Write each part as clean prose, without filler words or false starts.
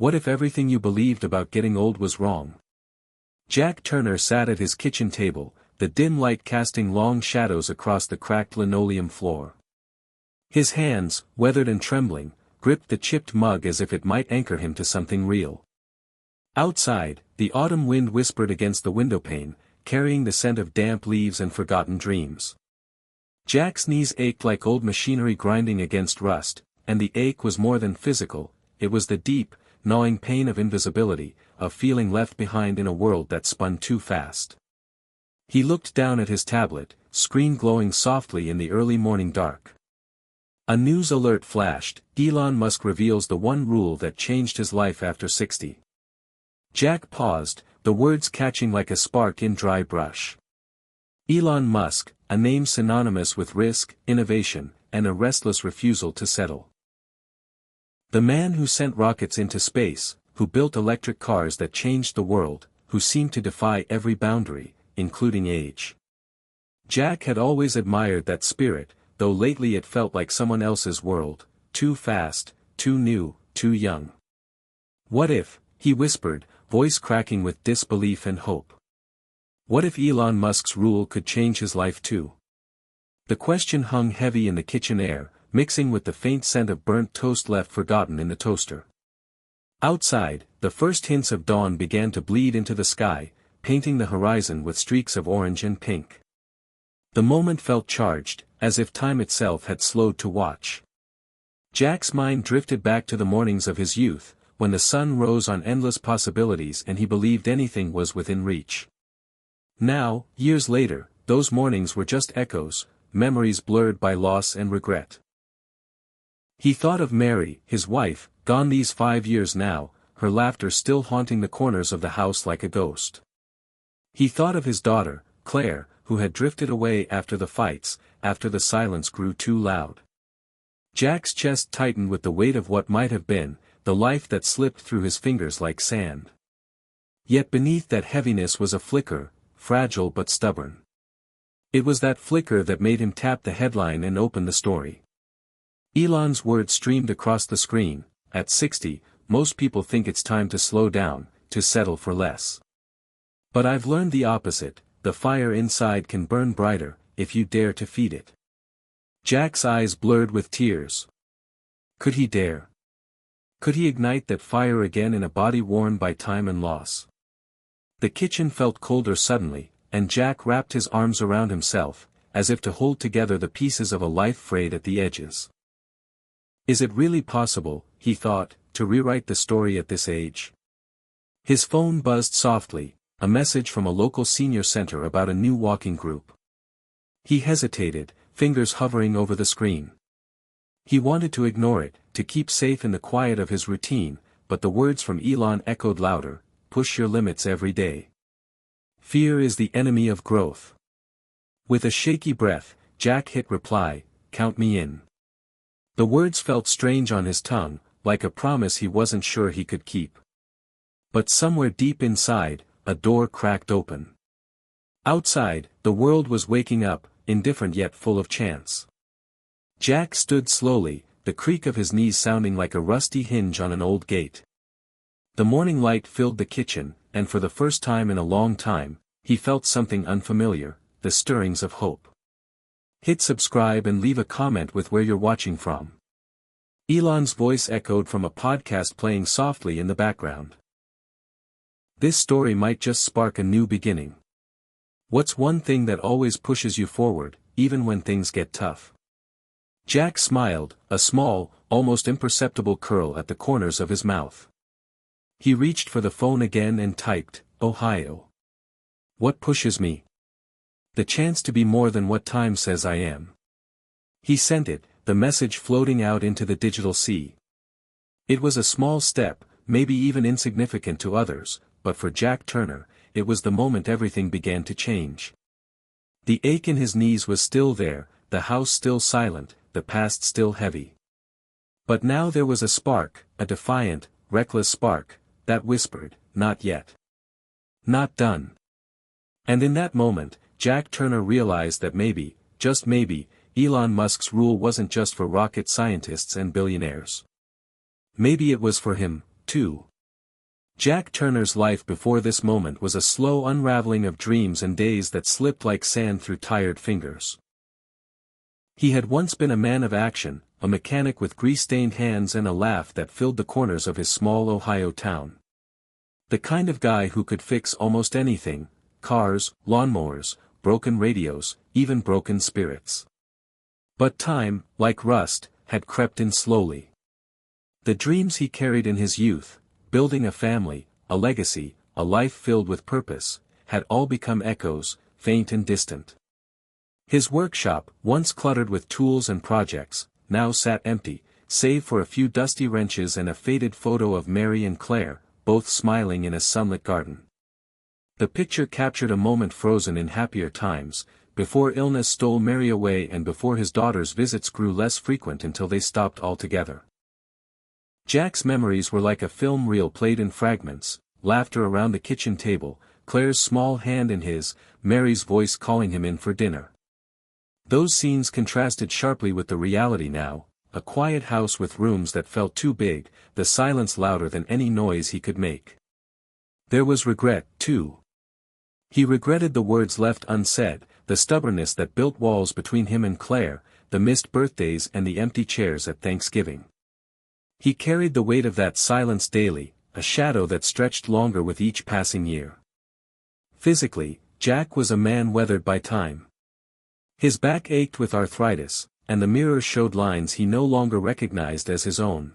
What if everything you believed about getting old was wrong? Jack Turner sat at his kitchen table, the dim light casting long shadows across the cracked linoleum floor. His hands, weathered and trembling, gripped the chipped mug as if it might anchor him to something real. Outside, the autumn wind whispered against the windowpane, carrying the scent of damp leaves and forgotten dreams. Jack's knees ached like old machinery grinding against rust, and the ache was more than physical, it was the deep, gnawing pain of invisibility, of feeling left behind in a world that spun too fast. He looked down at his tablet, screen glowing softly in the early morning dark. A news alert flashed: Elon Musk reveals the one rule that changed his life after 60. Jack paused, the words catching like a spark in dry brush. Elon Musk, a name synonymous with risk, innovation, and a restless refusal to settle. The man who sent rockets into space, who built electric cars that changed the world, who seemed to defy every boundary, including age. Jack had always admired that spirit, though lately it felt like someone else's world, too fast, too new, too young. What if, he whispered, voice cracking with disbelief and hope. What if Elon Musk's rule could change his life too? The question hung heavy in the kitchen air, mixing with the faint scent of burnt toast left forgotten in the toaster. Outside, the first hints of dawn began to bleed into the sky, painting the horizon with streaks of orange and pink. The moment felt charged, as if time itself had slowed to watch. Jack's mind drifted back to the mornings of his youth, when the sun rose on endless possibilities and he believed anything was within reach. Now, years later, those mornings were just echoes, memories blurred by loss and regret. He thought of Mary, his wife, gone these 5 years now, her laughter still haunting the corners of the house like a ghost. He thought of his daughter, Claire, who had drifted away after the fights, after the silence grew too loud. Jack's chest tightened with the weight of what might have been, the life that slipped through his fingers like sand. Yet beneath that heaviness was a flicker, fragile but stubborn. It was that flicker that made him tap the headline and open the story. Elon's words streamed across the screen: at 60, most people think it's time to slow down, to settle for less. But I've learned the opposite: the fire inside can burn brighter, if you dare to feed it. Jack's eyes blurred with tears. Could he dare? Could he ignite that fire again in a body worn by time and loss? The kitchen felt colder suddenly, and Jack wrapped his arms around himself, as if to hold together the pieces of a life frayed at the edges. Is it really possible, he thought, to rewrite the story at this age? His phone buzzed softly, a message from a local senior center about a new walking group. He hesitated, fingers hovering over the screen. He wanted to ignore it, to keep safe in the quiet of his routine, but the words from Elon echoed louder: push your limits every day. Fear is the enemy of growth. With a shaky breath, Jack hit reply: count me in. The words felt strange on his tongue, like a promise he wasn't sure he could keep. But somewhere deep inside, a door cracked open. Outside, the world was waking up, indifferent yet full of chance. Jack stood slowly, the creak of his knees sounding like a rusty hinge on an old gate. The morning light filled the kitchen, and for the first time in a long time, he felt something unfamiliar: the stirrings of hope. Hit subscribe and leave a comment with where you're watching from. Elon's voice echoed from a podcast playing softly in the background. This story might just spark a new beginning. What's one thing that always pushes you forward, even when things get tough? Jack smiled, a small, almost imperceptible curl at the corners of his mouth. He reached for the phone again and typed, Ohio. What pushes me? The chance to be more than what time says I am. He sent it, the message floating out into the digital sea. It was a small step, maybe even insignificant to others, but for Jack Turner, it was the moment everything began to change. The ache in his knees was still there, the house still silent, the past still heavy. But now there was a spark, a defiant, reckless spark, that whispered, not yet. Not done. And in that moment, Jack Turner realized that maybe, just maybe, Elon Musk's rule wasn't just for rocket scientists and billionaires. Maybe it was for him, too. Jack Turner's life before this moment was a slow unraveling of dreams and days that slipped like sand through tired fingers. He had once been a man of action, a mechanic with grease-stained hands and a laugh that filled the corners of his small Ohio town. The kind of guy who could fix almost anything: cars, lawnmowers, broken radios, even broken spirits. But time, like rust, had crept in slowly. The dreams he carried in his youth, building a family, a legacy, a life filled with purpose, had all become echoes, faint and distant. His workshop, once cluttered with tools and projects, now sat empty, save for a few dusty wrenches and a faded photo of Mary and Claire, both smiling in a sunlit garden. The picture captured a moment frozen in happier times, before illness stole Mary away and before his daughter's visits grew less frequent until they stopped altogether. Jack's memories were like a film reel played in fragments: laughter around the kitchen table, Claire's small hand in his, Mary's voice calling him in for dinner. Those scenes contrasted sharply with the reality now: a quiet house with rooms that felt too big, the silence louder than any noise he could make. There was regret, too. He regretted the words left unsaid, the stubbornness that built walls between him and Claire, the missed birthdays and the empty chairs at Thanksgiving. He carried the weight of that silence daily, a shadow that stretched longer with each passing year. Physically, Jack was a man weathered by time. His back ached with arthritis, and the mirror showed lines he no longer recognized as his own.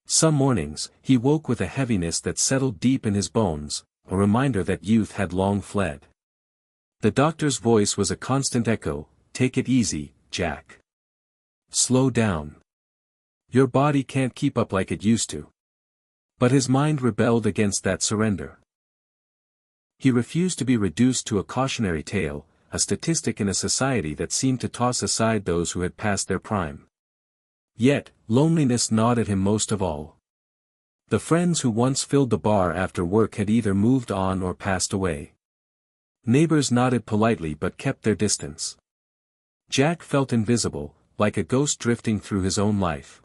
Some mornings, he woke with a heaviness that settled deep in his bones, a reminder that youth had long fled. The doctor's voice was a constant echo: "Take it easy, Jack. Slow down. Your body can't keep up like it used to." But his mind rebelled against that surrender. He refused to be reduced to a cautionary tale, a statistic in a society that seemed to toss aside those who had passed their prime. Yet, loneliness gnawed at him most of all. The friends who once filled the bar after work had either moved on or passed away. Neighbors nodded politely but kept their distance. Jack felt invisible, like a ghost drifting through his own life.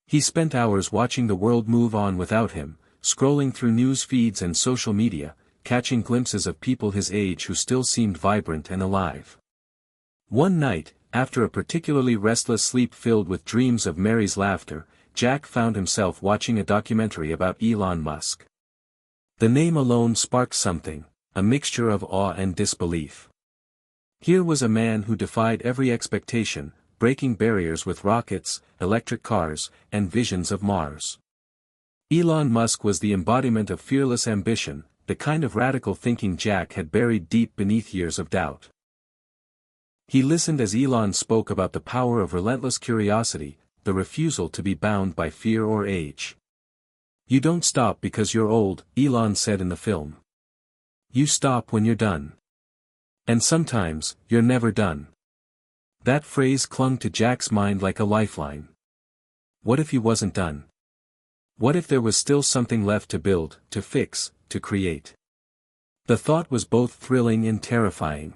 He spent hours watching the world move on without him, scrolling through news feeds and social media, catching glimpses of people his age who still seemed vibrant and alive. One night, after a particularly restless sleep filled with dreams of Mary's laughter, Jack found himself watching a documentary about Elon Musk. The name alone sparked something, a mixture of awe and disbelief. Here was a man who defied every expectation, breaking barriers with rockets, electric cars, and visions of Mars. Elon Musk was the embodiment of fearless ambition, the kind of radical thinking Jack had buried deep beneath years of doubt. He listened as Elon spoke about the power of relentless curiosity, the refusal to be bound by fear or age. "You don't stop because you're old," Elon said in the film. "You stop when you're done. And sometimes, you're never done." That phrase clung to Jack's mind like a lifeline. What if he wasn't done? What if there was still something left to build, to fix, to create? The thought was both thrilling and terrifying.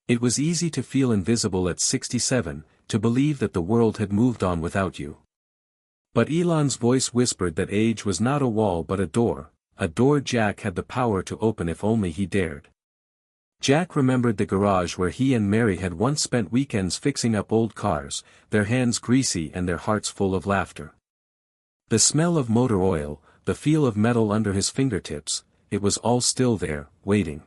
It was easy to feel invisible at 67, to believe that the world had moved on without you. But Elon's voice whispered that age was not a wall but a door Jack had the power to open if only he dared. Jack remembered the garage where he and Mary had once spent weekends fixing up old cars, their hands greasy and their hearts full of laughter. The smell of motor oil, the feel of metal under his fingertips, it was all still there, waiting.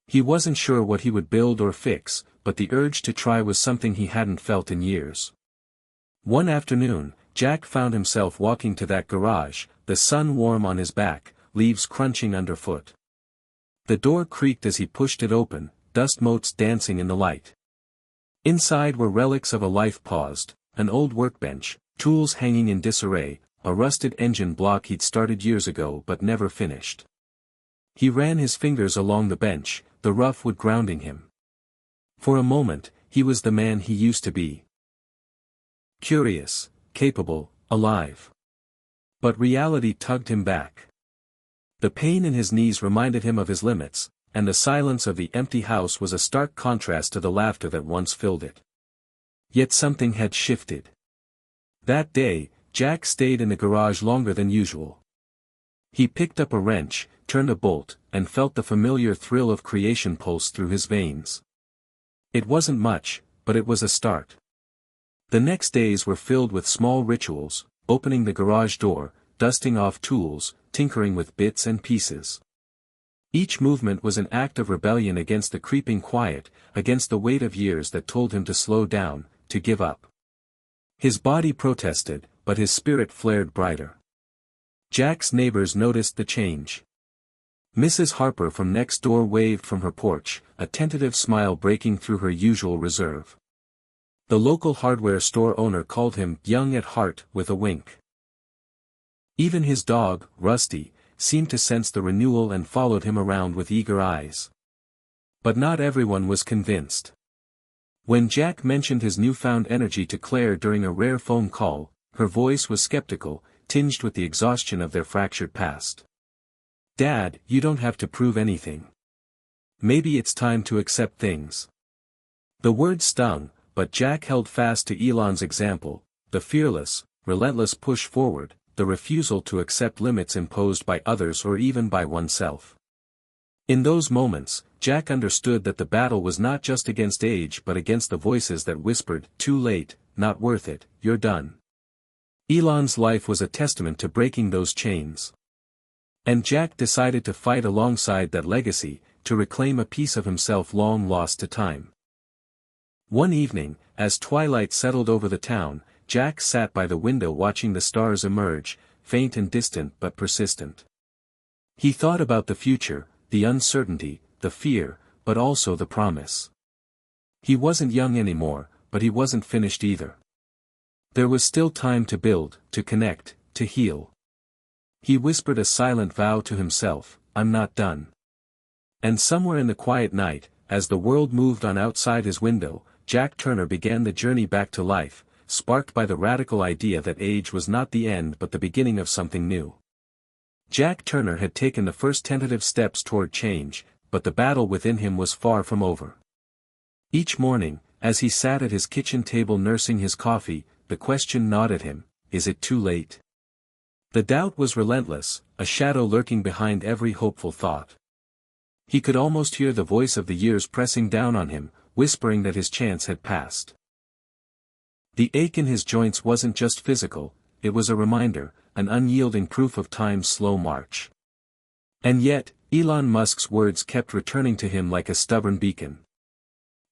He wasn't sure what he would build or fix, but the urge to try was something he hadn't felt in years. One afternoon, Jack found himself walking to that garage, the sun warm on his back, leaves crunching underfoot. The door creaked as he pushed it open, dust motes dancing in the light. Inside were relics of a life paused, an old workbench, tools hanging in disarray, a rusted engine block he'd started years ago but never finished. He ran his fingers along the bench, the rough wood grounding him. For a moment, he was the man he used to be. Curious, capable, alive. But reality tugged him back. The pain in his knees reminded him of his limits, and the silence of the empty house was a stark contrast to the laughter that once filled it. Yet something had shifted. That day, Jack stayed in the garage longer than usual. He picked up a wrench, turned a bolt, and felt the familiar thrill of creation pulse through his veins. It wasn't much, but it was a start. The next days were filled with small rituals, opening the garage door, dusting off tools, tinkering with bits and pieces. Each movement was an act of rebellion against the creeping quiet, against the weight of years that told him to slow down, to give up. His body protested, but his spirit flared brighter. Jack's neighbors noticed the change. Mrs. Harper from next door waved from her porch, a tentative smile breaking through her usual reserve. The local hardware store owner called him young at heart with a wink. Even his dog, Rusty, seemed to sense the renewal and followed him around with eager eyes. But not everyone was convinced. When Jack mentioned his newfound energy to Claire during a rare phone call, her voice was skeptical, tinged with the exhaustion of their fractured past. "Dad, you don't have to prove anything. Maybe it's time to accept things." The words stung, but Jack held fast to Elon's example, the fearless, relentless push forward, the refusal to accept limits imposed by others or even by oneself. In those moments, Jack understood that the battle was not just against age but against the voices that whispered, "Too late, not worth it, you're done." Elon's life was a testament to breaking those chains. And Jack decided to fight alongside that legacy, to reclaim a piece of himself long lost to time. One evening, as twilight settled over the town, Jack sat by the window watching the stars emerge, faint and distant but persistent. He thought about the future, the uncertainty, the fear, but also the promise. He wasn't young anymore, but he wasn't finished either. There was still time to build, to connect, to heal. He whispered a silent vow to himself, "I'm not done." And somewhere in the quiet night, as the world moved on outside his window, Jack Turner began the journey back to life, sparked by the radical idea that age was not the end but the beginning of something new. Jack Turner had taken the first tentative steps toward change, but the battle within him was far from over. Each morning, as he sat at his kitchen table nursing his coffee, the question gnawed at him, is it too late? The doubt was relentless, a shadow lurking behind every hopeful thought. He could almost hear the voice of the years pressing down on him, whispering that his chance had passed. The ache in his joints wasn't just physical, it was a reminder, an unyielding proof of time's slow march. And yet, Elon Musk's words kept returning to him like a stubborn beacon.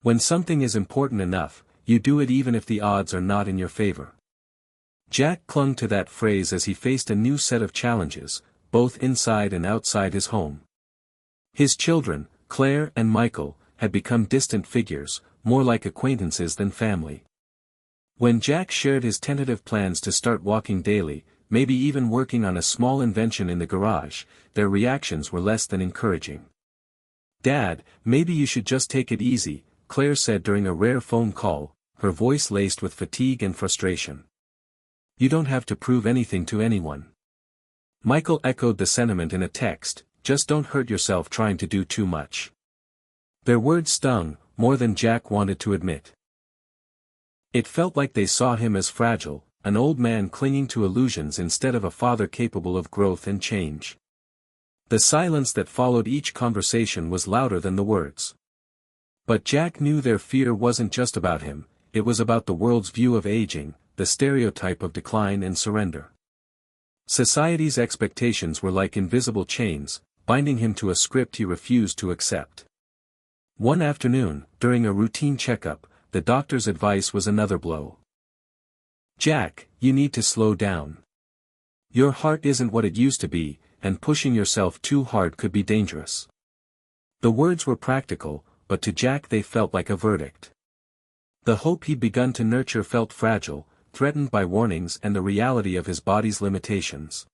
When something is important enough, you do it even if the odds are not in your favor. Jack clung to that phrase as he faced a new set of challenges, both inside and outside his home. His children, Claire and Michael, had become distant figures, more like acquaintances than family. When Jack shared his tentative plans to start walking daily, maybe even working on a small invention in the garage, their reactions were less than encouraging. "Dad, maybe you should just take it easy," Claire said during a rare phone call, her voice laced with fatigue and frustration. "You don't have to prove anything to anyone." Michael echoed the sentiment in a text, "Just don't hurt yourself trying to do too much." Their words stung, more than Jack wanted to admit. It felt like they saw him as fragile, an old man clinging to illusions instead of a father capable of growth and change. The silence that followed each conversation was louder than the words. But Jack knew their fear wasn't just about him, it was about the world's view of aging, the stereotype of decline and surrender. Society's expectations were like invisible chains, binding him to a script he refused to accept. One afternoon, during a routine checkup, the doctor's advice was another blow. "Jack, you need to slow down. Your heart isn't what it used to be, and pushing yourself too hard could be dangerous." The words were practical, but to Jack they felt like a verdict. The hope he'd begun to nurture felt fragile, threatened by warnings and the reality of his body's limitations.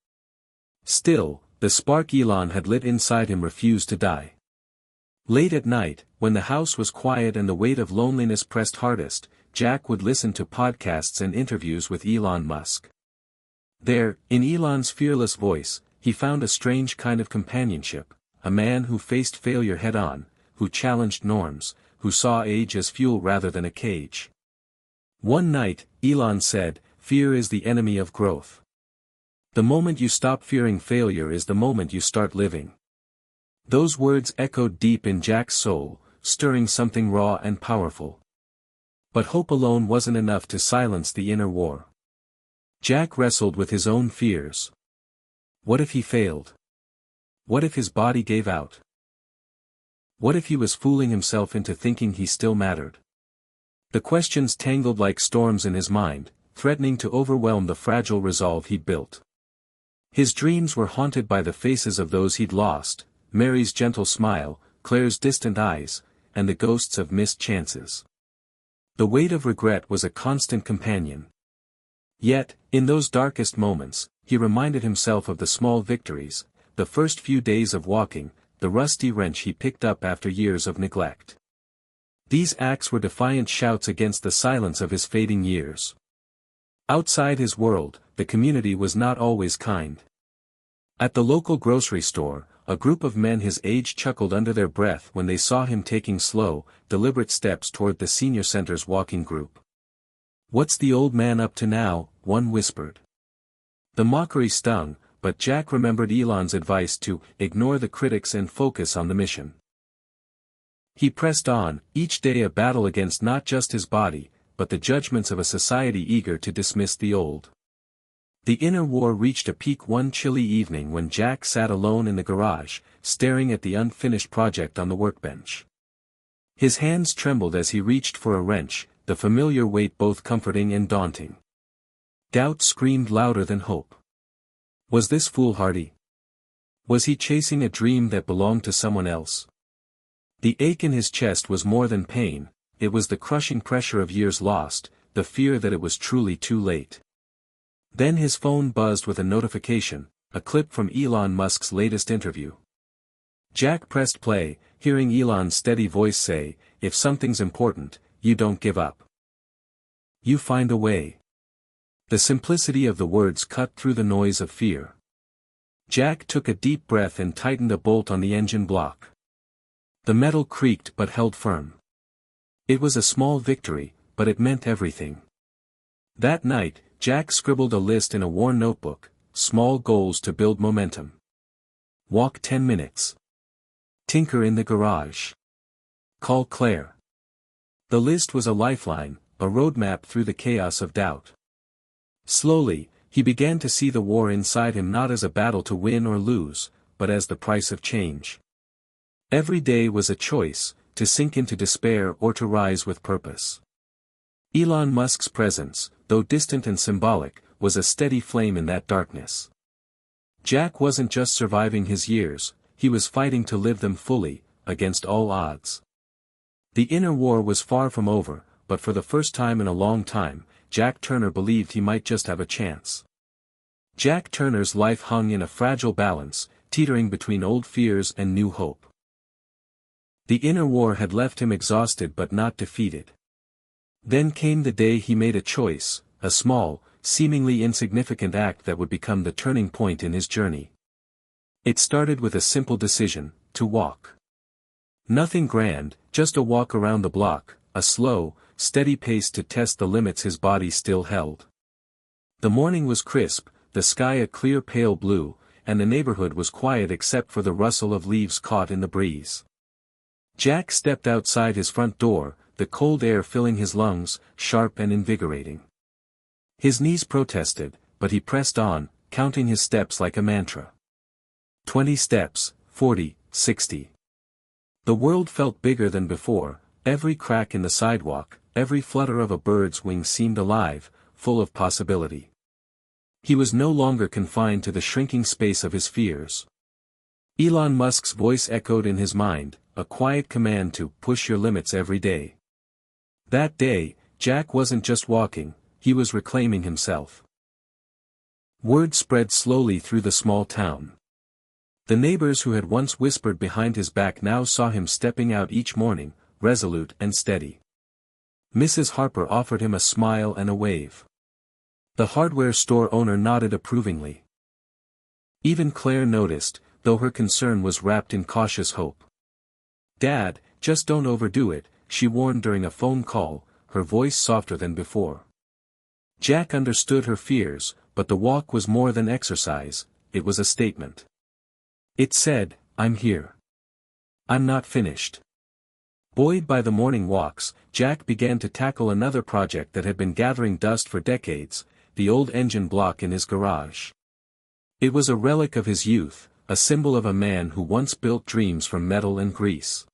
Still, the spark Elon had lit inside him refused to die. Late at night, when the house was quiet and the weight of loneliness pressed hardest, Jack would listen to podcasts and interviews with Elon Musk. There, in Elon's fearless voice, he found a strange kind of companionship, a man who faced failure head-on, who challenged norms, who saw age as fuel rather than a cage. One night, Elon said, "Fear is the enemy of growth." The moment you stop fearing failure is the moment you start living. Those words echoed deep in Jack's soul, stirring something raw and powerful. But hope alone wasn't enough to silence the inner war. Jack wrestled with his own fears. What if he failed? What if his body gave out? What if he was fooling himself into thinking he still mattered? The questions tangled like storms in his mind, threatening to overwhelm the fragile resolve he'd built. His dreams were haunted by the faces of those he'd lost, Mary's gentle smile, Claire's distant eyes, and the ghosts of missed chances. The weight of regret was a constant companion. Yet, in those darkest moments, he reminded himself of the small victories, the first few days of walking, the rusty wrench he picked up after years of neglect. These acts were defiant shouts against the silence of his fading years. Outside his world, the community was not always kind. At the local grocery store, a group of men his age chuckled under their breath when they saw him taking slow, deliberate steps toward the senior center's walking group. "What's the old man up to now?" one whispered. The mockery stung, but Jack remembered Elon's advice to ignore the critics and focus on the mission. He pressed on, each day a battle against not just his body, but the judgments of a society eager to dismiss the old. The inner war reached a peak one chilly evening when Jack sat alone in the garage, staring at the unfinished project on the workbench. His hands trembled as he reached for a wrench, the familiar weight both comforting and daunting. Doubt screamed louder than hope. Was this foolhardy? Was he chasing a dream that belonged to someone else? The ache in his chest was more than pain, it was the crushing pressure of years lost, the fear that it was truly too late. Then his phone buzzed with a notification, a clip from Elon Musk's latest interview. Jack pressed play, hearing Elon's steady voice say, "If something's important, you don't give up. You find a way." The simplicity of the words cut through the noise of fear. Jack took a deep breath and tightened a bolt on the engine block. The metal creaked but held firm. It was a small victory, but it meant everything. That night, Jack scribbled a list in a worn notebook, small goals to build momentum. Walk 10 minutes. Tinker in the garage. Call Claire. The list was a lifeline, a roadmap through the chaos of doubt. Slowly, he began to see the war inside him not as a battle to win or lose, but as the price of change. Every day was a choice, to sink into despair or to rise with purpose. Elon Musk's presence, though distant and symbolic, was a steady flame in that darkness. Jack wasn't just surviving his years, he was fighting to live them fully, against all odds. The inner war was far from over, but for the first time in a long time, Jack Turner believed he might just have a chance. Jack Turner's life hung in a fragile balance, teetering between old fears and new hope. The inner war had left him exhausted but not defeated. Then came the day he made a choice, a small, seemingly insignificant act that would become the turning point in his journey. It started with a simple decision, to walk. Nothing grand, just a walk around the block, a slow, steady pace to test the limits his body still held. The morning was crisp, the sky a clear pale blue, and the neighborhood was quiet except for the rustle of leaves caught in the breeze. Jack stepped outside his front door, the cold air filling his lungs, sharp and invigorating. His knees protested, but he pressed on, counting his steps like a mantra. 20 steps, 40, 60. The world felt bigger than before, every crack in the sidewalk, every flutter of a bird's wing seemed alive, full of possibility. He was no longer confined to the shrinking space of his fears. Elon Musk's voice echoed in his mind, a quiet command to push your limits every day. That day, Jack wasn't just walking, he was reclaiming himself. Word spread slowly through the small town. The neighbors who had once whispered behind his back now saw him stepping out each morning, resolute and steady. Mrs. Harper offered him a smile and a wave. The hardware store owner nodded approvingly. Even Claire noticed, though her concern was wrapped in cautious hope. "Dad, just don't overdo it," she warned during a phone call, her voice softer than before. Jack understood her fears, but the walk was more than exercise, it was a statement. It said, "I'm here. I'm not finished." Buoyed by the morning walks, Jack began to tackle another project that had been gathering dust for decades, the old engine block in his garage. It was a relic of his youth, a symbol of a man who once built dreams from metal and grease.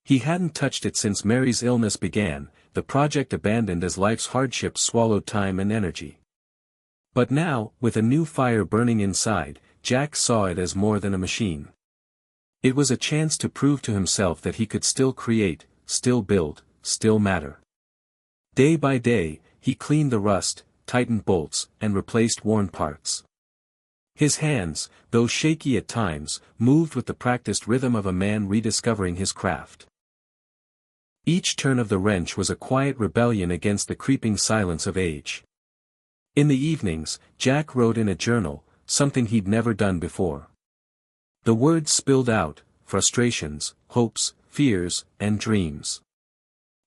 He hadn't touched it since Mary's illness began, the project abandoned as life's hardships swallowed time and energy. But now, with a new fire burning inside, Jack saw it as more than a machine. It was a chance to prove to himself that he could still create, still build, still matter. Day by day, he cleaned the rust, tightened bolts, and replaced worn parts. His hands, though shaky at times, moved with the practiced rhythm of a man rediscovering his craft. Each turn of the wrench was a quiet rebellion against the creeping silence of age. In the evenings, Jack wrote in a journal, something he'd never done before. The words spilled out, frustrations, hopes, fears, and dreams.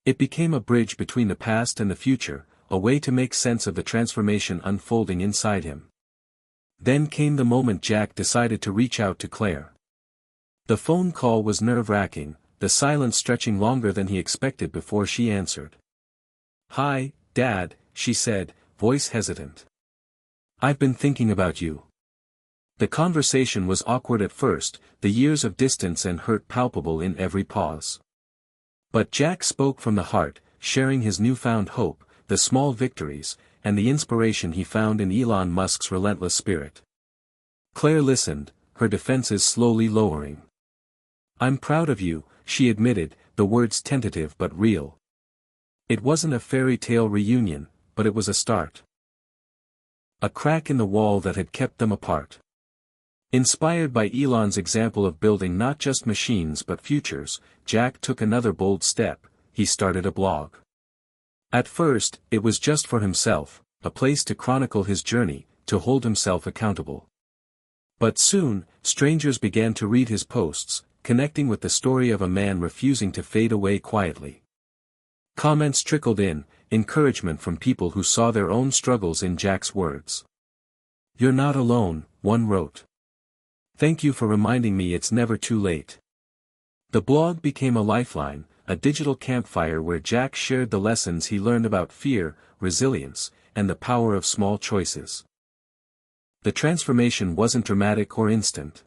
It became a bridge between the past and the future, a way to make sense of the transformation unfolding inside him. Then came the moment Jack decided to reach out to Claire. The phone call was nerve-wracking, the silence stretching longer than he expected before she answered. "Hi, Dad," she said, voice hesitant. "I've been thinking about you." The conversation was awkward at first, the years of distance and hurt palpable in every pause. But Jack spoke from the heart, sharing his newfound hope, the small victories, and the inspiration he found in Elon Musk's relentless spirit. Claire listened, her defenses slowly lowering. "I'm proud of you," she admitted, the words tentative but real. It wasn't a fairy tale reunion, but it was a start. A crack in the wall that had kept them apart. Inspired by Elon's example of building not just machines but futures, Jack took another bold step, he started a blog. At first, it was just for himself, a place to chronicle his journey, to hold himself accountable. But soon, strangers began to read his posts, connecting with the story of a man refusing to fade away quietly. Comments trickled in, encouragement from people who saw their own struggles in Jack's words. "You're not alone," one wrote. "Thank you for reminding me it's never too late." The blog became a lifeline, a digital campfire where Jack shared the lessons he learned about fear, resilience, and the power of small choices. The transformation wasn't dramatic or instant.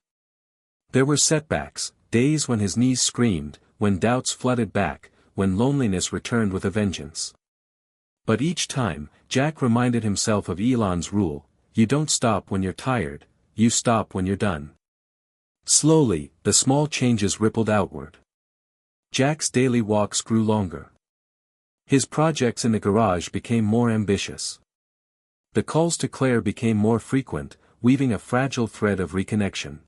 There were setbacks, days when his knees screamed, when doubts flooded back, when loneliness returned with a vengeance. But each time, Jack reminded himself of Elon's rule, you don't stop when you're tired, you stop when you're done. Slowly, the small changes rippled outward. Jack's daily walks grew longer. His projects in the garage became more ambitious. The calls to Claire became more frequent, weaving a fragile thread of reconnection.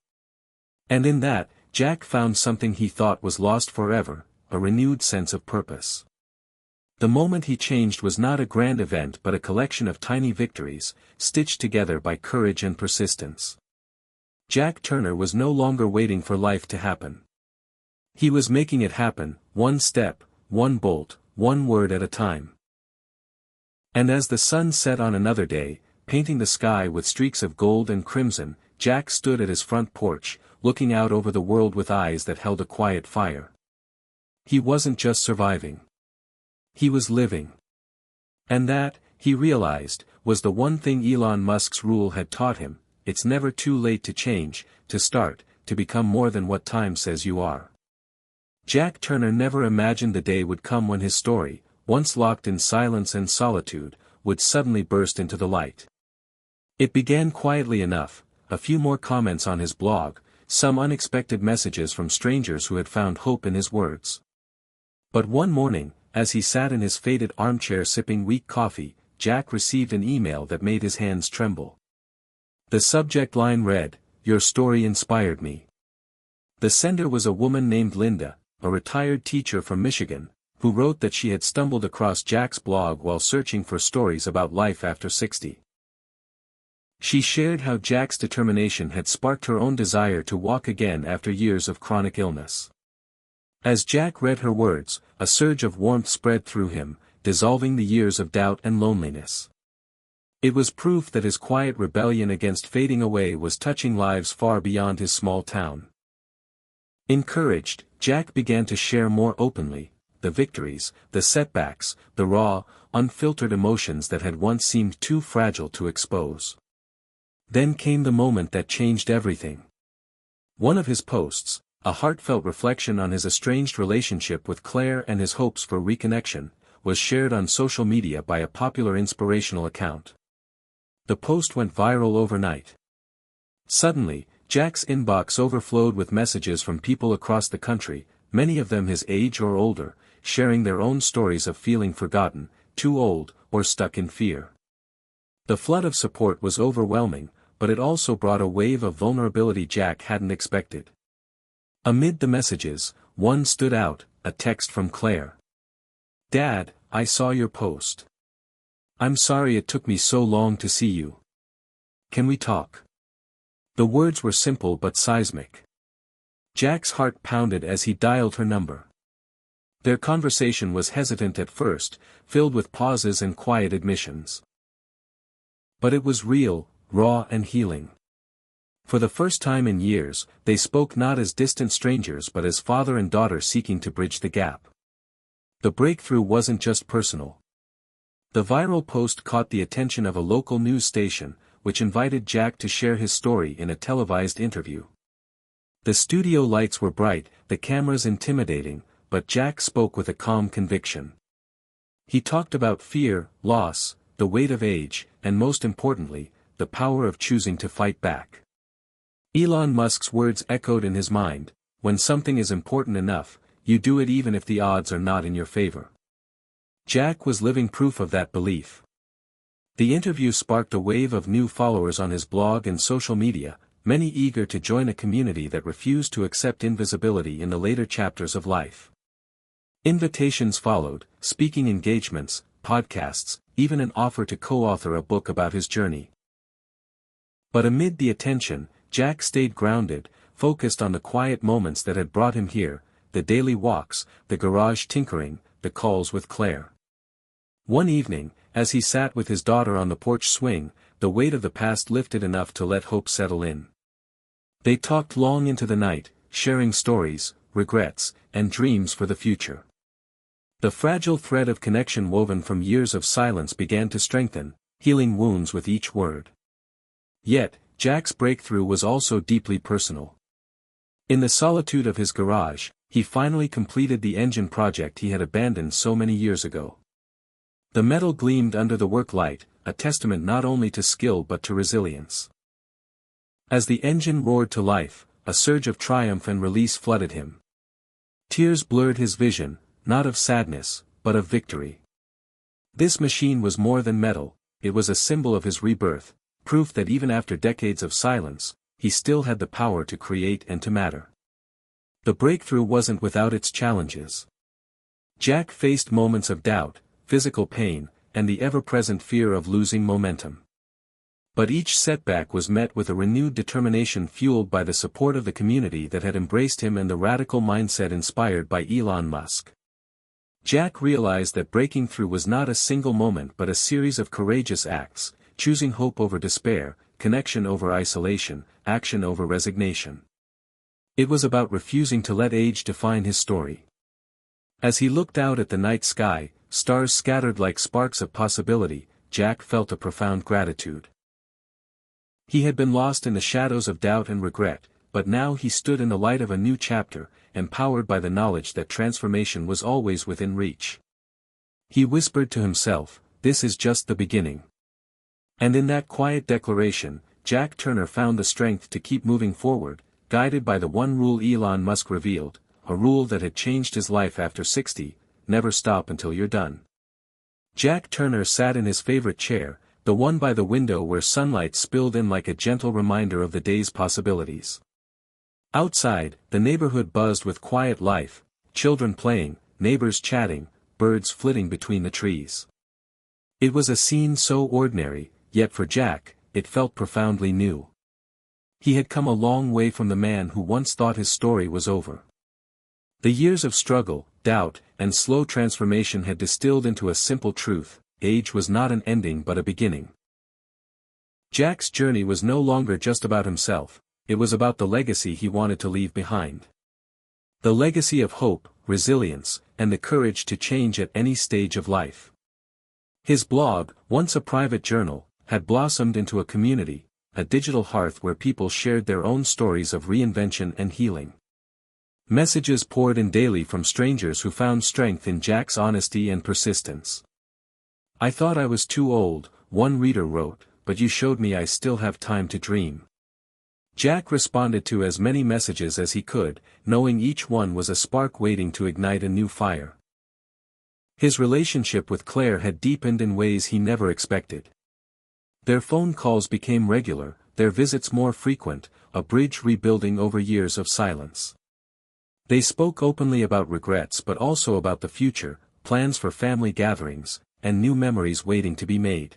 And in that, Jack found something he thought was lost forever, a renewed sense of purpose. The moment he changed was not a grand event but a collection of tiny victories, stitched together by courage and persistence. Jack Turner was no longer waiting for life to happen. He was making it happen, one step, one bolt, one word at a time. And as the sun set on another day, painting the sky with streaks of gold and crimson, Jack stood at his front porch, looking out over the world with eyes that held a quiet fire. He wasn't just surviving. He was living. And that, he realized, was the one thing Elon Musk's rule had taught him: it's never too late to change, to start, to become more than what time says you are. Jack Turner never imagined the day would come when his story, once locked in silence and solitude, would suddenly burst into the light. It began quietly enough, a few more comments on his blog, some unexpected messages from strangers who had found hope in his words. But one morning, as he sat in his faded armchair sipping weak coffee, Jack received an email that made his hands tremble. The subject line read, "Your story inspired me." The sender was a woman named Linda, a retired teacher from Michigan, who wrote that she had stumbled across Jack's blog while searching for stories about life after 60. She shared how Jack's determination had sparked her own desire to walk again after years of chronic illness. As Jack read her words, a surge of warmth spread through him, dissolving the years of doubt and loneliness. It was proof that his quiet rebellion against fading away was touching lives far beyond his small town. Encouraged, Jack began to share more openly, the victories, the setbacks, the raw, unfiltered emotions that had once seemed too fragile to expose. Then came the moment that changed everything. One of his posts, a heartfelt reflection on his estranged relationship with Claire and his hopes for reconnection, was shared on social media by a popular inspirational account. The post went viral overnight. Suddenly, Jack's inbox overflowed with messages from people across the country, many of them his age or older, sharing their own stories of feeling forgotten, too old, or stuck in fear. The flood of support was overwhelming, but it also brought a wave of vulnerability Jack hadn't expected. Amid the messages, one stood out, a text from Claire. "Dad, I saw your post. I'm sorry it took me so long to see you. Can we talk?" The words were simple but seismic. Jack's heart pounded as he dialed her number. Their conversation was hesitant at first, filled with pauses and quiet admissions. But it was real, raw and healing. For the first time in years, they spoke not as distant strangers but as father and daughter seeking to bridge the gap. The breakthrough wasn't just personal. The viral post caught the attention of a local news station, which invited Jack to share his story in a televised interview. The studio lights were bright, the cameras intimidating, but Jack spoke with a calm conviction. He talked about fear, loss, the weight of age, and most importantly, the power of choosing to fight back. Elon Musk's words echoed in his mind, "When something is important enough, you do it even if the odds are not in your favor." Jack was living proof of that belief. The interview sparked a wave of new followers on his blog and social media, many eager to join a community that refused to accept invisibility in the later chapters of life. Invitations followed, speaking engagements, podcasts, even an offer to co-author a book about his journey. But amid the attention, Jack stayed grounded, focused on the quiet moments that had brought him here, the daily walks, the garage tinkering, the calls with Claire. One evening, as he sat with his daughter on the porch swing, the weight of the past lifted enough to let hope settle in. They talked long into the night, sharing stories, regrets, and dreams for the future. The fragile thread of connection woven from years of silence began to strengthen, healing wounds with each word. Yet, Jack's breakthrough was also deeply personal. In the solitude of his garage, he finally completed the engine project he had abandoned so many years ago. The metal gleamed under the work light, a testament not only to skill but to resilience. As the engine roared to life, a surge of triumph and release flooded him. Tears blurred his vision, not of sadness, but of victory. This machine was more than metal, it was a symbol of his rebirth, proof that even after decades of silence, he still had the power to create and to matter. The breakthrough wasn't without its challenges. Jack faced moments of doubt, physical pain, and the ever-present fear of losing momentum. But each setback was met with a renewed determination fueled by the support of the community that had embraced him and the radical mindset inspired by Elon Musk. Jack realized that breaking through was not a single moment but a series of courageous acts, choosing hope over despair, connection over isolation, action over resignation. It was about refusing to let age define his story. As he looked out at the night sky, stars scattered like sparks of possibility, Jack felt a profound gratitude. He had been lost in the shadows of doubt and regret, but now he stood in the light of a new chapter, empowered by the knowledge that transformation was always within reach. He whispered to himself, "This is just the beginning." And in that quiet declaration, Jack Turner found the strength to keep moving forward, guided by the one rule Elon Musk revealed, a rule that had changed his life after 60, never stop until you're done. Jack Turner sat in his favorite chair, the one by the window where sunlight spilled in like a gentle reminder of the day's possibilities. Outside, the neighborhood buzzed with quiet life, children playing, neighbors chatting, birds flitting between the trees. It was a scene so ordinary, yet for Jack, it felt profoundly new. He had come a long way from the man who once thought his story was over. The years of struggle, doubt, and slow transformation had distilled into a simple truth: age was not an ending but a beginning. Jack's journey was no longer just about himself, it was about the legacy he wanted to leave behind. The legacy of hope, resilience, and the courage to change at any stage of life. His blog, once a private journal, had blossomed into a community, a digital hearth where people shared their own stories of reinvention and healing. Messages poured in daily from strangers who found strength in Jack's honesty and persistence. "I thought I was too old," one reader wrote, "but you showed me I still have time to dream." Jack responded to as many messages as he could, knowing each one was a spark waiting to ignite a new fire. His relationship with Claire had deepened in ways he never expected. Their phone calls became regular, their visits more frequent, a bridge rebuilding over years of silence. They spoke openly about regrets but also about the future, plans for family gatherings, and new memories waiting to be made.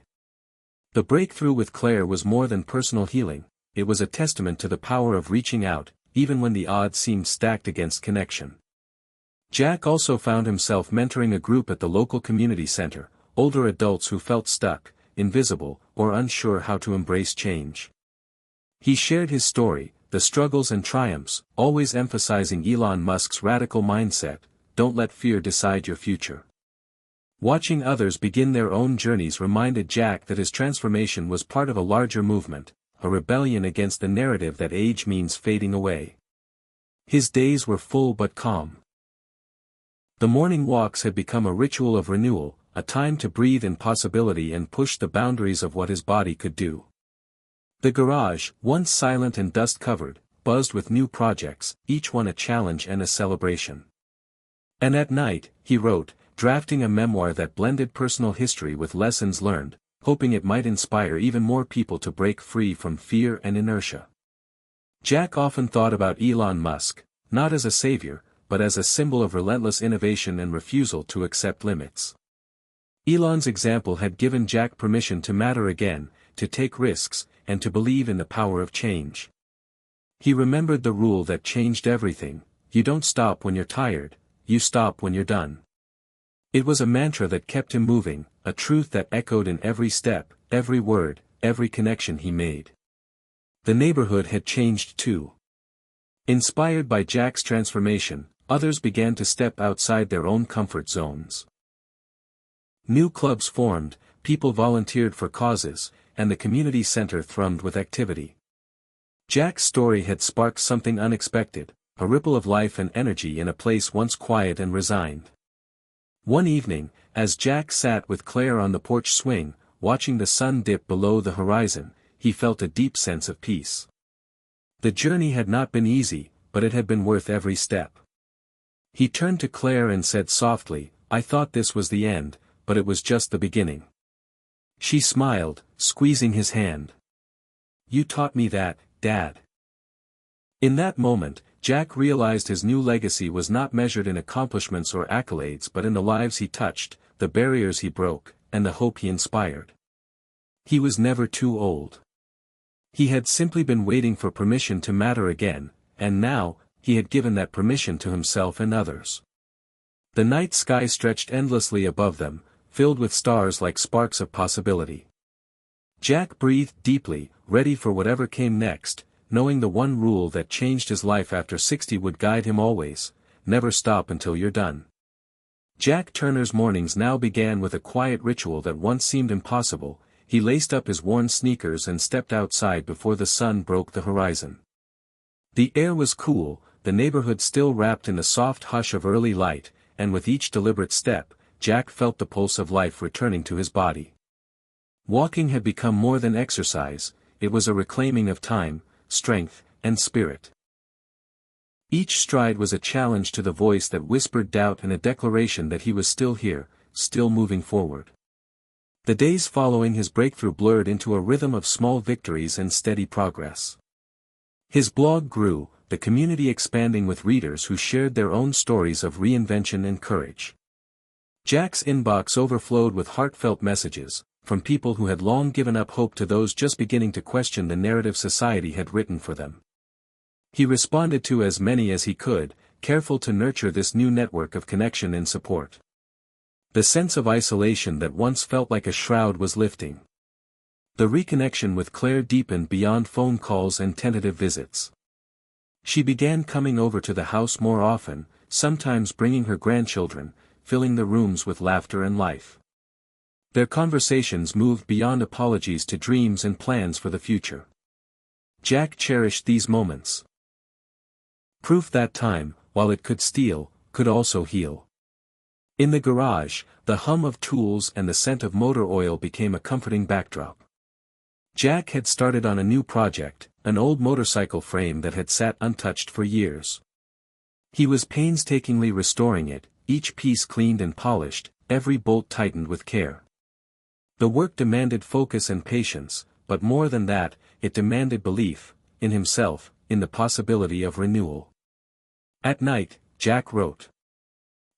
The breakthrough with Claire was more than personal healing. It was a testament to the power of reaching out, even when the odds seemed stacked against connection. Jack also found himself mentoring a group at the local community center, older adults who felt stuck, invisible, or unsure how to embrace change. He shared his story, the struggles and triumphs, always emphasizing Elon Musk's radical mindset: don't let fear decide your future. Watching others begin their own journeys reminded Jack that his transformation was part of a larger movement, a rebellion against the narrative that age means fading away. His days were full but calm. The morning walks had become a ritual of renewal, a time to breathe in possibility and push the boundaries of what his body could do. The garage, once silent and dust-covered, buzzed with new projects, each one a challenge and a celebration. And at night, he wrote, drafting a memoir that blended personal history with lessons learned, hoping it might inspire even more people to break free from fear and inertia. Jack often thought about Elon Musk, not as a savior, but as a symbol of relentless innovation and refusal to accept limits. Elon's example had given Jack permission to matter again, to take risks, and to believe in the power of change. He remembered the rule that changed everything: you don't stop when you're tired, you stop when you're done. It was a mantra that kept him moving, a truth that echoed in every step, every word, every connection he made. The neighborhood had changed too. Inspired by Jack's transformation, others began to step outside their own comfort zones. New clubs formed, people volunteered for causes, and the community center thrummed with activity. Jack's story had sparked something unexpected, a ripple of life and energy in a place once quiet and resigned. One evening, as Jack sat with Claire on the porch swing, watching the sun dip below the horizon, he felt a deep sense of peace. The journey had not been easy, but it had been worth every step. He turned to Claire and said softly, "I thought this was the end, but it was just the beginning." She smiled, squeezing his hand. "You taught me that, Dad." In that moment, Jack realized his new legacy was not measured in accomplishments or accolades but in the lives he touched, the barriers he broke, and the hope he inspired. He was never too old. He had simply been waiting for permission to matter again, and now, he had given that permission to himself and others. The night sky stretched endlessly above them, filled with stars like sparks of possibility. Jack breathed deeply, ready for whatever came next, knowing the one rule that changed his life after 60 would guide him always: never stop until you're done. Jack Turner's mornings now began with a quiet ritual that once seemed impossible. He laced up his worn sneakers and stepped outside before the sun broke the horizon. The air was cool, the neighborhood still wrapped in the soft hush of early light, and with each deliberate step, Jack felt the pulse of life returning to his body. Walking had become more than exercise, it was a reclaiming of time, strength, and spirit. Each stride was a challenge to the voice that whispered doubt and a declaration that he was still here, still moving forward. The days following his breakthrough blurred into a rhythm of small victories and steady progress. His blog grew, the community expanding with readers who shared their own stories of reinvention and courage. Jack's inbox overflowed with heartfelt messages, from people who had long given up hope to those just beginning to question the narrative society had written for them. He responded to as many as he could, careful to nurture this new network of connection and support. The sense of isolation that once felt like a shroud was lifting. The reconnection with Claire deepened beyond phone calls and tentative visits. She began coming over to the house more often, sometimes bringing her grandchildren, filling the rooms with laughter and life. Their conversations moved beyond apologies to dreams and plans for the future. Jack cherished these moments. Proof that time, while it could steal, could also heal. In the garage, the hum of tools and the scent of motor oil became a comforting backdrop. Jack had started on a new project, an old motorcycle frame that had sat untouched for years. He was painstakingly restoring it, each piece cleaned and polished, every bolt tightened with care. The work demanded focus and patience, but more than that, it demanded belief, in himself, in the possibility of renewal. At night, Jack wrote.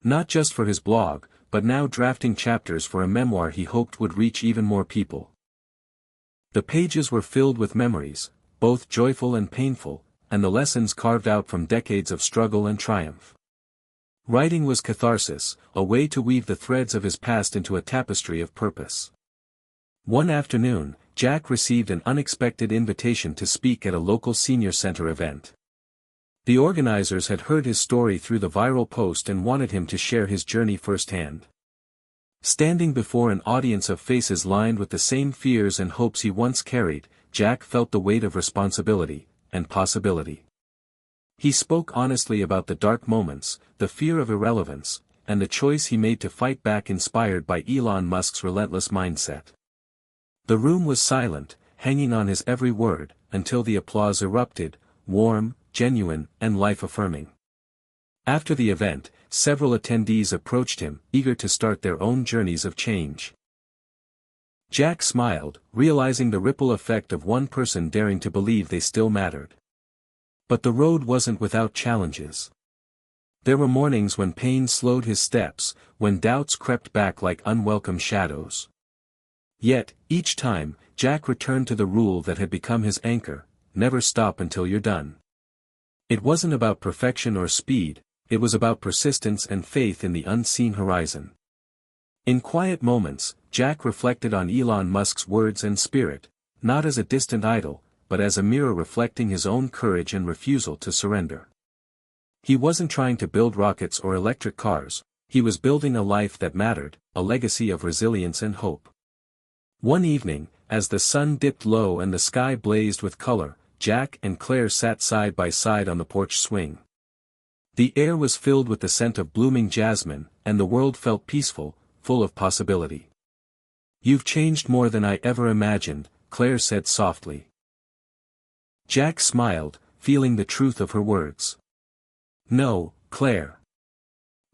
Not just for his blog, but now drafting chapters for a memoir he hoped would reach even more people. The pages were filled with memories, both joyful and painful, and the lessons carved out from decades of struggle and triumph. Writing was catharsis, a way to weave the threads of his past into a tapestry of purpose. One afternoon, Jack received an unexpected invitation to speak at a local senior center event. The organizers had heard his story through the viral post and wanted him to share his journey firsthand. Standing before an audience of faces lined with the same fears and hopes he once carried, Jack felt the weight of responsibility and possibility. He spoke honestly about the dark moments, the fear of irrelevance, and the choice he made to fight back, inspired by Elon Musk's relentless mindset. The room was silent, hanging on his every word, until the applause erupted, warm, genuine, and life-affirming. After the event, several attendees approached him, eager to start their own journeys of change. Jack smiled, realizing the ripple effect of one person daring to believe they still mattered. But the road wasn't without challenges. There were mornings when pain slowed his steps, when doubts crept back like unwelcome shadows. Yet, each time, Jack returned to the rule that had become his anchor: never stop until you're done. It wasn't about perfection or speed, it was about persistence and faith in the unseen horizon. In quiet moments, Jack reflected on Elon Musk's words and spirit, not as a distant idol, but as a mirror reflecting his own courage and refusal to surrender. He wasn't trying to build rockets or electric cars, he was building a life that mattered, a legacy of resilience and hope. One evening, as the sun dipped low and the sky blazed with color, Jack and Claire sat side by side on the porch swing. The air was filled with the scent of blooming jasmine, and the world felt peaceful, full of possibility. "You've changed more than I ever imagined," Claire said softly. Jack smiled, feeling the truth of her words. "No, Claire.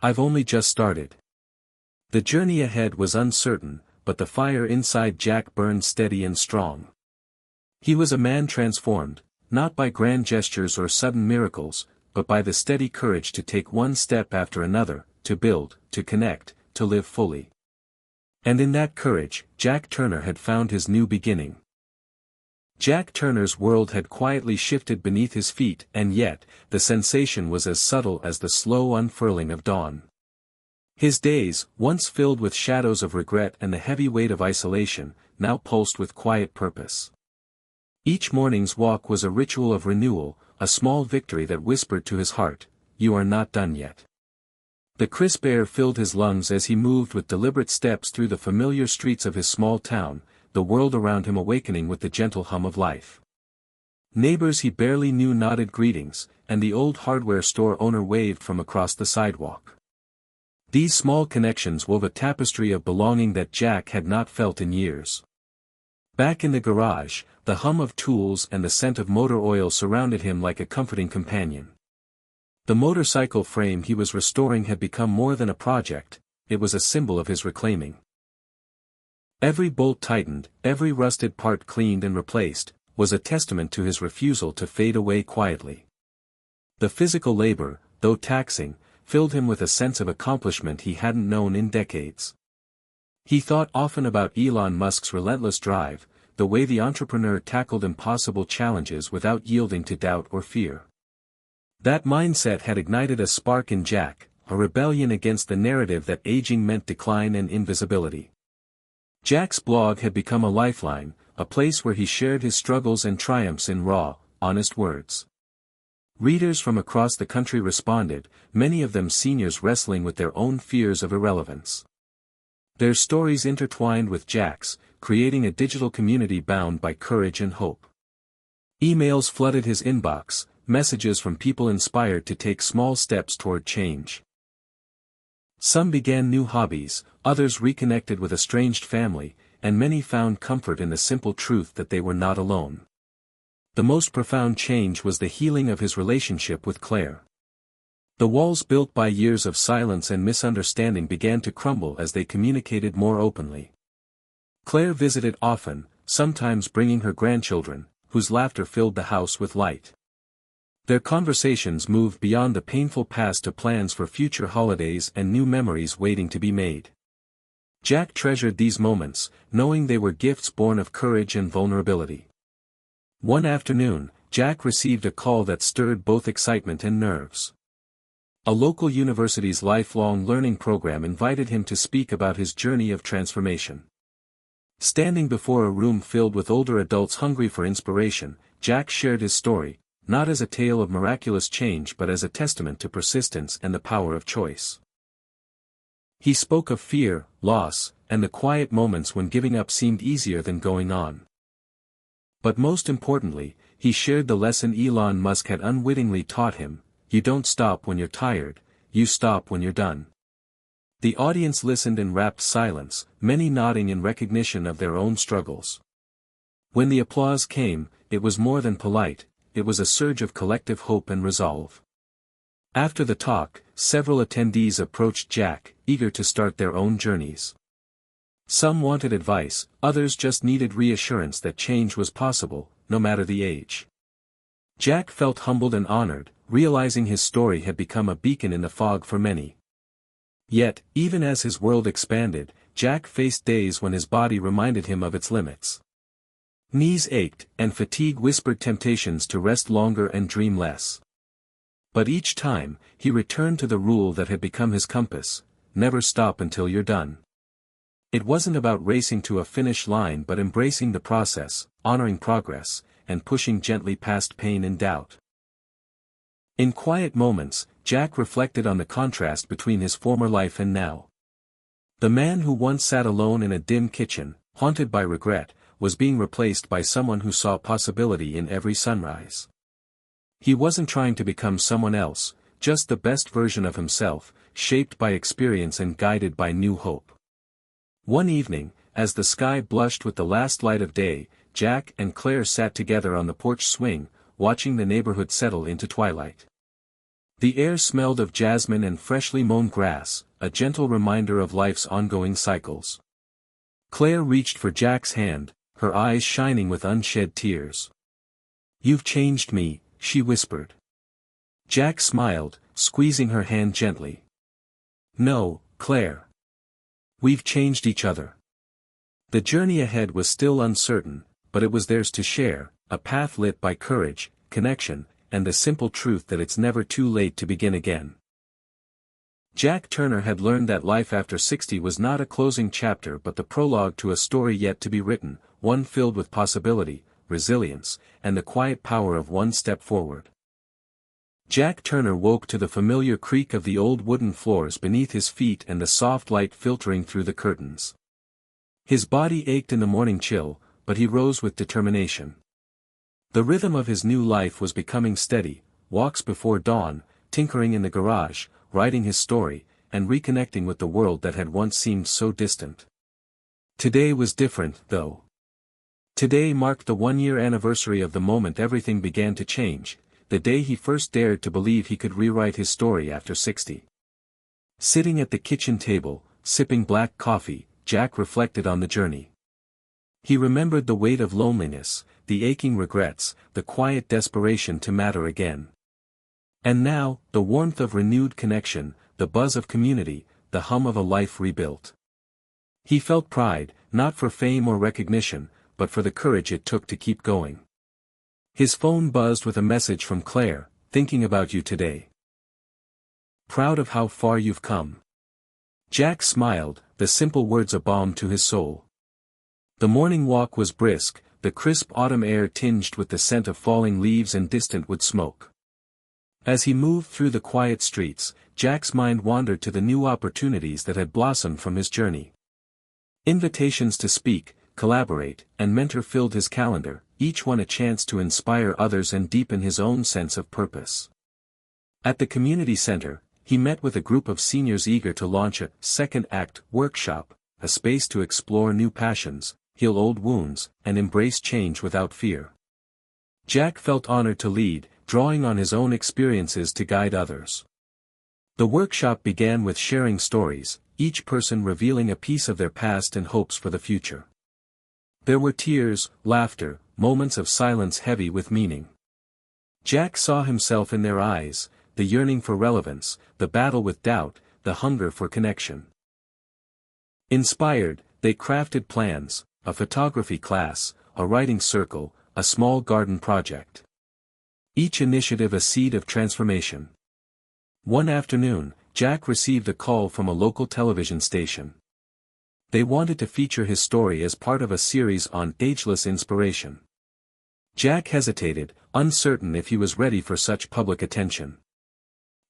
I've only just started." The journey ahead was uncertain, but the fire inside Jack burned steady and strong. He was a man transformed, not by grand gestures or sudden miracles, but by the steady courage to take one step after another, to build, to connect, to live fully. And in that courage, Jack Turner had found his new beginning. Jack Turner's world had quietly shifted beneath his feet, and yet, the sensation was as subtle as the slow unfurling of dawn. His days, once filled with shadows of regret and the heavy weight of isolation, now pulsed with quiet purpose. Each morning's walk was a ritual of renewal, a small victory that whispered to his heart, "You are not done yet." The crisp air filled his lungs as he moved with deliberate steps through the familiar streets of his small town, the world around him awakening with the gentle hum of life. Neighbors he barely knew nodded greetings, and the old hardware store owner waved from across the sidewalk. These small connections wove a tapestry of belonging that Jack had not felt in years. Back in the garage, the hum of tools and the scent of motor oil surrounded him like a comforting companion. The motorcycle frame he was restoring had become more than a project, it was a symbol of his reclaiming. Every bolt tightened, every rusted part cleaned and replaced, was a testament to his refusal to fade away quietly. The physical labor, though taxing, filled him with a sense of accomplishment he hadn't known in decades. He thought often about Elon Musk's relentless drive, the way the entrepreneur tackled impossible challenges without yielding to doubt or fear. That mindset had ignited a spark in Jack, a rebellion against the narrative that aging meant decline and invisibility. Jack's blog had become a lifeline, a place where he shared his struggles and triumphs in raw, honest words. Readers from across the country responded, many of them seniors wrestling with their own fears of irrelevance. Their stories intertwined with Jack's, creating a digital community bound by courage and hope. Emails flooded his inbox, messages from people inspired to take small steps toward change. Some began new hobbies, others reconnected with estranged family, and many found comfort in the simple truth that they were not alone. The most profound change was the healing of his relationship with Claire. The walls built by years of silence and misunderstanding began to crumble as they communicated more openly. Claire visited often, sometimes bringing her grandchildren, whose laughter filled the house with light. Their conversations moved beyond the painful past to plans for future holidays and new memories waiting to be made. Jack treasured these moments, knowing they were gifts born of courage and vulnerability. One afternoon, Jack received a call that stirred both excitement and nerves. A local university's lifelong learning program invited him to speak about his journey of transformation. Standing before a room filled with older adults hungry for inspiration, Jack shared his story, not as a tale of miraculous change but as a testament to persistence and the power of choice. He spoke of fear, loss, and the quiet moments when giving up seemed easier than going on. But most importantly, he shared the lesson Elon Musk had unwittingly taught him: you don't stop when you're tired, you stop when you're done. The audience listened in rapt silence, many nodding in recognition of their own struggles. When the applause came, it was more than polite, it was a surge of collective hope and resolve. After the talk, several attendees approached Jack, eager to start their own journeys. Some wanted advice, others just needed reassurance that change was possible, no matter the age. Jack felt humbled and honored, realizing his story had become a beacon in the fog for many. Yet, even as his world expanded, Jack faced days when his body reminded him of its limits. Knees ached, and fatigue whispered temptations to rest longer and dream less. But each time, he returned to the rule that had become his compass: never stop until you're done. It wasn't about racing to a finish line but embracing the process, honoring progress, and pushing gently past pain and doubt. In quiet moments, Jack reflected on the contrast between his former life and now. The man who once sat alone in a dim kitchen, haunted by regret, was being replaced by someone who saw possibility in every sunrise. He wasn't trying to become someone else, just the best version of himself, shaped by experience and guided by new hope. One evening, as the sky blushed with the last light of day, Jack and Claire sat together on the porch swing, watching the neighborhood settle into twilight. The air smelled of jasmine and freshly mown grass, a gentle reminder of life's ongoing cycles. Claire reached for Jack's hand, her eyes shining with unshed tears. "You've changed me," she whispered. Jack smiled, squeezing her hand gently. "No, Claire. We've changed each other." The journey ahead was still uncertain, but it was theirs to share, a path lit by courage, connection, and the simple truth that it's never too late to begin again. Jack Turner had learned that life after 60 was not a closing chapter but the prologue to a story yet to be written, one filled with possibility, resilience, and the quiet power of one step forward. Jack Turner woke to the familiar creak of the old wooden floors beneath his feet and the soft light filtering through the curtains. His body ached in the morning chill, but he rose with determination. The rhythm of his new life was becoming steady: walks before dawn, tinkering in the garage, writing his story, and reconnecting with the world that had once seemed so distant. Today was different, though. Today marked the one-year anniversary of the moment everything began to change, the day he first dared to believe he could rewrite his story after 60. Sitting at the kitchen table, sipping black coffee, Jack reflected on the journey. He remembered the weight of loneliness, the aching regrets, the quiet desperation to matter again. And now, the warmth of renewed connection, the buzz of community, the hum of a life rebuilt. He felt pride, not for fame or recognition, but for the courage it took to keep going. His phone buzzed with a message from Claire: "Thinking about you today. Proud of how far you've come." Jack smiled, the simple words a balm to his soul. The morning walk was brisk, the crisp autumn air tinged with the scent of falling leaves and distant wood smoke. As he moved through the quiet streets, Jack's mind wandered to the new opportunities that had blossomed from his journey. Invitations to speak, collaborate, and mentor filled his calendar, each one a chance to inspire others and deepen his own sense of purpose. At the community center, he met with a group of seniors eager to launch a second act workshop, a space to explore new passions, heal old wounds, and embrace change without fear. Jack felt honored to lead, drawing on his own experiences to guide others. The workshop began with sharing stories, each person revealing a piece of their past and hopes for the future. There were tears, laughter, moments of silence heavy with meaning. Jack saw himself in their eyes, the yearning for relevance, the battle with doubt, the hunger for connection. Inspired, they crafted plans, a photography class, a writing circle, a small garden project. Each initiative a seed of transformation. One afternoon, Jack received a call from a local television station. They wanted to feature his story as part of a series on ageless inspiration. Jack hesitated, uncertain if he was ready for such public attention.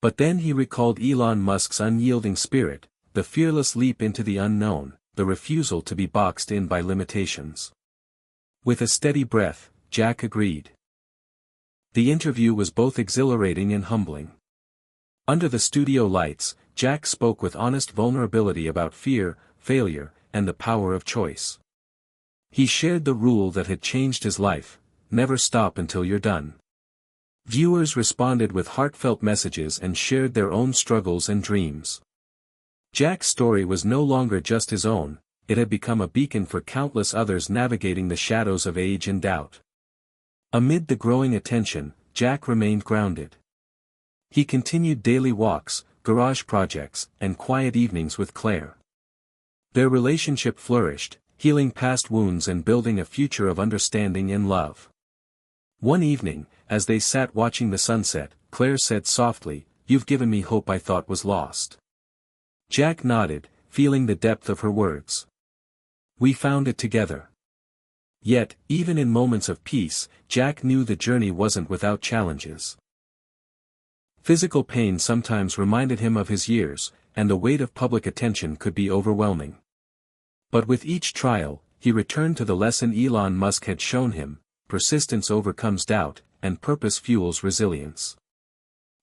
But then he recalled Elon Musk's unyielding spirit, the fearless leap into the unknown, the refusal to be boxed in by limitations. With a steady breath, Jack agreed. The interview was both exhilarating and humbling. Under the studio lights, Jack spoke with honest vulnerability about fear, failure, and the power of choice. He shared the rule that had changed his life: never stop until you're done. Viewers responded with heartfelt messages and shared their own struggles and dreams. Jack's story was no longer just his own, it had become a beacon for countless others navigating the shadows of age and doubt. Amid the growing attention, Jack remained grounded. He continued daily walks, garage projects, and quiet evenings with Claire. Their relationship flourished, healing past wounds and building a future of understanding and love. One evening, as they sat watching the sunset, Claire said softly, "You've given me hope I thought was lost." Jack nodded, feeling the depth of her words. "We found it together." Yet, even in moments of peace, Jack knew the journey wasn't without challenges. Physical pain sometimes reminded him of his years, and the weight of public attention could be overwhelming. But with each trial, he returned to the lesson Elon Musk had shown him: persistence overcomes doubt, and purpose fuels resilience.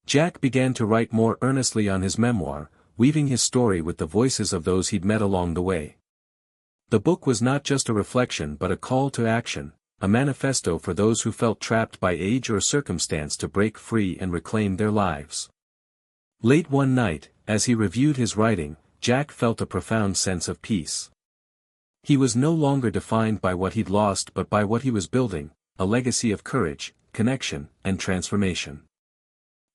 Jack began to write more earnestly on his memoir, weaving his story with the voices of those he'd met along the way. The book was not just a reflection but a call to action, a manifesto for those who felt trapped by age or circumstance to break free and reclaim their lives. Late one night, as he reviewed his writing, Jack felt a profound sense of peace. He was no longer defined by what he'd lost but by what he was building, a legacy of courage, connection, and transformation.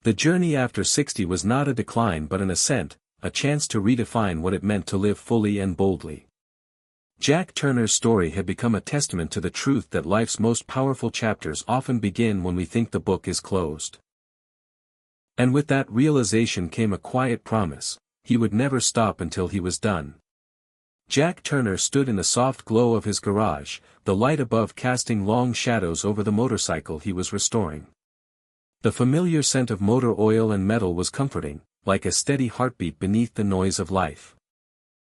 The journey after 60 was not a decline but an ascent, a chance to redefine what it meant to live fully and boldly. Jack Turner's story had become a testament to the truth that life's most powerful chapters often begin when we think the book is closed. And with that realization came a quiet promise: he would never stop until he was done. Jack Turner stood in the soft glow of his garage, the light above casting long shadows over the motorcycle he was restoring. The familiar scent of motor oil and metal was comforting, like a steady heartbeat beneath the noise of life.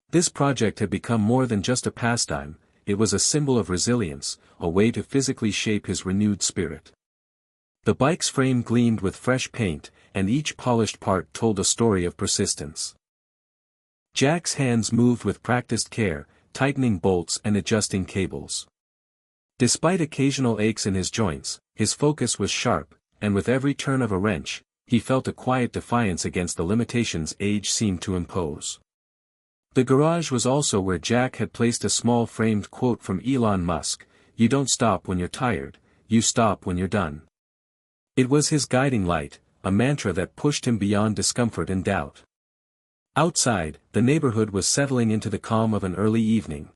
This project had become more than just a pastime, it was a symbol of resilience, a way to physically shape his renewed spirit. The bike's frame gleamed with fresh paint, and each polished part told a story of persistence. Jack's hands moved with practiced care, tightening bolts and adjusting cables. Despite occasional aches in his joints, his focus was sharp, and with every turn of a wrench, he felt a quiet defiance against the limitations age seemed to impose. The garage was also where Jack had placed a small framed quote from Elon Musk: "You don't stop when you're tired, you stop when you're done." It was his guiding light, a mantra that pushed him beyond discomfort and doubt. Outside, the neighborhood was settling into the calm of an early evening.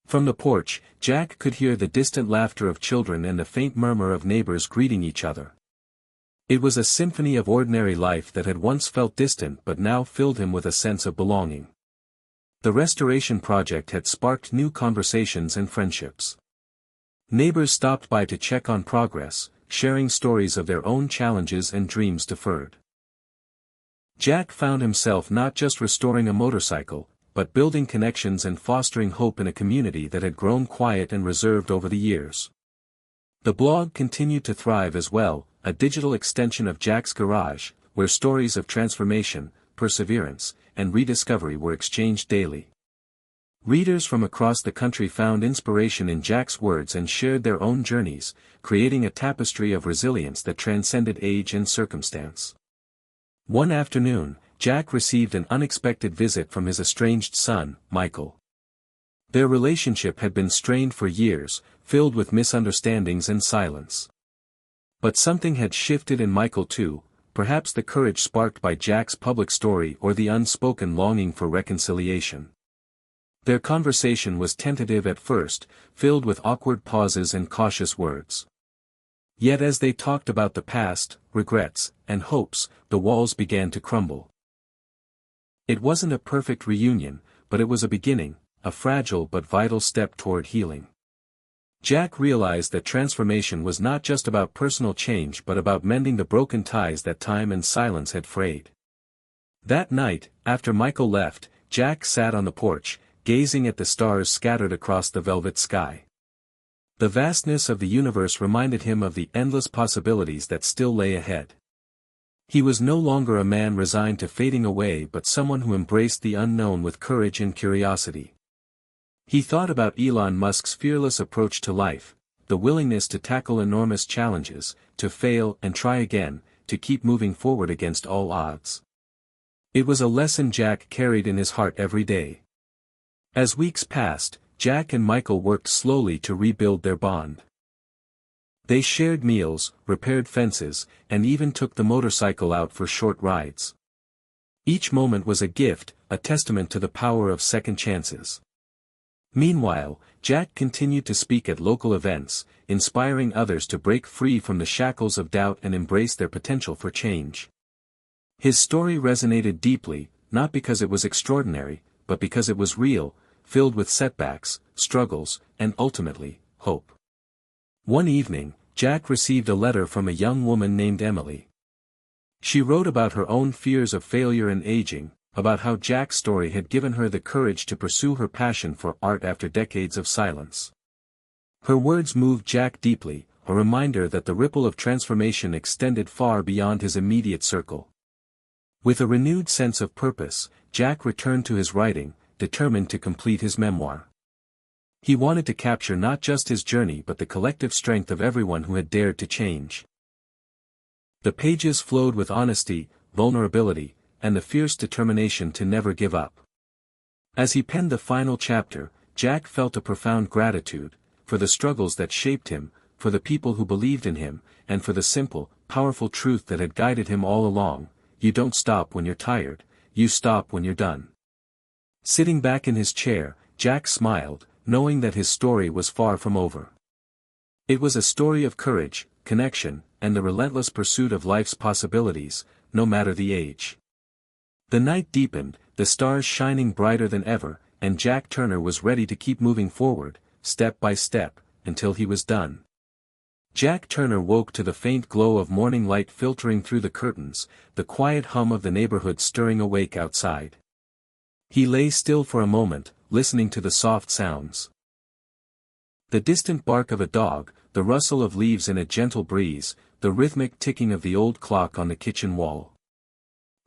From the porch, Jack could hear the distant laughter of children and the faint murmur of neighbors greeting each other. It was a symphony of ordinary life that had once felt distant but now filled him with a sense of belonging. The restoration project had sparked new conversations and friendships. Neighbors stopped by to check on progress, sharing stories of their own challenges and dreams deferred. Jack found himself not just restoring a motorcycle, but building connections and fostering hope in a community that had grown quiet and reserved over the years. The blog continued to thrive as well, a digital extension of Jack's garage, where stories of transformation, perseverance, and rediscovery were exchanged daily. Readers from across the country found inspiration in Jack's words and shared their own journeys, creating a tapestry of resilience that transcended age and circumstance. One afternoon, Jack received an unexpected visit from his estranged son, Michael. Their relationship had been strained for years, filled with misunderstandings and silence. But something had shifted in Michael too, perhaps the courage sparked by Jack's public story or the unspoken longing for reconciliation. Their conversation was tentative at first, filled with awkward pauses and cautious words. Yet as they talked about the past, regrets, and hopes, the walls began to crumble. It wasn't a perfect reunion, but it was a beginning, a fragile but vital step toward healing. Jack realized that transformation was not just about personal change but about mending the broken ties that time and silence had frayed. That night, after Michael left, Jack sat on the porch, gazing at the stars scattered across the velvet sky. The vastness of the universe reminded him of the endless possibilities that still lay ahead. He was no longer a man resigned to fading away but someone who embraced the unknown with courage and curiosity. He thought about Elon Musk's fearless approach to life, the willingness to tackle enormous challenges, to fail and try again, to keep moving forward against all odds. It was a lesson Jack carried in his heart every day. As weeks passed, Jack and Michael worked slowly to rebuild their bond. They shared meals, repaired fences, and even took the motorcycle out for short rides. Each moment was a gift, a testament to the power of second chances. Meanwhile, Jack continued to speak at local events, inspiring others to break free from the shackles of doubt and embrace their potential for change. His story resonated deeply, not because it was extraordinary, but because it was real, filled with setbacks, struggles, and ultimately, hope. One evening, Jack received a letter from a young woman named Emily. She wrote about her own fears of failure and aging, about how Jack's story had given her the courage to pursue her passion for art after decades of silence. Her words moved Jack deeply, a reminder that the ripple of transformation extended far beyond his immediate circle. With a renewed sense of purpose, Jack returned to his writing, determined to complete his memoir. He wanted to capture not just his journey but the collective strength of everyone who had dared to change. The pages flowed with honesty, vulnerability, and the fierce determination to never give up. As he penned the final chapter, Jack felt a profound gratitude, for the struggles that shaped him, for the people who believed in him, and for the simple, powerful truth that had guided him all along: you don't stop when you're tired, you stop when you're done. Sitting back in his chair, Jack smiled, knowing that his story was far from over. It was a story of courage, connection, and the relentless pursuit of life's possibilities, no matter the age. The night deepened, the stars shining brighter than ever, and Jack Turner was ready to keep moving forward, step by step, until he was done. Jack Turner woke to the faint glow of morning light filtering through the curtains, the quiet hum of the neighborhood stirring awake outside. He lay still for a moment, listening to the soft sounds. The distant bark of a dog, the rustle of leaves in a gentle breeze, the rhythmic ticking of the old clock on the kitchen wall.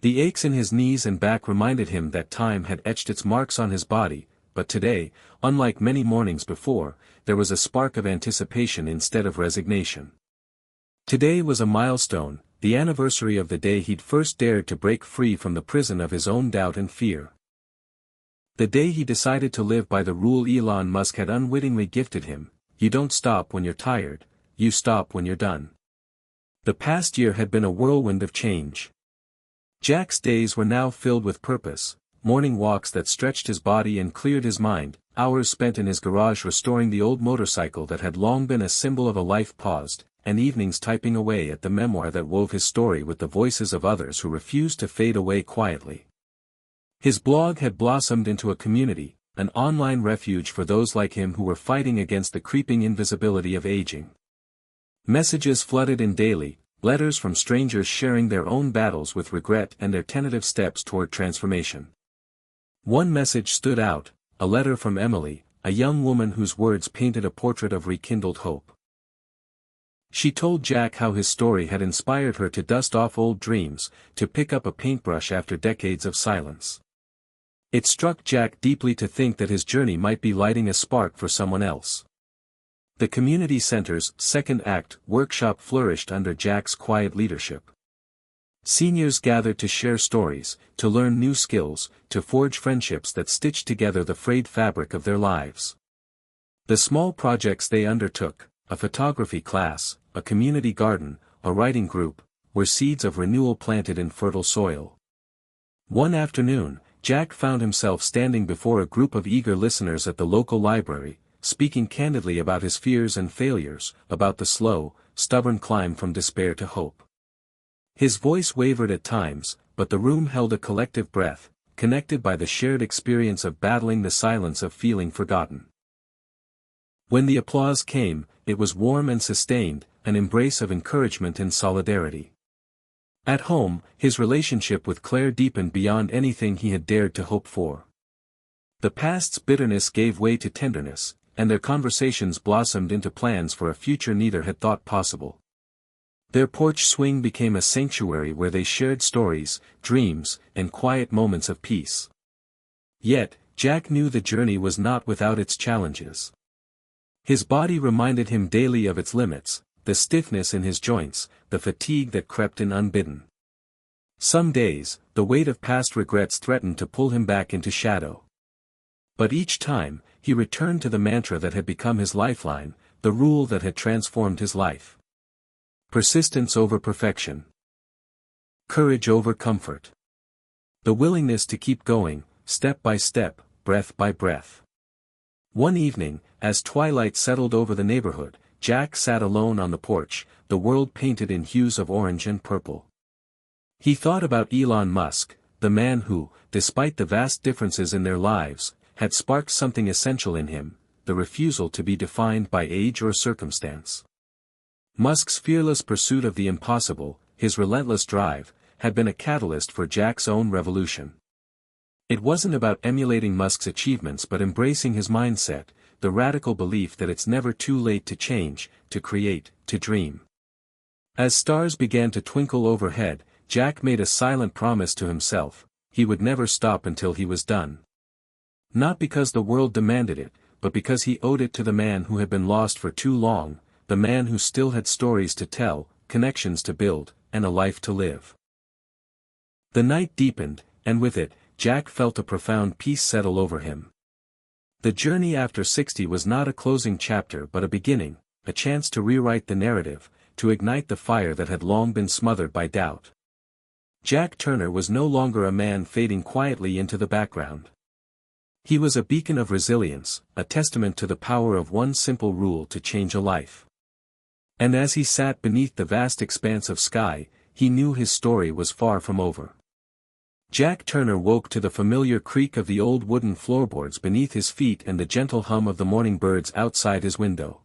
The aches in his knees and back reminded him that time had etched its marks on his body, but today, unlike many mornings before, there was a spark of anticipation instead of resignation. Today was a milestone, the anniversary of the day he'd first dared to break free from the prison of his own doubt and fear. The day he decided to live by the rule Elon Musk had unwittingly gifted him: you don't stop when you're tired, you stop when you're done. The past year had been a whirlwind of change. Jack's days were now filled with purpose, morning walks that stretched his body and cleared his mind, hours spent in his garage restoring the old motorcycle that had long been a symbol of a life paused, and evenings typing away at the memoir that wove his story with the voices of others who refused to fade away quietly. His blog had blossomed into a community, an online refuge for those like him who were fighting against the creeping invisibility of aging. Messages flooded in daily, letters from strangers sharing their own battles with regret and their tentative steps toward transformation. One message stood out, a letter from Emily, a young woman whose words painted a portrait of rekindled hope. She told Jack how his story had inspired her to dust off old dreams, to pick up a paintbrush after decades of silence. It struck Jack deeply to think that his journey might be lighting a spark for someone else. The community center's second act workshop flourished under Jack's quiet leadership. Seniors gathered to share stories, to learn new skills, to forge friendships that stitched together the frayed fabric of their lives. The small projects they undertook, a photography class, a community garden, a writing group, were seeds of renewal planted in fertile soil. One afternoon, Jack found himself standing before a group of eager listeners at the local library, speaking candidly about his fears and failures, about the slow, stubborn climb from despair to hope. His voice wavered at times, but the room held a collective breath, connected by the shared experience of battling the silence of feeling forgotten. When the applause came, it was warm and sustained, an embrace of encouragement and solidarity. At home, his relationship with Claire deepened beyond anything he had dared to hope for. The past's bitterness gave way to tenderness, and their conversations blossomed into plans for a future neither had thought possible. Their porch swing became a sanctuary where they shared stories, dreams, and quiet moments of peace. Yet, Jack knew the journey was not without its challenges. His body reminded him daily of its limits, the stiffness in his joints, the fatigue that crept in unbidden. Some days, the weight of past regrets threatened to pull him back into shadow. But each time, he returned to the mantra that had become his lifeline, the rule that had transformed his life. Persistence over perfection. Courage over comfort. The willingness to keep going, step by step, breath by breath. One evening, as twilight settled over the neighborhood, Jack sat alone on the porch, the world painted in hues of orange and purple. He thought about Elon Musk, the man who, despite the vast differences in their lives, had sparked something essential in him, the refusal to be defined by age or circumstance. Musk's fearless pursuit of the impossible, his relentless drive, had been a catalyst for Jack's own revolution. It wasn't about emulating Musk's achievements but embracing his mindset, the radical belief that it's never too late to change, to create, to dream. As stars began to twinkle overhead, Jack made a silent promise to himself: he would never stop until he was done. Not because the world demanded it, but because he owed it to the man who had been lost for too long, the man who still had stories to tell, connections to build, and a life to live. The night deepened, and with it, Jack felt a profound peace settle over him. The journey after 60 was not a closing chapter but a beginning, a chance to rewrite the narrative, to ignite the fire that had long been smothered by doubt. Jack Turner was no longer a man fading quietly into the background. He was a beacon of resilience, a testament to the power of one simple rule to change a life. And as he sat beneath the vast expanse of sky, he knew his story was far from over. Jack Turner woke to the familiar creak of the old wooden floorboards beneath his feet and the gentle hum of the morning birds outside his window.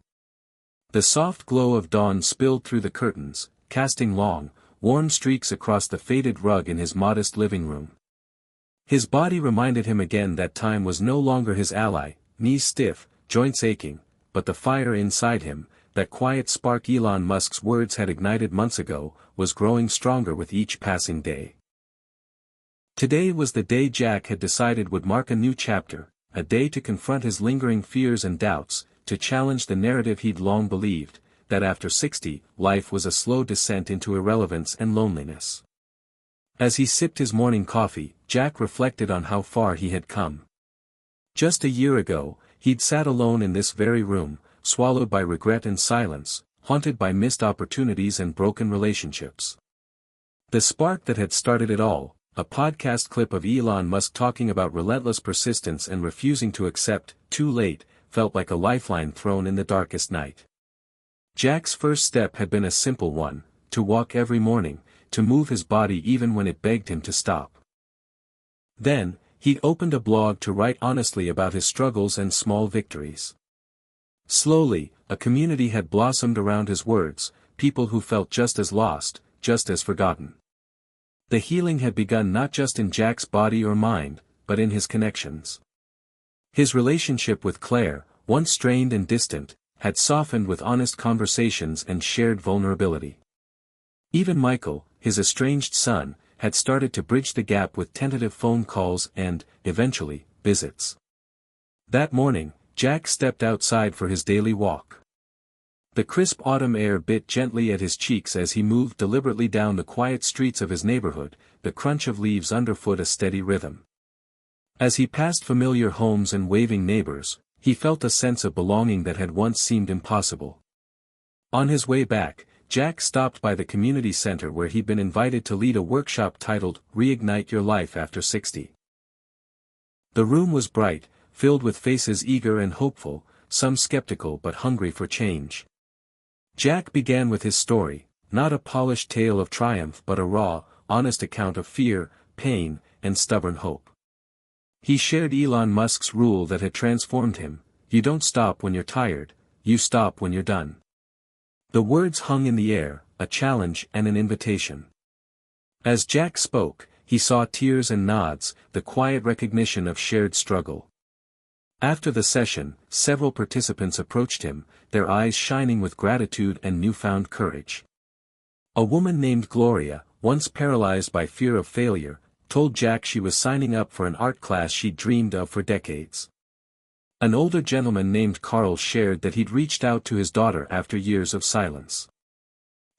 The soft glow of dawn spilled through the curtains, casting long, warm streaks across the faded rug in his modest living room. His body reminded him again that time was no longer his ally, knees stiff, joints aching, but the fire inside him, that quiet spark Elon Musk's words had ignited months ago, was growing stronger with each passing day. Today was the day Jack had decided would mark a new chapter, a day to confront his lingering fears and doubts, to challenge the narrative he'd long believed, that after 60, life was a slow descent into irrelevance and loneliness. As he sipped his morning coffee, Jack reflected on how far he had come. Just a year ago, he'd sat alone in this very room, swallowed by regret and silence, haunted by missed opportunities and broken relationships. The spark that had started it all, a podcast clip of Elon Musk talking about relentless persistence and refusing to accept, too late, felt like a lifeline thrown in the darkest night. Jack's first step had been a simple one: to walk every morning, to move his body even when it begged him to stop. Then, he'd opened a blog to write honestly about his struggles and small victories. Slowly, a community had blossomed around his words, people who felt just as lost, just as forgotten. The healing had begun not just in Jack's body or mind, but in his connections. His relationship with Claire, once strained and distant, had softened with honest conversations and shared vulnerability. Even Michael, his estranged son, had started to bridge the gap with tentative phone calls and, eventually, visits. That morning, Jack stepped outside for his daily walk. The crisp autumn air bit gently at his cheeks as he moved deliberately down the quiet streets of his neighborhood, the crunch of leaves underfoot a steady rhythm. As he passed familiar homes and waving neighbors, he felt a sense of belonging that had once seemed impossible. On his way back, Jack stopped by the community center where he'd been invited to lead a workshop titled, Reignite Your Life After 60. The room was bright, filled with faces eager and hopeful, some skeptical but hungry for change. Jack began with his story, not a polished tale of triumph but a raw, honest account of fear, pain, and stubborn hope. He shared Elon Musk's rule that had transformed him: you don't stop when you're tired, you stop when you're done. The words hung in the air, a challenge and an invitation. As Jack spoke, he saw tears and nods, the quiet recognition of shared struggle. After the session, several participants approached him, their eyes shining with gratitude and newfound courage. A woman named Gloria, once paralyzed by fear of failure, told Jack she was signing up for an art class she'd dreamed of for decades. An older gentleman named Carl shared that he'd reached out to his daughter after years of silence.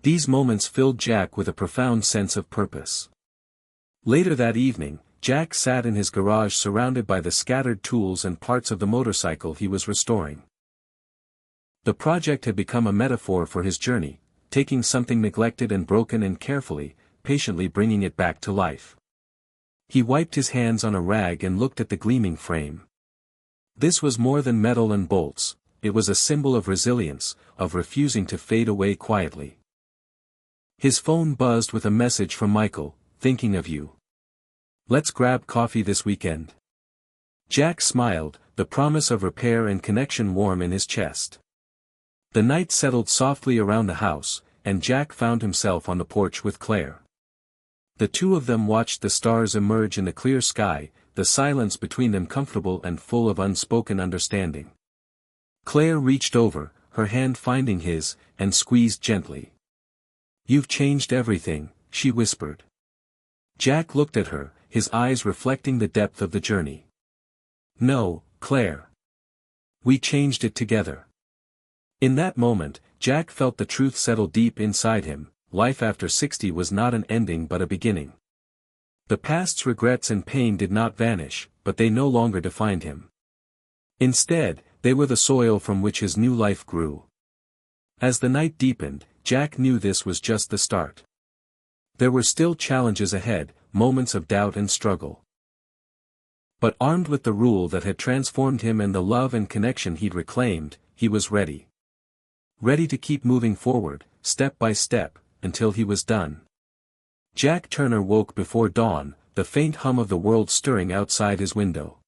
These moments filled Jack with a profound sense of purpose. Later that evening, Jack sat in his garage surrounded by the scattered tools and parts of the motorcycle he was restoring. The project had become a metaphor for his journey, taking something neglected and broken and carefully, patiently bringing it back to life. He wiped his hands on a rag and looked at the gleaming frame. This was more than metal and bolts, it was a symbol of resilience, of refusing to fade away quietly. His phone buzzed with a message from Michael, "Thinking of you. Let's grab coffee this weekend." Jack smiled, the promise of repair and connection warm in his chest. The night settled softly around the house, and Jack found himself on the porch with Claire. The two of them watched the stars emerge in the clear sky, the silence between them comfortable and full of unspoken understanding. Claire reached over, her hand finding his, and squeezed gently. "You've changed everything," she whispered. Jack looked at her, his eyes reflecting the depth of the journey. "No, Claire. We changed it together." In that moment, Jack felt the truth settle deep inside him: life after 60 was not an ending but a beginning. The past's regrets and pain did not vanish, but they no longer defined him. Instead, they were the soil from which his new life grew. As the night deepened, Jack knew this was just the start. There were still challenges ahead, moments of doubt and struggle. But armed with the rule that had transformed him and the love and connection he'd reclaimed, he was ready. Ready to keep moving forward, step by step, until he was done. Jack Turner woke before dawn, the faint hum of the world stirring outside his window.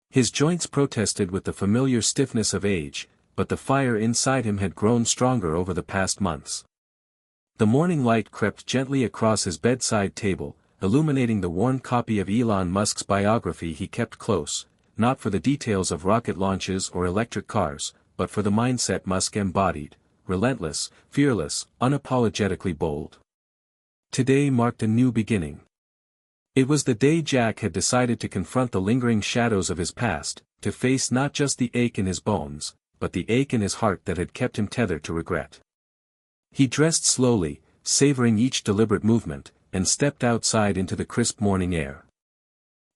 His joints protested with the familiar stiffness of age, but the fire inside him had grown stronger over the past months. The morning light crept gently across his bedside table, illuminating the worn copy of Elon Musk's biography he kept close, not for the details of rocket launches or electric cars, but for the mindset Musk embodied: relentless, fearless, unapologetically bold. Today marked a new beginning. It was the day Jack had decided to confront the lingering shadows of his past, to face not just the ache in his bones, but the ache in his heart that had kept him tethered to regret. He dressed slowly, savoring each deliberate movement, and stepped outside into the crisp morning air.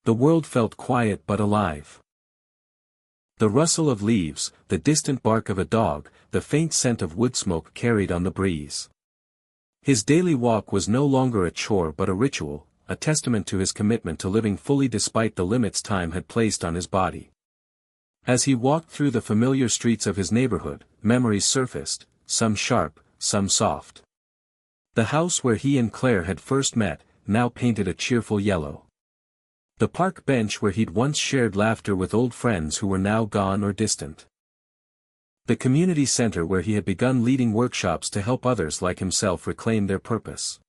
The world felt quiet but alive. The rustle of leaves, the distant bark of a dog, the faint scent of wood smoke carried on the breeze. His daily walk was no longer a chore but a ritual, a testament to his commitment to living fully despite the limits time had placed on his body. As he walked through the familiar streets of his neighborhood, memories surfaced, some sharp, some soft. The house where he and Claire had first met, now painted a cheerful yellow. The park bench where he'd once shared laughter with old friends who were now gone or distant. The community center where he had begun leading workshops to help others like himself reclaim their purpose.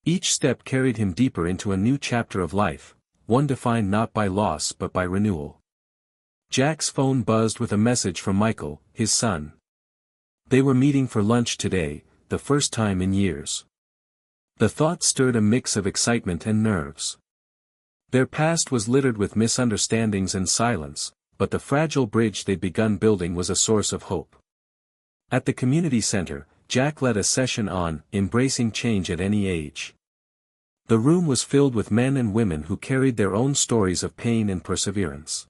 Each step carried him deeper into a new chapter of life, one defined not by loss but by renewal. Jack's phone buzzed with a message from Michael, his son. They were meeting for lunch today, the first time in years. The thought stirred a mix of excitement and nerves. Their past was littered with misunderstandings and silence, but the fragile bridge they'd begun building was a source of hope. At the community center, Jack led a session on embracing change at any age. The room was filled with men and women who carried their own stories of pain and perseverance.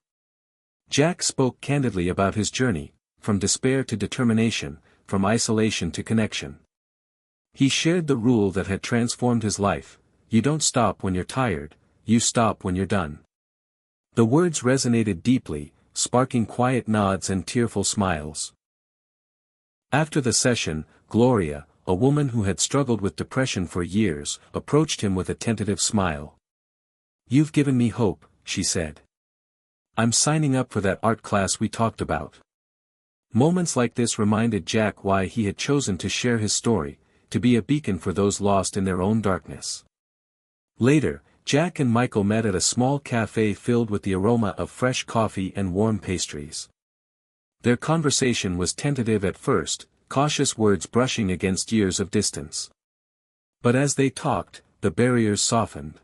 Jack spoke candidly about his journey, from despair to determination, from isolation to connection. He shared the rule that had transformed his life: you don't stop when you're tired, you stop when you're done. The words resonated deeply, sparking quiet nods and tearful smiles. After the session, Gloria, a woman who had struggled with depression for years, approached him with a tentative smile. "You've given me hope," she said. "I'm signing up for that art class we talked about." Moments like this reminded Jack why he had chosen to share his story, to be a beacon for those lost in their own darkness. Later, Jack and Michael met at a small cafe filled with the aroma of fresh coffee and warm pastries. Their conversation was tentative at first, cautious words brushing against years of distance. But as they talked, the barriers softened.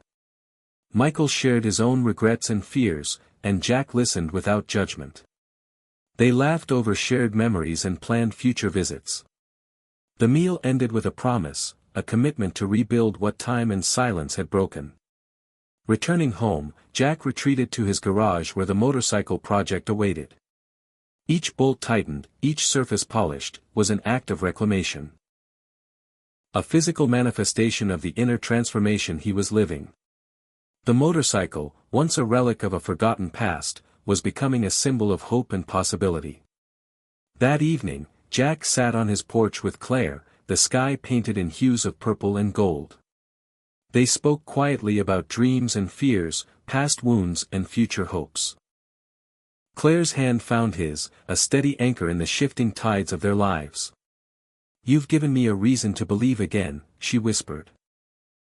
Michael shared his own regrets and fears, and Jack listened without judgment. They laughed over shared memories and planned future visits. The meal ended with a promise, a commitment to rebuild what time and silence had broken. Returning home, Jack retreated to his garage where the motorcycle project awaited. Each bolt tightened, each surface polished, was an act of reclamation. A physical manifestation of the inner transformation he was living. The motorcycle, once a relic of a forgotten past, was becoming a symbol of hope and possibility. That evening, Jack sat on his porch with Claire, the sky painted in hues of purple and gold. They spoke quietly about dreams and fears, past wounds and future hopes. Claire's hand found his, a steady anchor in the shifting tides of their lives. "You've given me a reason to believe again," she whispered.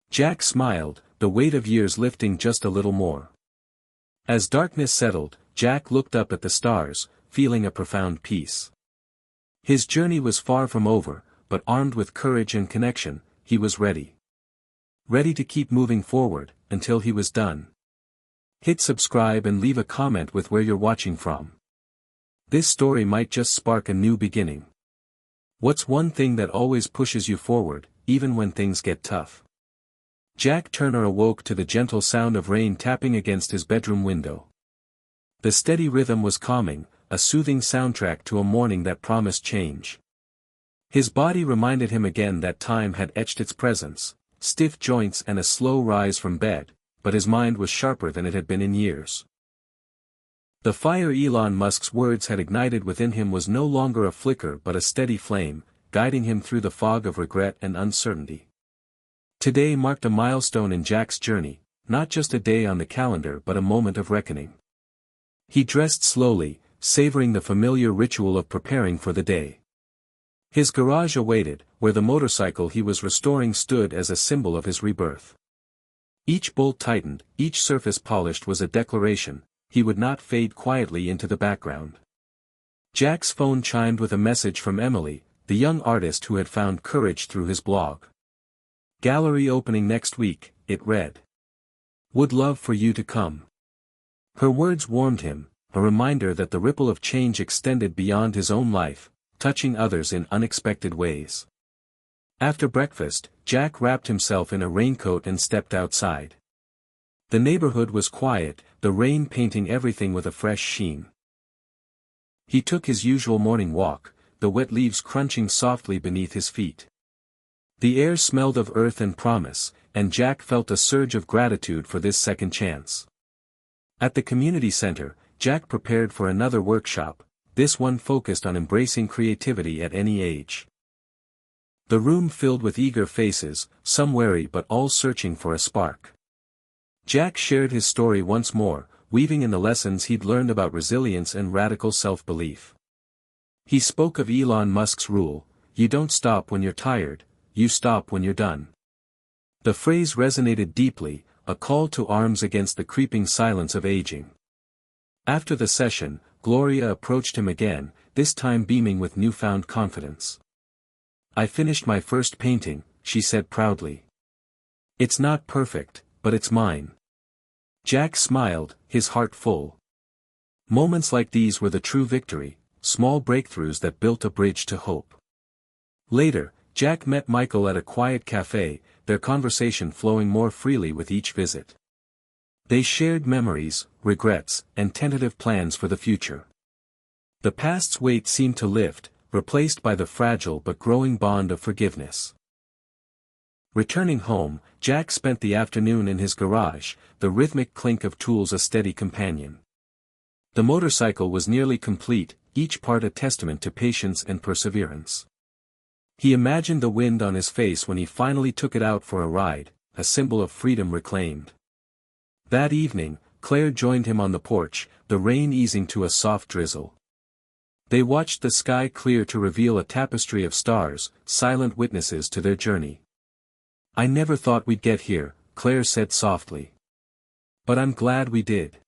Jack smiled, the weight of years lifting just a little more. As darkness settled, Jack looked up at the stars, feeling a profound peace. His journey was far from over, but armed with courage and connection, he was ready. Ready to keep moving forward, until he was done. Hit subscribe and leave a comment with where you're watching from. This story might just spark a new beginning. What's one thing that always pushes you forward, even when things get tough? Jack Turner awoke to the gentle sound of rain tapping against his bedroom window. The steady rhythm was calming, a soothing soundtrack to a morning that promised change. His body reminded him again that time had etched its presence, stiff joints and a slow rise from bed, but his mind was sharper than it had been in years. The fire Elon Musk's words had ignited within him was no longer a flicker but a steady flame, guiding him through the fog of regret and uncertainty. Today marked a milestone in Jack's journey, not just a day on the calendar but a moment of reckoning. He dressed slowly, savoring the familiar ritual of preparing for the day. His garage awaited, where the motorcycle he was restoring stood as a symbol of his rebirth. Each bolt tightened, each surface polished was a declaration: he would not fade quietly into the background. Jack's phone chimed with a message from Emily, the young artist who had found courage through his blog. "Gallery opening next week," it read. "Would love for you to come." Her words warmed him, a reminder that the ripple of change extended beyond his own life, touching others in unexpected ways. After breakfast, Jack wrapped himself in a raincoat and stepped outside. The neighborhood was quiet, the rain painting everything with a fresh sheen. He took his usual morning walk, the wet leaves crunching softly beneath his feet. The air smelled of earth and promise, and Jack felt a surge of gratitude for this second chance. At the community center, Jack prepared for another workshop, this one focused on embracing creativity at any age. The room filled with eager faces, some wary but all searching for a spark. Jack shared his story once more, weaving in the lessons he'd learned about resilience and radical self-belief. He spoke of Elon Musk's rule: you don't stop when you're tired, you stop when you're done. The phrase resonated deeply, a call to arms against the creeping silence of aging. After the session, Gloria approached him again, this time beaming with newfound confidence. "I finished my first painting," she said proudly. "It's not perfect, but it's mine." Jack smiled, his heart full. Moments like these were the true victory, small breakthroughs that built a bridge to hope. Later, Jack met Michael at a quiet cafe, their conversation flowing more freely with each visit. They shared memories, regrets, and tentative plans for the future. The past's weight seemed to lift, replaced by the fragile but growing bond of forgiveness. Returning home, Jack spent the afternoon in his garage, the rhythmic clink of tools a steady companion. The motorcycle was nearly complete, each part a testament to patience and perseverance. He imagined the wind on his face when he finally took it out for a ride, a symbol of freedom reclaimed. That evening, Claire joined him on the porch, the rain easing to a soft drizzle. They watched the sky clear to reveal a tapestry of stars, silent witnesses to their journey. "I never thought we'd get here," Claire said softly. "But I'm glad we did."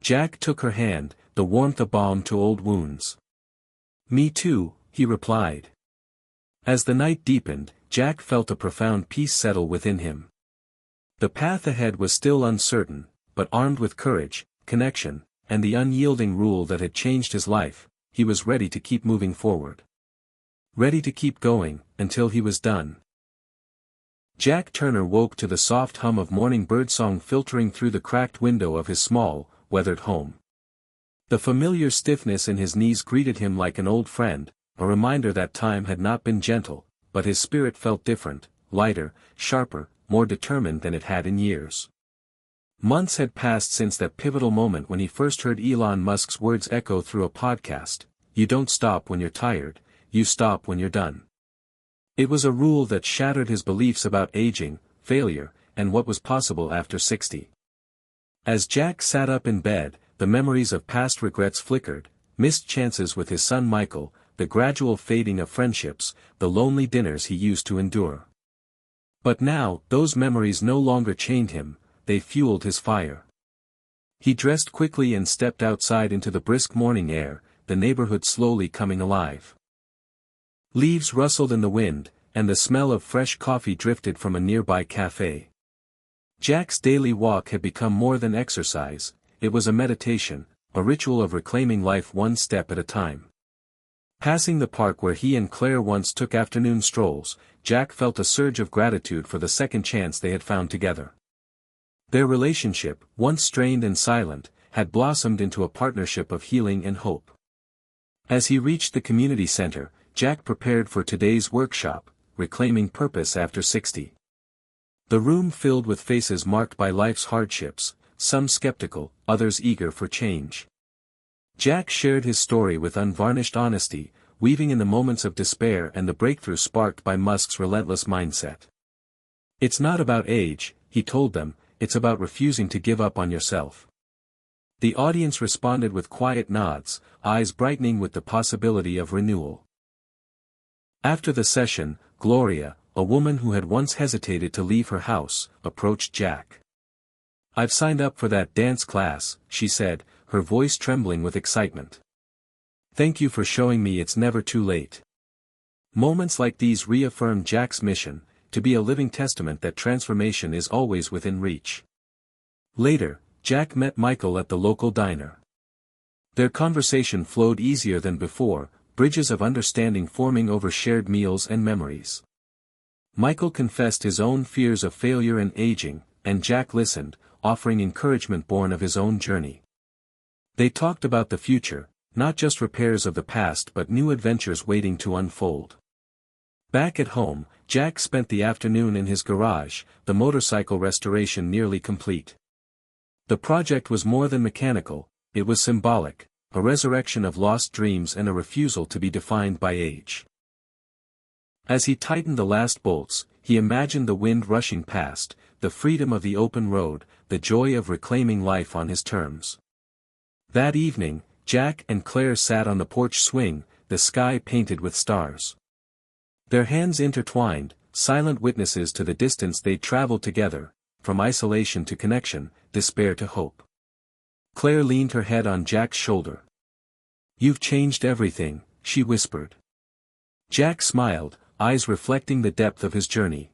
Jack took her hand, the warmth a balm to old wounds. "Me too," he replied. As the night deepened, Jack felt a profound peace settle within him. The path ahead was still uncertain, but armed with courage, connection, and the unyielding rule that had changed his life, he was ready to keep moving forward. Ready to keep going, until he was done. Jack Turner woke to the soft hum of morning birdsong filtering through the cracked window of his small, weathered home. The familiar stiffness in his knees greeted him like an old friend, a reminder that time had not been gentle, but his spirit felt different, lighter, sharper, more determined than it had in years. Months had passed since that pivotal moment when he first heard Elon Musk's words echo through a podcast: "You don't stop when you're tired, you stop when you're done." It was a rule that shattered his beliefs about aging, failure, and what was possible after 60. As Jack sat up in bed, the memories of past regrets flickered, missed chances with his son Michael, the gradual fading of friendships, the lonely dinners he used to endure. But now, those memories no longer chained him, they fueled his fire. He dressed quickly and stepped outside into the brisk morning air, the neighborhood slowly coming alive. Leaves rustled in the wind, and the smell of fresh coffee drifted from a nearby cafe. Jack's daily walk had become more than exercise, it was a meditation, a ritual of reclaiming life one step at a time. Passing the park where he and Claire once took afternoon strolls, Jack felt a surge of gratitude for the second chance they had found together. Their relationship, once strained and silent, had blossomed into a partnership of healing and hope. As he reached the community center, Jack prepared for today's workshop, Reclaiming Purpose After 60. The room filled with faces marked by life's hardships, some skeptical, others eager for change. Jack shared his story with unvarnished honesty, weaving in the moments of despair and the breakthrough sparked by Musk's relentless mindset. "It's not about age," he told them, "it's about refusing to give up on yourself." The audience responded with quiet nods, eyes brightening with the possibility of renewal. After the session, Gloria, a woman who had once hesitated to leave her house, approached Jack. "I've signed up for that dance class," she said, her voice trembling with excitement. "Thank you for showing me it's never too late." Moments like these reaffirmed Jack's mission, to be a living testament that transformation is always within reach. Later, Jack met Michael at the local diner. Their conversation flowed easier than before, bridges of understanding forming over shared meals and memories. Michael confessed his own fears of failure and aging, and Jack listened, offering encouragement born of his own journey. They talked about the future, not just repairs of the past but new adventures waiting to unfold. Back at home, Jack spent the afternoon in his garage, the motorcycle restoration nearly complete. The project was more than mechanical, it was symbolic, a resurrection of lost dreams and a refusal to be defined by age. As he tightened the last bolts, he imagined the wind rushing past, the freedom of the open road, the joy of reclaiming life on his terms. That evening, Jack and Claire sat on the porch swing, the sky painted with stars. Their hands intertwined, silent witnesses to the distance they'd traveled together, from isolation to connection, despair to hope. Claire leaned her head on Jack's shoulder. "You've changed everything," she whispered. Jack smiled, eyes reflecting the depth of his journey.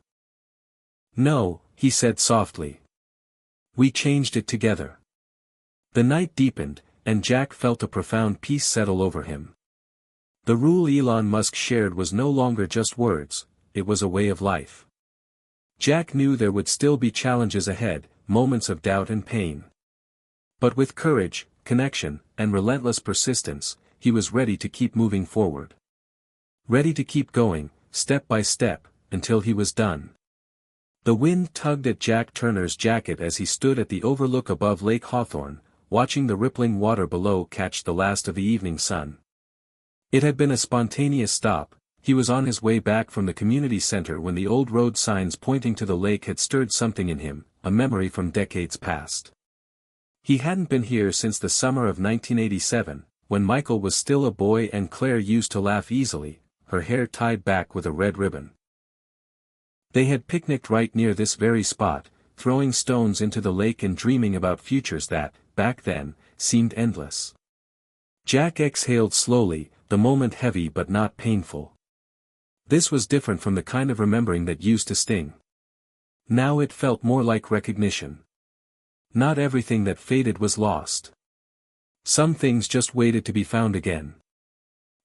"No," he said softly. "We changed it together." The night deepened, and Jack felt a profound peace settle over him. The rule Elon Musk shared was no longer just words, it was a way of life. Jack knew there would still be challenges ahead, moments of doubt and pain. But with courage, connection, and relentless persistence, he was ready to keep moving forward. Ready to keep going, step by step, until he was done. The wind tugged at Jack Turner's jacket as he stood at the overlook above Lake Hawthorne, watching the rippling water below catch the last of the evening sun. It had been a spontaneous stop. He was on his way back from the community center when the old road signs pointing to the lake had stirred something in him, a memory from decades past. He hadn't been here since the summer of 1987, when Michael was still a boy and Claire used to laugh easily, her hair tied back with a red ribbon. They had picnicked right near this very spot, throwing stones into the lake and dreaming about futures that, back then, seemed endless. Jack exhaled slowly, the moment heavy but not painful. This was different from the kind of remembering that used to sting. Now it felt more like recognition. Not everything that faded was lost. Some things just waited to be found again.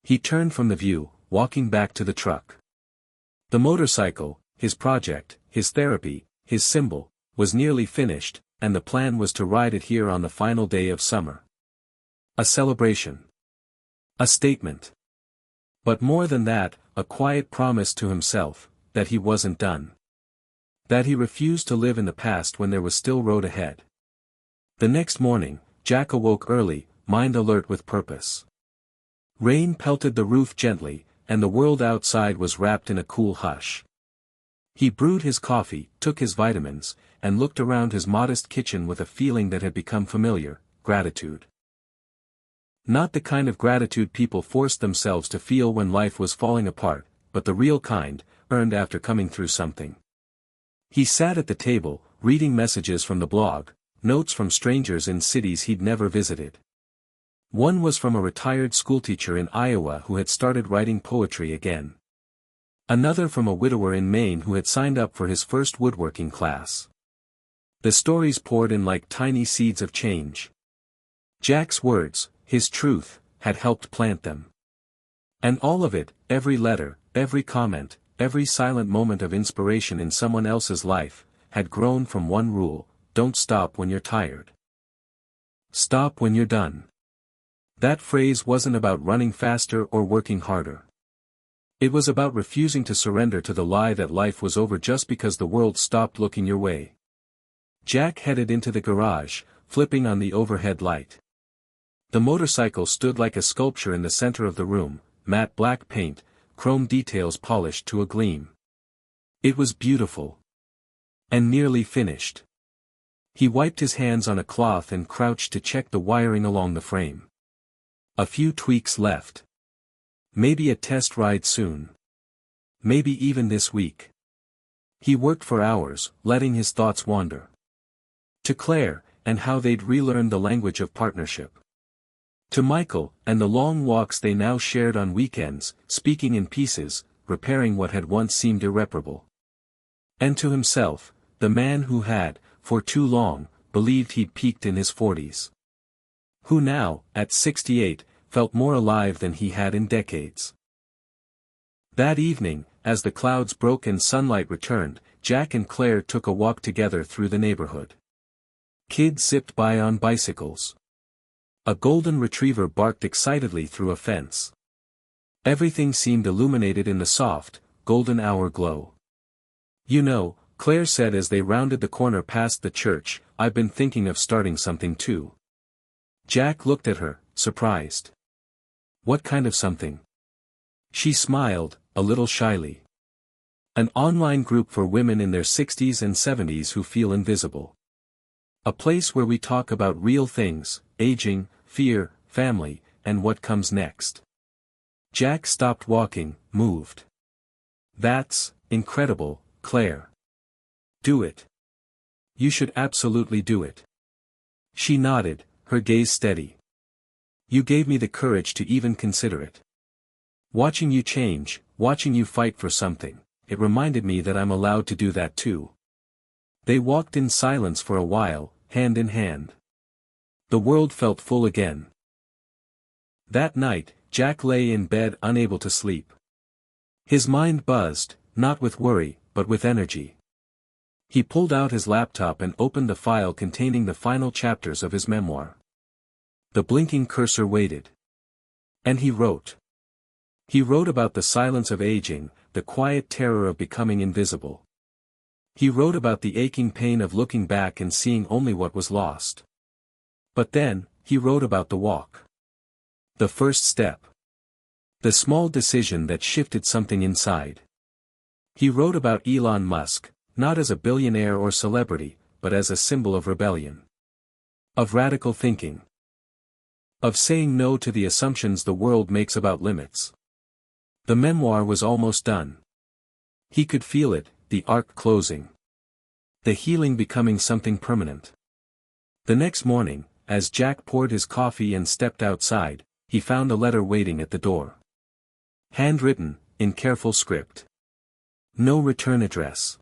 He turned from the view, walking back to the truck. The motorcycle, his project, his therapy, his symbol, was nearly finished, and the plan was to ride it here on the final day of summer. A celebration. A statement. But more than that, a quiet promise to himself, that he wasn't done. That he refused to live in the past when there was still road ahead. The next morning, Jack awoke early, mind alert with purpose. Rain pelted the roof gently, and the world outside was wrapped in a cool hush. He brewed his coffee, took his vitamins, and looked around his modest kitchen with a feeling that had become familiar, gratitude. Not the kind of gratitude people forced themselves to feel when life was falling apart, but the real kind, earned after coming through something. He sat at the table, reading messages from the blog, notes from strangers in cities he'd never visited. One was from a retired schoolteacher in Iowa who had started writing poetry again. Another from a widower in Maine who had signed up for his first woodworking class. The stories poured in like tiny seeds of change. Jack's words, his truth, had helped plant them. And all of it, every letter, every comment, every silent moment of inspiration in someone else's life, had grown from one rule: don't stop when you're tired. Stop when you're done. That phrase wasn't about running faster or working harder. It was about refusing to surrender to the lie that life was over just because the world stopped looking your way. Jack headed into the garage, flipping on the overhead light. The motorcycle stood like a sculpture in the center of the room, matte black paint, chrome details polished to a gleam. It was beautiful. And nearly finished. He wiped his hands on a cloth and crouched to check the wiring along the frame. A few tweaks left. Maybe a test ride soon. Maybe even this week. He worked for hours, letting his thoughts wander. To Claire, and how they'd relearned the language of partnership. To Michael, and the long walks they now shared on weekends, speaking in pieces, repairing what had once seemed irreparable. And to himself, the man who had, for too long, believed he'd peaked in his 40s. Who now, at 68, felt more alive than he had in decades. That evening, as the clouds broke and sunlight returned, Jack and Claire took a walk together through the neighborhood. Kids zipped by on bicycles. A golden retriever barked excitedly through a fence. Everything seemed illuminated in the soft, golden hour glow. "You know," Claire said as they rounded the corner past the church, "I've been thinking of starting something too." Jack looked at her, surprised. "What kind of something?" She smiled, a little shyly. An online group for women in their 60s and 70s who feel invisible. A place where we talk about real things, aging, fear, family, and what comes next. Jack stopped walking, moved. That's incredible, Claire. Do it. You should absolutely do it. She nodded, her gaze steady. You gave me the courage to even consider it. Watching you change, watching you fight for something, it reminded me that I'm allowed to do that too. They walked in silence for a while, hand in hand. The world felt full again. That night, Jack lay in bed unable to sleep. His mind buzzed, not with worry, but with energy. He pulled out his laptop and opened the file containing the final chapters of his memoir. The blinking cursor waited. And he wrote. He wrote about the silence of aging, the quiet terror of becoming invisible. He wrote about the aching pain of looking back and seeing only what was lost. But then, he wrote about the walk. The first step. The small decision that shifted something inside. He wrote about Elon Musk, not as a billionaire or celebrity, but as a symbol of rebellion. Of radical thinking. Of saying no to the assumptions the world makes about limits. The memoir was almost done. He could feel it, the arc closing. The healing becoming something permanent. The next morning, as Jack poured his coffee and stepped outside, he found a letter waiting at the door. Handwritten, in careful script. No return address.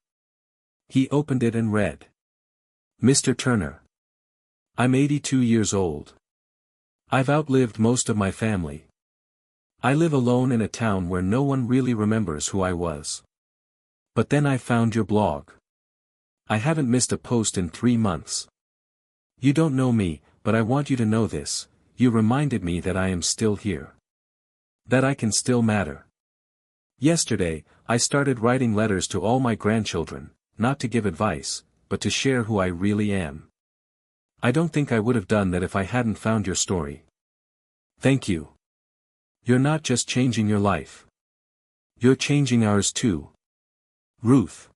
He opened it and read. Mr. Turner. I'm 82 years old. I've outlived most of my family. I live alone in a town where no one really remembers who I was. But then I found your blog. I haven't missed a post in 3 months. You don't know me, but I want you to know this, you reminded me that I am still here. That I can still matter. Yesterday, I started writing letters to all my grandchildren, not to give advice, but to share who I really am. I don't think I would have done that if I hadn't found your story. Thank you. You're not just changing your life. You're changing ours too. Ruth.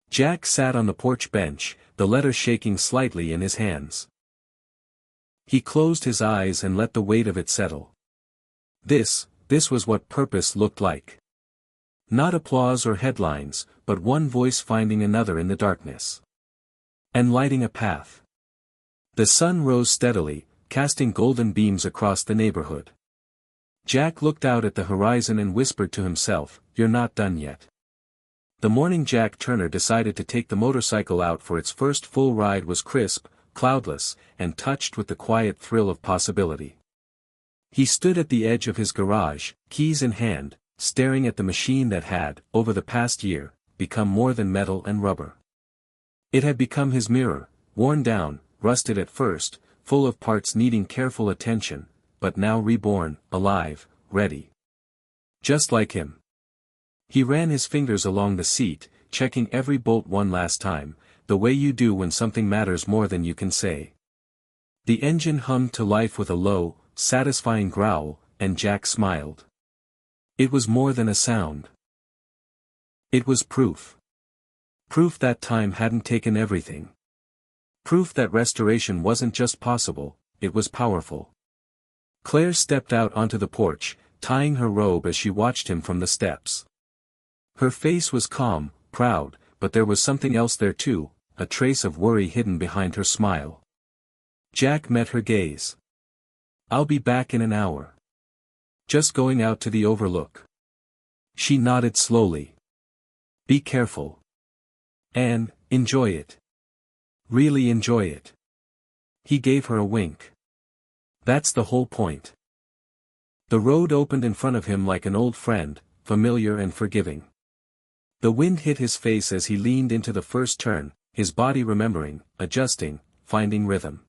Jack sat on the porch bench, the letter shaking slightly in his hands. He closed his eyes and let the weight of it settle. This was what purpose looked like. Not applause or headlines, but one voice finding another in the darkness. And lighting a path. The sun rose steadily, casting golden beams across the neighborhood. Jack looked out at the horizon and whispered to himself, "You're not done yet." The morning Jack Turner decided to take the motorcycle out for its first full ride was crisp, cloudless, and touched with the quiet thrill of possibility. He stood at the edge of his garage, keys in hand, staring at the machine that had, over the past year, become more than metal and rubber. It had become his mirror, worn down, rusted at first, full of parts needing careful attention, but now reborn, alive, ready. Just like him. He ran his fingers along the seat, checking every bolt one last time, the way you do when something matters more than you can say. The engine hummed to life with a low, satisfying growl, and Jack smiled. It was more than a sound. It was proof. Proof that time hadn't taken everything. Proof that restoration wasn't just possible, it was powerful. Claire stepped out onto the porch, tying her robe as she watched him from the steps. Her face was calm, proud, but there was something else there too, a trace of worry hidden behind her smile. Jack met her gaze. "I'll be back in an hour. Just going out to the overlook." She nodded slowly. "Be careful. And, enjoy it. Really enjoy it." He gave her a wink. "That's the whole point." The road opened in front of him like an old friend, familiar and forgiving. The wind hit his face as he leaned into the first turn, his body remembering, adjusting, finding rhythm.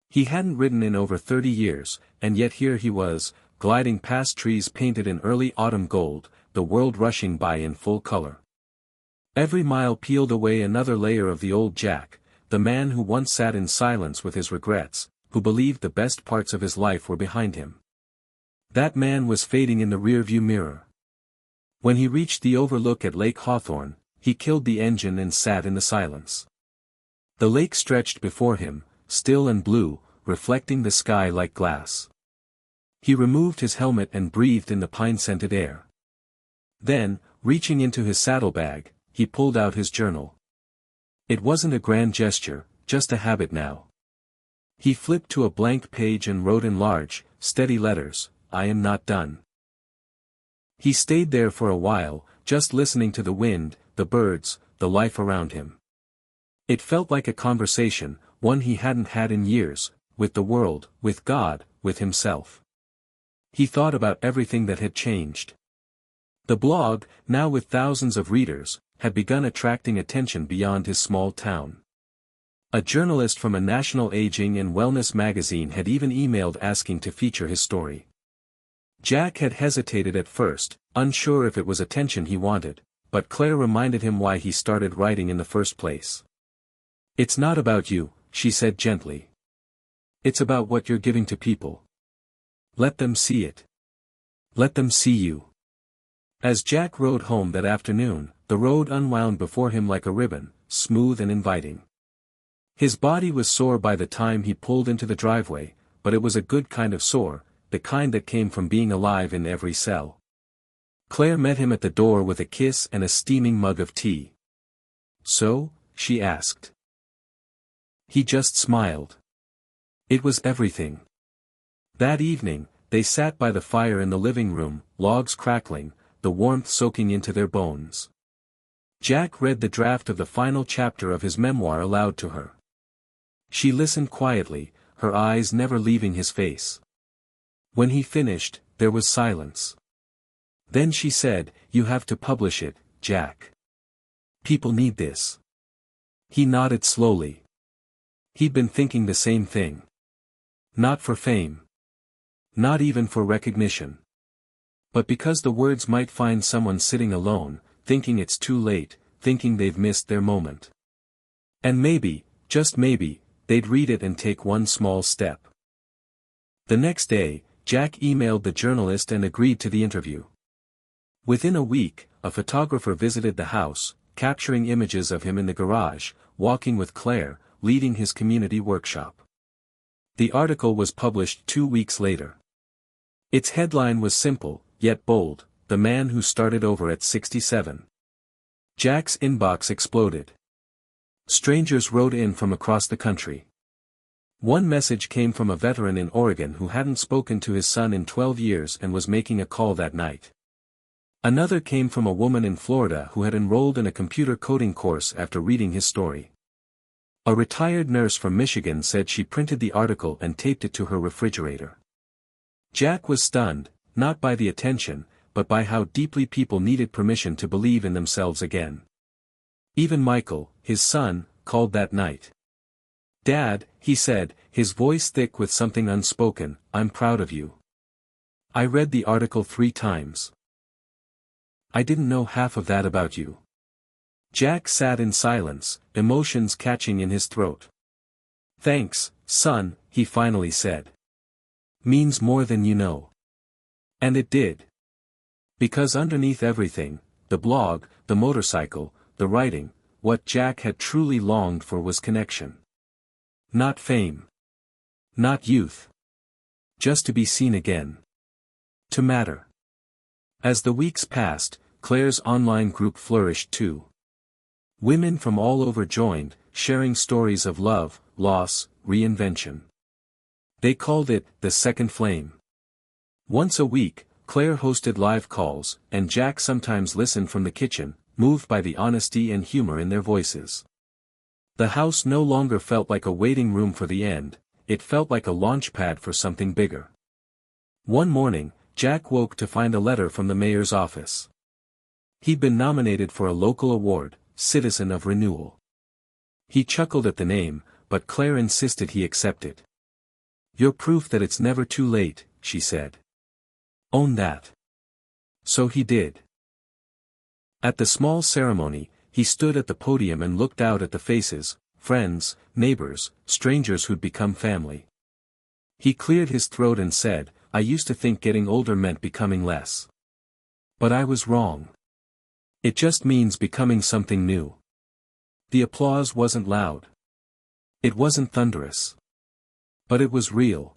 He hadn't ridden in over 30 years, and yet here he was, gliding past trees painted in early autumn gold, the world rushing by in full color. Every mile peeled away another layer of the old Jack, the man who once sat in silence with his regrets, who believed the best parts of his life were behind him. That man was fading in the rearview mirror. When he reached the overlook at Lake Hawthorne, he killed the engine and sat in the silence. The lake stretched before him, still and blue, reflecting the sky like glass. He removed his helmet and breathed in the pine-scented air. Then, reaching into his saddlebag, he pulled out his journal. It wasn't a grand gesture, just a habit now. He flipped to a blank page and wrote in large, steady letters, "I am not done." He stayed there for a while, just listening to the wind, the birds, the life around him. It felt like a conversation, one he hadn't had in years, with the world, with God, with himself. He thought about everything that had changed. The blog, now with thousands of readers, had begun attracting attention beyond his small town. A journalist from a national aging and wellness magazine had even emailed asking to feature his story. Jack had hesitated at first, unsure if it was attention he wanted, but Claire reminded him why he started writing in the first place. "It's not about you," she said gently. "It's about what you're giving to people. Let them see it. Let them see you." As Jack rode home that afternoon, the road unwound before him like a ribbon, smooth and inviting. His body was sore by the time he pulled into the driveway, but it was a good kind of sore, the kind that came from being alive in every cell. Claire met him at the door with a kiss and a steaming mug of tea. "So?" she asked. He just smiled. It was everything. That evening, they sat by the fire in the living room, logs crackling, the warmth soaking into their bones. Jack read the draft of the final chapter of his memoir aloud to her. She listened quietly, her eyes never leaving his face. When he finished, there was silence. Then she said, "You have to publish it, Jack. People need this." He nodded slowly. He'd been thinking the same thing. Not for fame. Not even for recognition. But because the words might find someone sitting alone, thinking it's too late, thinking they've missed their moment. And maybe, just maybe, they'd read it and take one small step. The next day, Jack emailed the journalist and agreed to the interview. Within a week, a photographer visited the house, capturing images of him in the garage, walking with Claire, leading his community workshop. The article was published 2 weeks later. Its headline was simple, yet bold, "The Man Who Started Over at 67. Jack's inbox exploded. Strangers wrote in from across the country. One message came from a veteran in Oregon who hadn't spoken to his son in 12 years and was making a call that night. Another came from a woman in Florida who had enrolled in a computer coding course after reading his story. A retired nurse from Michigan said she printed the article and taped it to her refrigerator. Jack was stunned, not by the attention, but by how deeply people needed permission to believe in themselves again. Even Michael, his son, called that night. "Dad," he said, his voice thick with something unspoken, "I'm proud of you. I read the article 3 times. I didn't know half of that about you." Jack sat in silence, emotions catching in his throat. "Thanks, son," he finally said. "Means more than you know." And it did. Because underneath everything, the blog, the motorcycle, the writing, what Jack had truly longed for was connection. Not fame. Not youth. Just to be seen again. To matter. As the weeks passed, Claire's online group flourished too. Women from all over joined, sharing stories of love, loss, reinvention. They called it the Second Flame. Once a week, Claire hosted live calls, and Jack sometimes listened from the kitchen, moved by the honesty and humor in their voices. The house no longer felt like a waiting room for the end, it felt like a launch pad for something bigger. One morning, Jack woke to find a letter from the mayor's office. He'd been nominated for a local award, Citizen of Renewal. He chuckled at the name, but Claire insisted he accept it. "You're proof that it's never too late," she said. "Own that." So he did. At the small ceremony, he stood at the podium and looked out at the faces, friends, neighbors, strangers who'd become family. He cleared his throat and said, "I used to think getting older meant becoming less But I was wrong. It just means becoming something new. The applause wasn't loud. It wasn't thunderous. But it was real.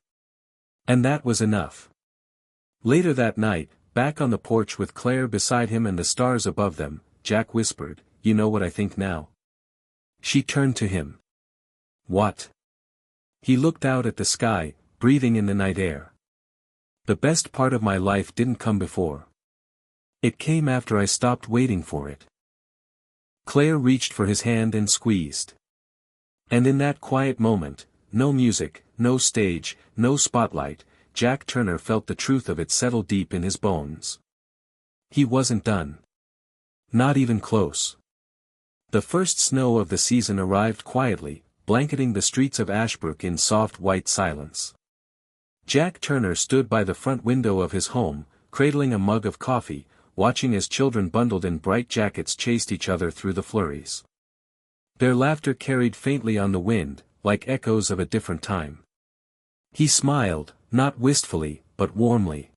And that was enough. Later that night, back on the porch with Claire beside him and the stars above them, Jack whispered, "You know what I think now?" She turned to him. "What?" He looked out at the sky, breathing in the night air. "The best part of my life didn't come before. It came after I stopped waiting for it." Claire reached for his hand and squeezed. And in that quiet moment, no music, no stage, no spotlight, Jack Turner felt the truth of it settle deep in his bones. He wasn't done. Not even close. The first snow of the season arrived quietly, blanketing the streets of Ashbrook in soft white silence. Jack Turner stood by the front window of his home, cradling a mug of coffee, watching as children bundled in bright jackets chased each other through the flurries. Their laughter carried faintly on the wind, like echoes of a different time. He smiled, not wistfully, but warmly.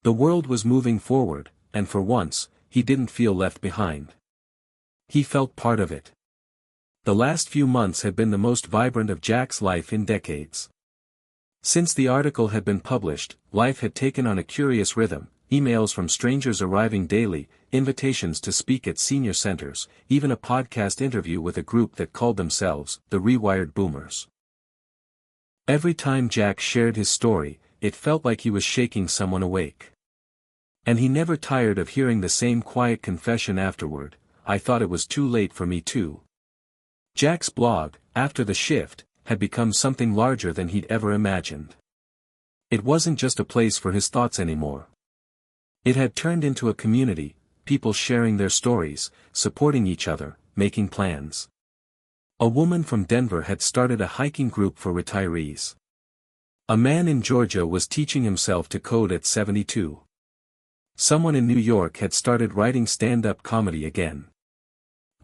The world was moving forward, and for once, he didn't feel left behind. He felt part of it. The last few months had been the most vibrant of Jack's life in decades. Since the article had been published, life had taken on a curious rhythm, emails from strangers arriving daily, invitations to speak at senior centers, even a podcast interview with a group that called themselves the Rewired Boomers. Every time Jack shared his story, it felt like he was shaking someone awake. And he never tired of hearing the same quiet confession afterward, "I thought it was too late for me too." Jack's blog, after the shift, had become something larger than he'd ever imagined. It wasn't just a place for his thoughts anymore. It had turned into a community, people sharing their stories, supporting each other, making plans. A woman from Denver had started a hiking group for retirees. A man in Georgia was teaching himself to code at 72. Someone in New York had started writing stand-up comedy again.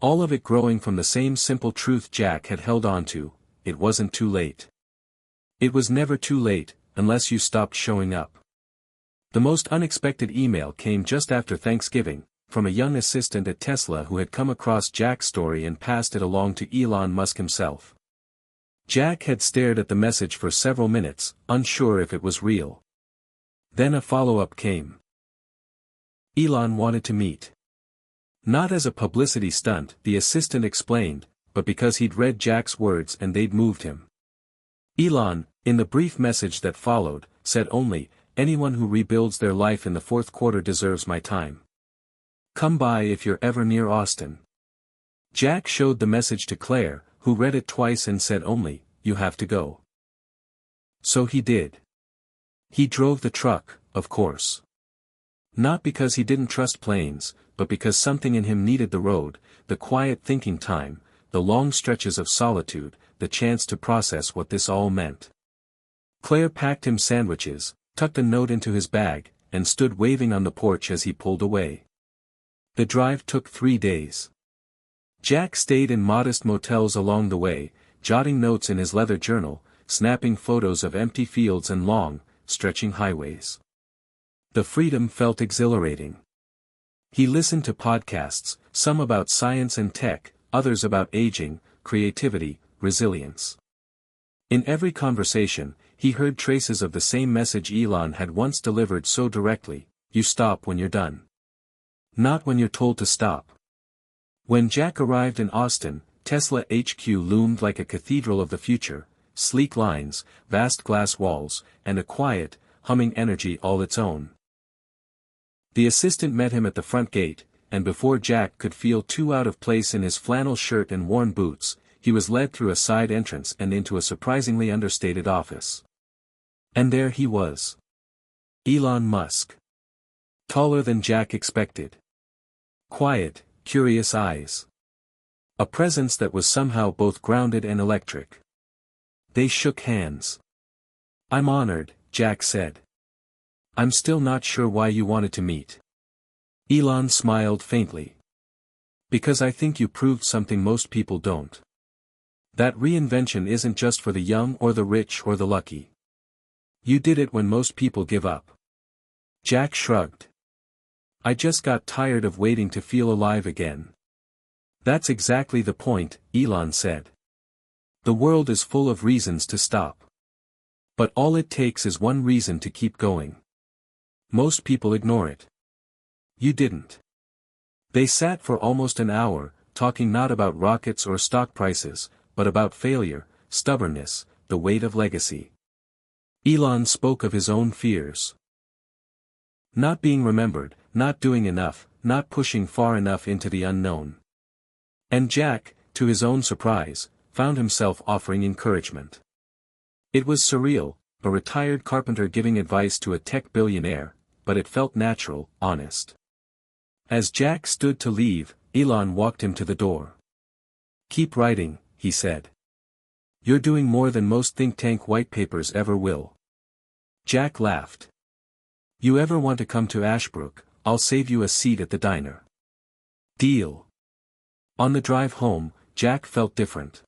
All of it growing from the same simple truth Jack had held on to: it wasn't too late. It was never too late, unless you stopped showing up. The most unexpected email came just after Thanksgiving, from a young assistant at Tesla who had come across Jack's story and passed it along to Elon Musk himself. Jack had stared at the message for several minutes, unsure if it was real. Then a follow-up came. Elon wanted to meet. Not as a publicity stunt, the assistant explained, but because he'd read Jack's words and they'd moved him. Elon, in the brief message that followed, said only, "Anyone who rebuilds their life in the fourth quarter deserves my time. Come by if you're ever near Austin." Jack showed the message to Claire, who read it twice and said only, "You have to go." So he did. He drove the truck, of course. Not because he didn't trust planes, but because something in him needed the road, the quiet thinking time, the long stretches of solitude, the chance to process what this all meant. Claire packed him sandwiches, tucked a note into his bag, and stood waving on the porch as he pulled away. The drive took 3 days. Jack stayed in modest motels along the way, jotting notes in his leather journal, snapping photos of empty fields and long, stretching highways. The freedom felt exhilarating. He listened to podcasts, some about science and tech, others about aging, creativity, resilience. In every conversation, he heard traces of the same message Elon had once delivered so directly: you stop when you're done. Not when you're told to stop. When Jack arrived in Austin, Tesla HQ loomed like a cathedral of the future, sleek lines, vast glass walls, and a quiet, humming energy all its own. The assistant met him at the front gate, and before Jack could feel too out of place in his flannel shirt and worn boots, he was led through a side entrance and into a surprisingly understated office. And there he was. Elon Musk. Taller than Jack expected. Quiet, curious eyes. A presence that was somehow both grounded and electric. They shook hands. "I'm honored," Jack said. "I'm still not sure why you wanted to meet." Elon smiled faintly. "Because I think you proved something most people don't. That reinvention isn't just for the young or the rich or the lucky. You did it when most people give up." Jack shrugged. I just got tired of waiting to feel alive again. That's exactly the point, Elon said. The world is full of reasons to stop. But all it takes is one reason to keep going. Most people ignore it. You didn't. They sat for almost an hour, talking not about rockets or stock prices, but about failure, stubbornness, the weight of legacy. Elon spoke of his own fears. Not being remembered, not doing enough, not pushing far enough into the unknown. And Jack, to his own surprise, found himself offering encouragement. It was surreal, a retired carpenter giving advice to a tech billionaire, but it felt natural, honest. As Jack stood to leave, Elon walked him to the door. Keep writing, he said. You're doing more than most think tank white papers ever will. Jack laughed. You ever want to come to Ashbrook, I'll save you a seat at the diner. Deal. On the drive home, Jack felt different.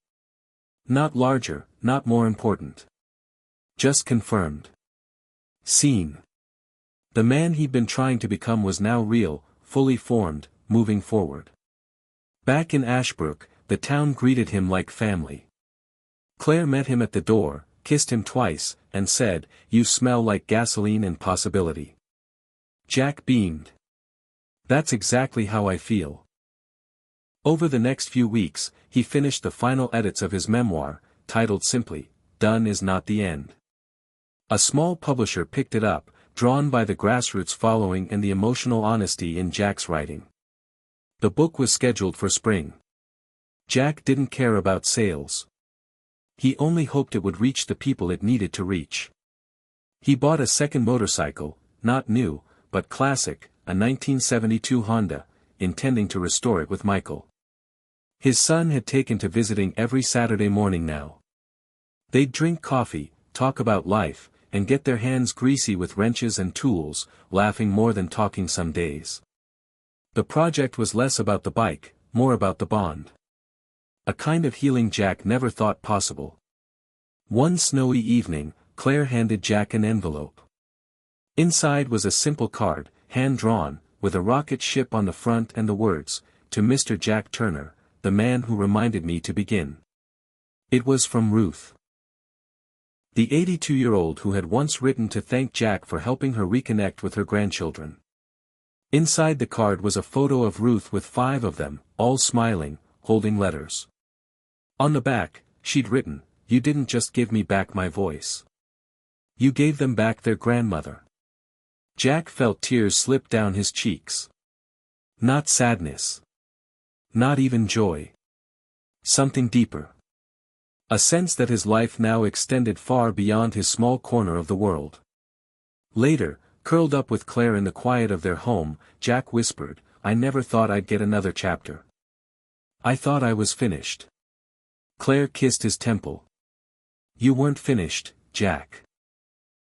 Not larger, not more important. Just confirmed. Seen. The man he'd been trying to become was now real, fully formed, moving forward. Back in Ashbrook, the town greeted him like family. Claire met him at the door, kissed him twice, and said, "You smell like gasoline and possibility." Jack beamed. That's exactly how I feel. Over the next few weeks, he finished the final edits of his memoir, titled simply, Done is Not the End. A small publisher picked it up, drawn by the grassroots following and the emotional honesty in Jack's writing. The book was scheduled for spring. Jack didn't care about sales. He only hoped it would reach the people it needed to reach. He bought a second motorcycle, not new, but classic, a 1972 Honda, intending to restore it with Michael. His son had taken to visiting every Saturday morning now. They'd drink coffee, talk about life, and get their hands greasy with wrenches and tools, laughing more than talking some days. The project was less about the bike, more about the bond. A kind of healing Jack never thought possible. One snowy evening, Claire handed Jack an envelope. Inside was a simple card, hand-drawn, with a rocket ship on the front and the words, "To Mr. Jack Turner, the man who reminded me to begin." It was from Ruth. The 82-year-old who had once written to thank Jack for helping her reconnect with her grandchildren. Inside the card was a photo of Ruth with 5 of them, all smiling, holding letters. On the back, she'd written, "You didn't just give me back my voice. You gave them back their grandmother." Jack felt tears slip down his cheeks. Not sadness. Not even joy. Something deeper. A sense that his life now extended far beyond his small corner of the world. Later, curled up with Claire in the quiet of their home, Jack whispered, "I never thought I'd get another chapter. I thought I was finished." Claire kissed his temple. "You weren't finished, Jack.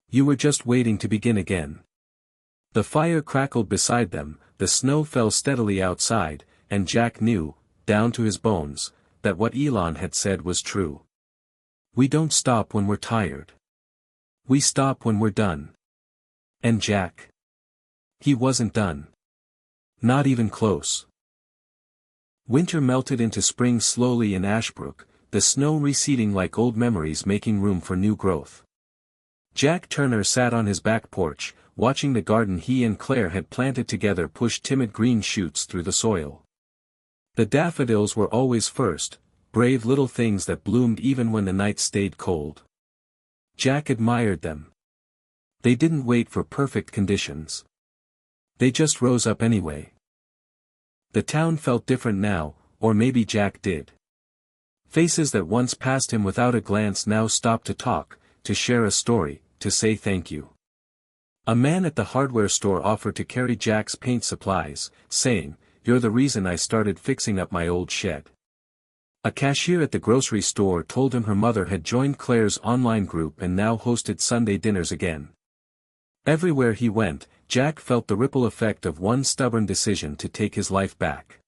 You were just waiting to begin again." The fire crackled beside them, the snow fell steadily outside, and Jack knew, down to his bones, that what Elon had said was true. We don't stop when we're tired. We stop when we're done. And Jack? He wasn't done. Not even close. Winter melted into spring slowly in Ashbrook, the snow receding like old memories making room for new growth. Jack Turner sat on his back porch, watching the garden he and Claire had planted together push timid green shoots through the soil. The daffodils were always first, brave little things that bloomed even when the nights stayed cold. Jack admired them. They didn't wait for perfect conditions. They just rose up anyway. The town felt different now, or maybe Jack did. Faces that once passed him without a glance now stopped to talk, to share a story, to say thank you. A man at the hardware store offered to carry Jack's paint supplies, saying, "You're the reason I started fixing up my old shed." A cashier at the grocery store told him her mother had joined Claire's online group and now hosted Sunday dinners again. Everywhere he went, Jack felt the ripple effect of one stubborn decision to take his life back.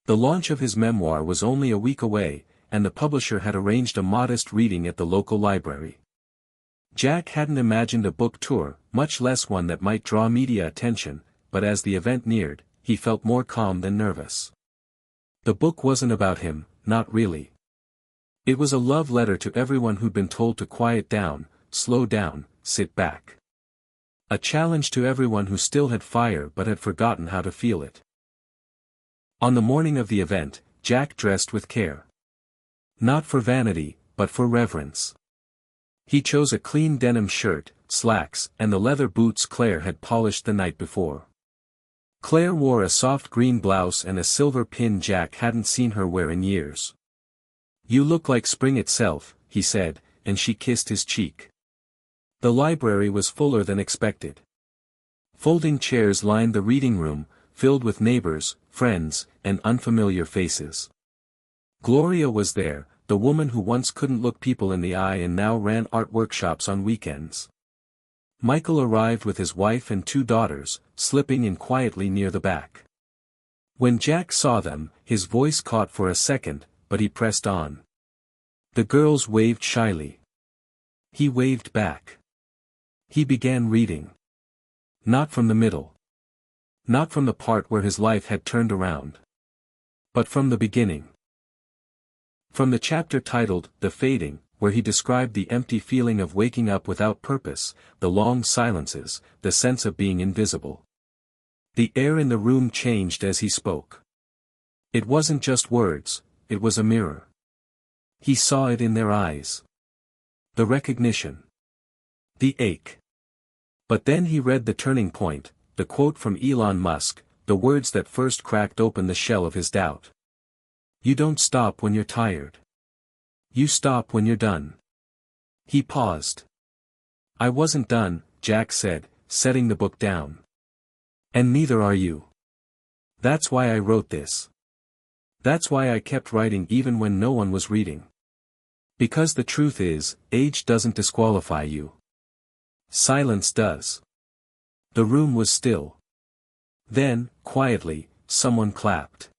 The launch of his memoir was only a week away, and the publisher had arranged a modest reading at the local library. Jack hadn't imagined a book tour, much less one that might draw media attention, but as the event neared, he felt more calm than nervous. The book wasn't about him, not really. It was a love letter to everyone who'd been told to quiet down, slow down, sit back. A challenge to everyone who still had fire but had forgotten how to feel it. On the morning of the event, Jack dressed with care. Not for vanity, but for reverence. He chose a clean denim shirt, slacks, and the leather boots Claire had polished the night before. Claire wore a soft green blouse and a silver pin Jack hadn't seen her wear in years. "You look like spring itself," he said, and she kissed his cheek. The library was fuller than expected. Folding chairs lined the reading room, filled with neighbors, friends, and unfamiliar faces. Gloria was there, the woman who once couldn't look people in the eye and now ran art workshops on weekends. Michael arrived with his wife and 2 daughters, slipping in quietly near the back. When Jack saw them, his voice caught for a second, but he pressed on. The girls waved shyly. He waved back. He began reading. Not from the middle. Not from the part where his life had turned around. But from the beginning. From the chapter titled, "The Fading," where he described the empty feeling of waking up without purpose, the long silences, the sense of being invisible. The air in the room changed as he spoke. It wasn't just words, it was a mirror. He saw it in their eyes. The recognition. The ache. But then he read the turning point, the quote from Elon Musk, the words that first cracked open the shell of his doubt. "You don't stop when you're tired. You stop when you're done." He paused. "I wasn't done," Jack said, setting the book down. "And neither are you. That's why I wrote this. That's why I kept writing even when no one was reading. Because the truth is, age doesn't disqualify you. Silence does." The room was still. Then, quietly, someone clapped.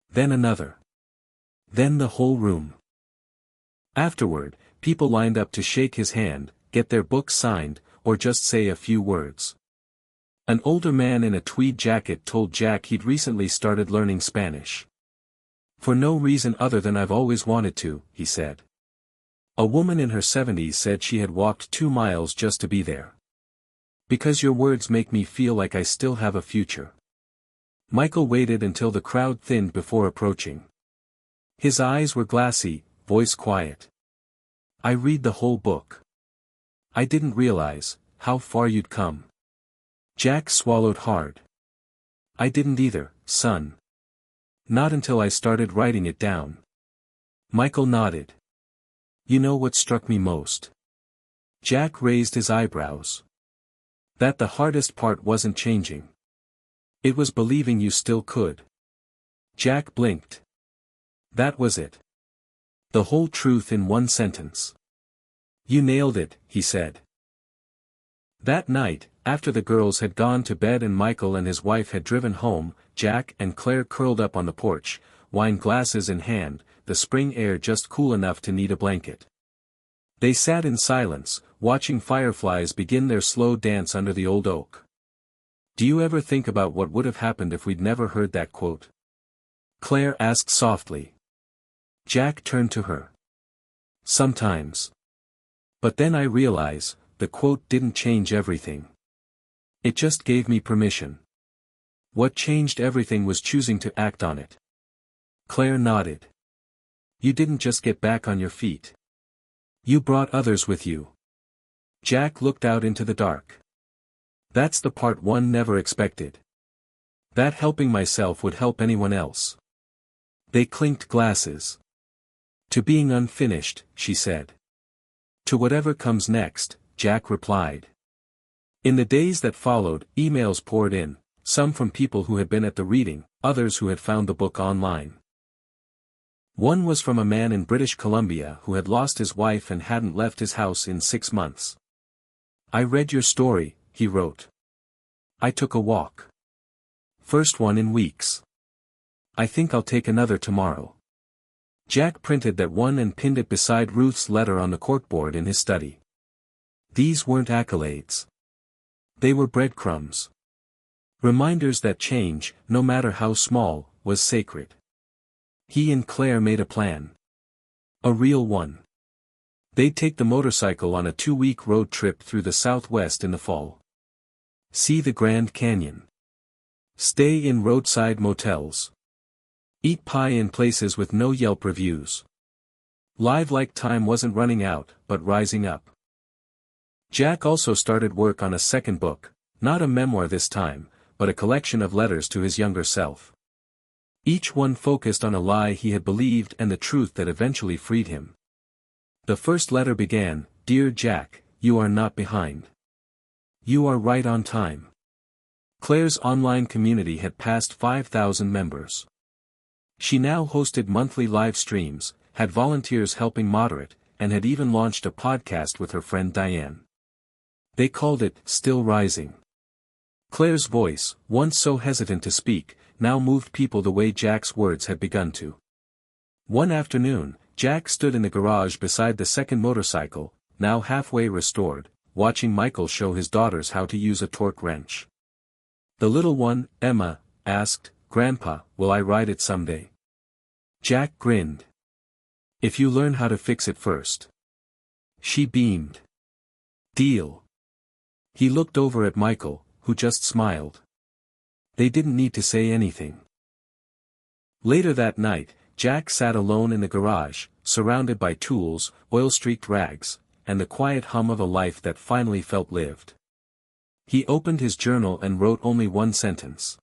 Then another. Then the whole room. Afterward, people lined up to shake his hand, get their books signed, or just say a few words. An older man in a tweed jacket told Jack he'd recently started learning Spanish. "For no reason other than I've always wanted to," he said. A woman in her 70s said she had walked 2 miles just to be there. "Because your words make me feel like I still have a future." Michael waited until the crowd thinned before approaching. His eyes were glassy, voice quiet. "I read the whole book. I didn't realize how far you'd come." Jack swallowed hard. "I didn't either, son. Not until I started writing it down." Michael nodded. "You know what struck me most?" Jack raised his eyebrows. "That the hardest part wasn't changing. It was believing you still could." Jack blinked. That was it. The whole truth in one sentence. "You nailed it," he said. That night, after the girls had gone to bed and Michael and his wife had driven home, Jack and Claire curled up on the porch, wine glasses in hand, the spring air just cool enough to need a blanket. They sat in silence, watching fireflies begin their slow dance under the old oak. "Do you ever think about what would have happened if we'd never heard that quote?" Claire asked softly. Jack turned to her. "Sometimes. But then I realize, the quote didn't change everything. It just gave me permission. What changed everything was choosing to act on it." Claire nodded. "You didn't just get back on your feet. You brought others with you." Jack looked out into the dark. "That's the part one never expected. That helping myself would help anyone else." They clinked glasses. "To being unfinished," she said. "To whatever comes next," Jack replied. In the days that followed, emails poured in, some from people who had been at the reading, others who had found the book online. One was from a man in British Columbia who had lost his wife and hadn't left his house in 6 months. "I read your story," he wrote. "I took a walk. First one in weeks. I think I'll take another tomorrow." Jack printed that one and pinned it beside Ruth's letter on the corkboard in his study. These weren't accolades. They were breadcrumbs. Reminders that change, no matter how small, was sacred. He and Claire made a plan. A real one. They'd take the motorcycle on a 2-week road trip through the Southwest in the fall. See the Grand Canyon. Stay in roadside motels. Eat pie in places with no Yelp reviews. Live like time wasn't running out, but rising up. Jack also started work on a second book, not a memoir this time, but a collection of letters to his younger self. Each one focused on a lie he had believed and the truth that eventually freed him. The first letter began, "Dear Jack, you are not behind. You are right on time." Claire's online community had passed 5,000 members. She now hosted monthly live streams, had volunteers helping moderate, and had even launched a podcast with her friend Diane. They called it Still Rising. Claire's voice, once so hesitant to speak, now moved people the way Jack's words had begun to. One afternoon, Jack stood in the garage beside the second motorcycle, now halfway restored, watching Michael show his daughters how to use a torque wrench. The little one, Emma, asked, "Grandpa, will I ride it someday?" Jack grinned. "If you learn how to fix it first." She beamed. "Deal." He looked over at Michael, who just smiled. They didn't need to say anything. Later that night, Jack sat alone in the garage, surrounded by tools, oil-streaked rags, and the quiet hum of a life that finally felt lived. He opened his journal and wrote only one sentence.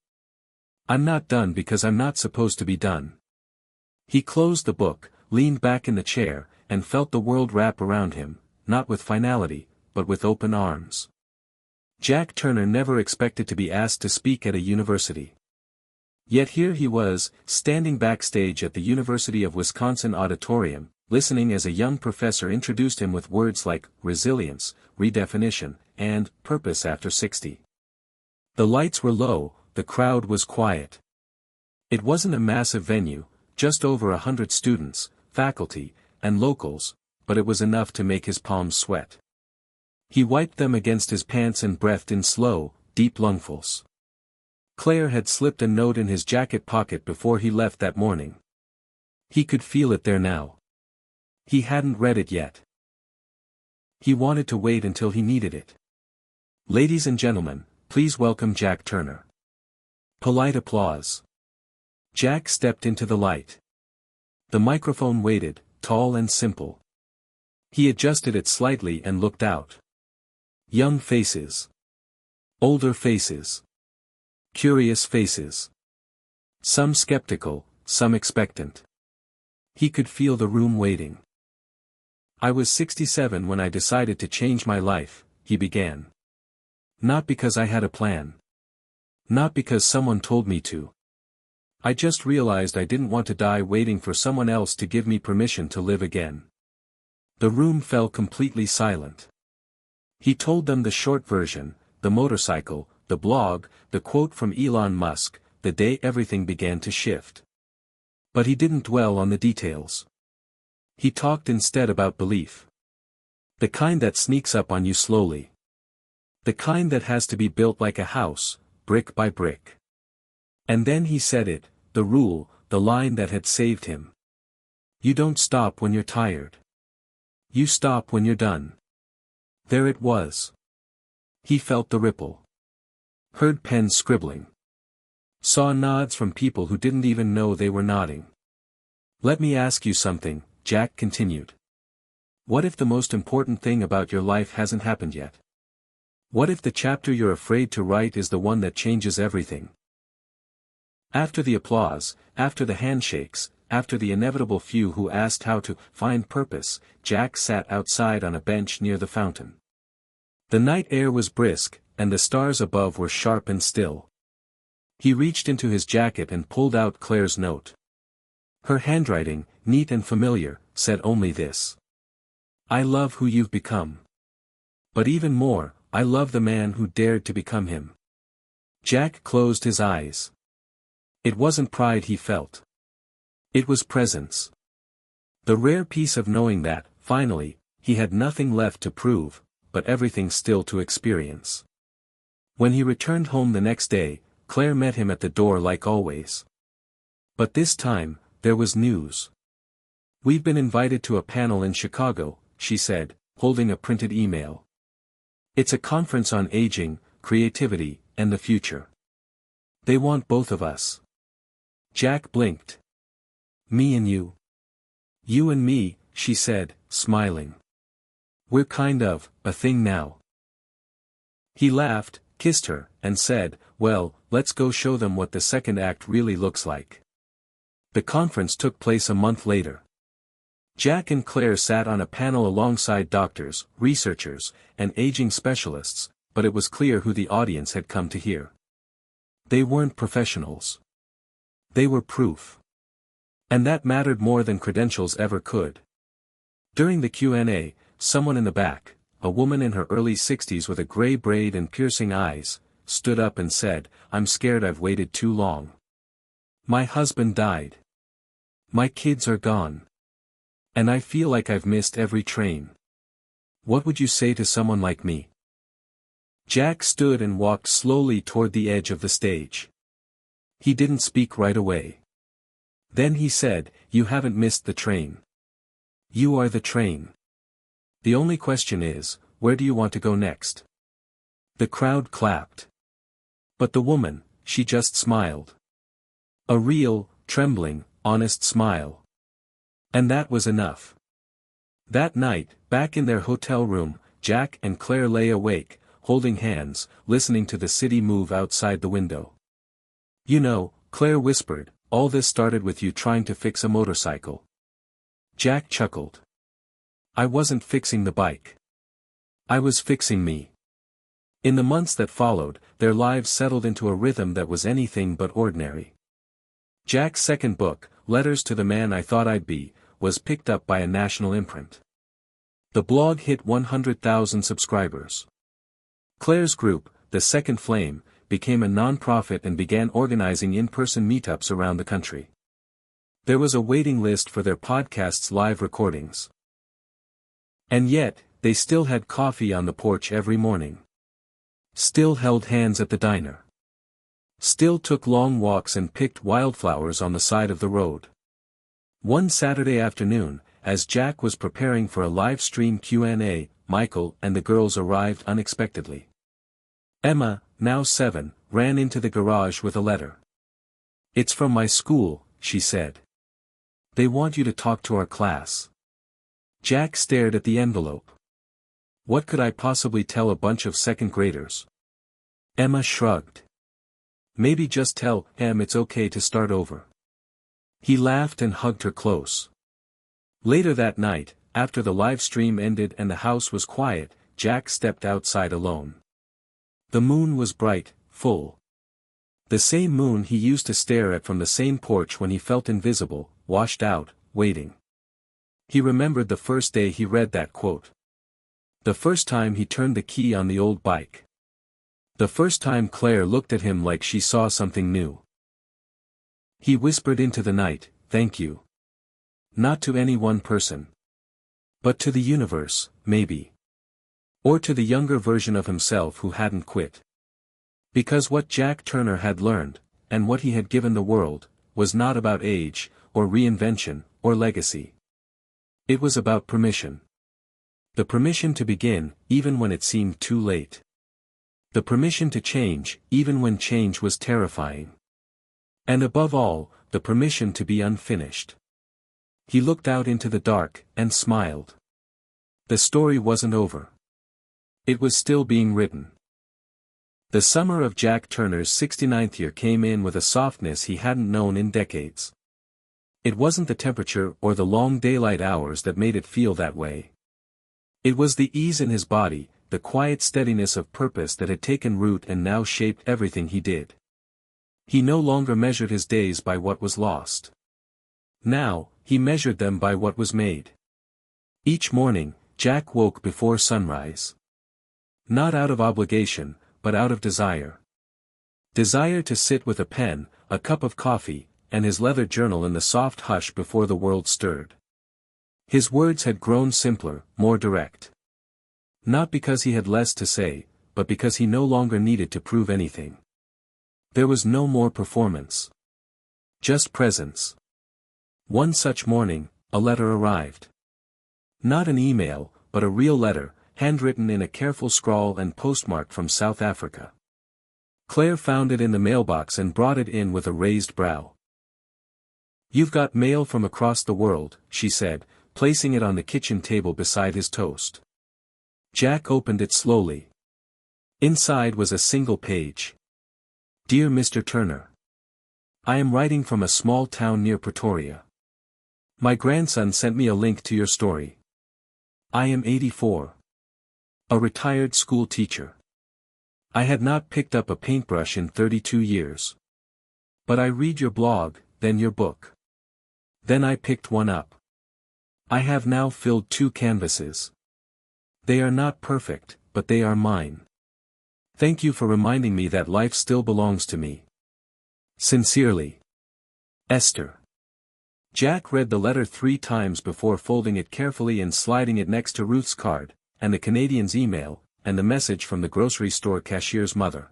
"I'm not done because I'm not supposed to be done." He closed the book, leaned back in the chair, and felt the world wrap around him, not with finality, but with open arms. Jack Turner never expected to be asked to speak at a university. Yet here he was, standing backstage at the University of Wisconsin auditorium, listening as a young professor introduced him with words like resilience, redefinition, and purpose after 60. The lights were low, the crowd was quiet. It wasn't a massive venue, just over 100 students, faculty, and locals, but it was enough to make his palms sweat. He wiped them against his pants and breathed in slow, deep lungfuls. Claire had slipped a note in his jacket pocket before he left that morning. He could feel it there now. He hadn't read it yet. He wanted to wait until he needed it. "Ladies and gentlemen, please welcome Jack Turner." Polite applause. Jack stepped into the light. The microphone waited, tall and simple. He adjusted it slightly and looked out. Young faces. Older faces. Curious faces. Some skeptical, some expectant. He could feel the room waiting. "I was 67 when I decided to change my life," he began. "Not because I had a plan. Not because someone told me to. I just realized I didn't want to die waiting for someone else to give me permission to live again." The room fell completely silent. He told them the short version, the motorcycle, the blog, the quote from Elon Musk, the day everything began to shift. But he didn't dwell on the details. He talked instead about belief. The kind that sneaks up on you slowly. The kind that has to be built like a house, brick by brick. And then he said it, the rule, the line that had saved him. You don't stop when you're tired. You stop when you're done. There it was. He felt the ripple. Heard pens scribbling. Saw nods from people who didn't even know they were nodding. "Let me ask you something," Jack continued. "What if the most important thing about your life hasn't happened yet? What if the chapter you're afraid to write is the one that changes everything?" After the applause, after the handshakes, after the inevitable few who asked how to find purpose, Jack sat outside on a bench near the fountain. The night air was brisk, and the stars above were sharp and still. He reached into his jacket and pulled out Claire's note. Her handwriting, neat and familiar, said only this. "I love who you've become. But even more, I love the man who dared to become him." Jack closed his eyes. It wasn't pride he felt. It was presence. The rare peace of knowing that, finally, he had nothing left to prove, but everything still to experience. When he returned home the next day, Claire met him at the door like always. But this time, there was news. "We've been invited to a panel in Chicago," she said, holding a printed email. "It's a conference on aging, creativity, and the future. They want both of us." Jack blinked. "Me and you?" "You and me," she said, smiling. "We're kind of a thing now." He laughed, kissed her, and said, "Well, let's go show them what the second act really looks like." The conference took place a month later. Jack and Claire sat on a panel alongside doctors, researchers, and aging specialists, but it was clear who the audience had come to hear. They weren't professionals. They were proof. And that mattered more than credentials ever could. During the Q&A, someone in the back, a woman in her early 60s with a gray braid and piercing eyes, stood up and said, "I'm scared I've waited too long. My husband died. My kids are gone. And I feel like I've missed every train. What would you say to someone like me?" Jack stood and walked slowly toward the edge of the stage. He didn't speak right away. Then he said, "You haven't missed the train. You are the train. The only question is, where do you want to go next?" The crowd clapped. But the woman, she just smiled. A real, trembling, honest smile. And that was enough. That night, back in their hotel room, Jack and Claire lay awake, holding hands, listening to the city move outside the window. "You know," Claire whispered, "all this started with you trying to fix a motorcycle." Jack chuckled. "I wasn't fixing the bike. I was fixing me." In the months that followed, their lives settled into a rhythm that was anything but ordinary. Jack's second book, Letters to the Man I Thought I'd Be, was picked up by a national imprint. The blog hit 100,000 subscribers. Claire's group, The Second Flame, became a non-profit and began organizing in-person meetups around the country. There was a waiting list for their podcast's live recordings. And yet, they still had coffee on the porch every morning. Still held hands at the diner. Still took long walks and picked wildflowers on the side of the road. One Saturday afternoon, as Jack was preparing for a live stream Q&A, Michael and the girls arrived unexpectedly. Emma, now 7, ran into the garage with a letter. "It's from my school," she said. "They want you to talk to our class." Jack stared at the envelope. What could I possibly tell a bunch of second graders? Emma shrugged. "Maybe just tell Em it's okay to start over." He laughed and hugged her close. Later that night, after the live stream ended and the house was quiet, Jack stepped outside alone. The moon was bright, full. The same moon he used to stare at from the same porch when he felt invisible, washed out, waiting. He remembered the first day he read that quote. The first time he turned the key on the old bike. The first time Claire looked at him like she saw something new. He whispered into the night, "Thank you." Not to any one person. But to the universe, maybe. Or to the younger version of himself who hadn't quit. Because what Jack Turner had learned, and what he had given the world, was not about age, or reinvention, or legacy. It was about permission. The permission to begin, even when it seemed too late. The permission to change, even when change was terrifying. And above all, the permission to be unfinished. He looked out into the dark, and smiled. The story wasn't over. It was still being written. The summer of Jack Turner's 69th year came in with a softness he hadn't known in decades. It wasn't the temperature or the long daylight hours that made it feel that way. It was the ease in his body, the quiet steadiness of purpose that had taken root and now shaped everything he did. He no longer measured his days by what was lost. Now, he measured them by what was made. Each morning, Jack woke before sunrise. Not out of obligation, but out of desire. Desire to sit with a pen, a cup of coffee, and his leather journal in the soft hush before the world stirred. His words had grown simpler, more direct. Not because he had less to say, but because he no longer needed to prove anything. There was no more performance. Just presence. One such morning, a letter arrived. Not an email, but a real letter, handwritten in a careful scrawl and postmarked from South Africa. Claire found it in the mailbox and brought it in with a raised brow. "You've got mail from across the world," she said, placing it on the kitchen table beside his toast. Jack opened it slowly. Inside was a single page. "Dear Mr. Turner. I am writing from a small town near Pretoria. My grandson sent me a link to your story. I am 84. A retired school teacher. I had not picked up a paintbrush in 32 years. But I read your blog, then your book. Then I picked one up. I have now filled 2 canvases. They are not perfect, but they are mine. Thank you for reminding me that life still belongs to me. Sincerely. Esther." Jack read the letter 3 times before folding it carefully and sliding it next to Ruth's card, and the Canadian's email, and the message from the grocery store cashier's mother.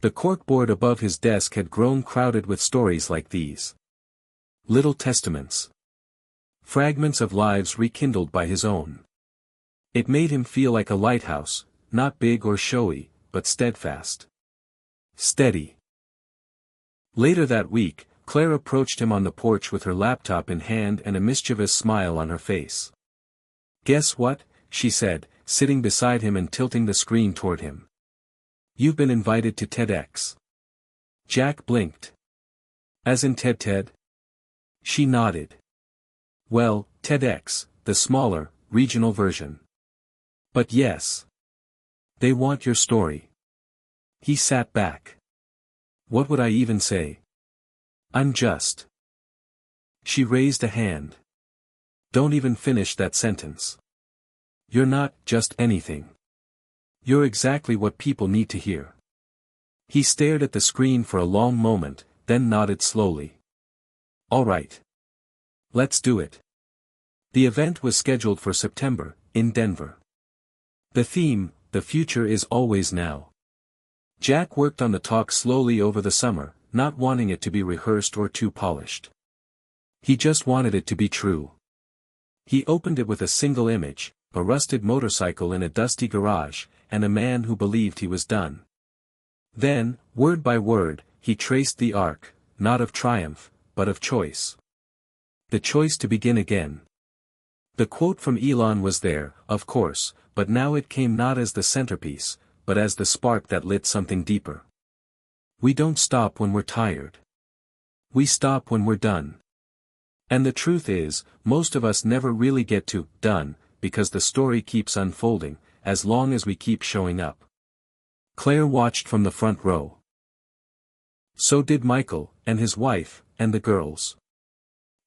The corkboard above his desk had grown crowded with stories like these. Little testaments. Fragments of lives rekindled by his own. It made him feel like a lighthouse, not big or showy, but steadfast. Steady. Later that week, Claire approached him on the porch with her laptop in hand and a mischievous smile on her face. "Guess what?" she said, sitting beside him and tilting the screen toward him. "You've been invited to TEDx." Jack blinked. "As in TED?" She nodded. "Well, TEDx, the smaller, regional version. But yes. They want your story." He sat back. "What would I even say? I'm just." She raised a hand. "Don't even finish that sentence. You're not just anything. You're exactly what people need to hear." He stared at the screen for a long moment, then nodded slowly. "All right. Let's do it." The event was scheduled for September, in Denver. The theme, "The future is always now." Jack worked on the talk slowly over the summer, not wanting it to be rehearsed or too polished. He just wanted it to be true. He opened it with a single image, a rusted motorcycle in a dusty garage, and a man who believed he was done. Then, word by word, he traced the arc, not of triumph, but of choice. The choice to begin again. The quote from Elon was there, of course, but now it came not as the centerpiece, but as the spark that lit something deeper. We don't stop when we're tired. We stop when we're done. And the truth is, most of us never really get to done, because the story keeps unfolding, as long as we keep showing up. Claire watched from the front row. So did Michael, and his wife, and the girls.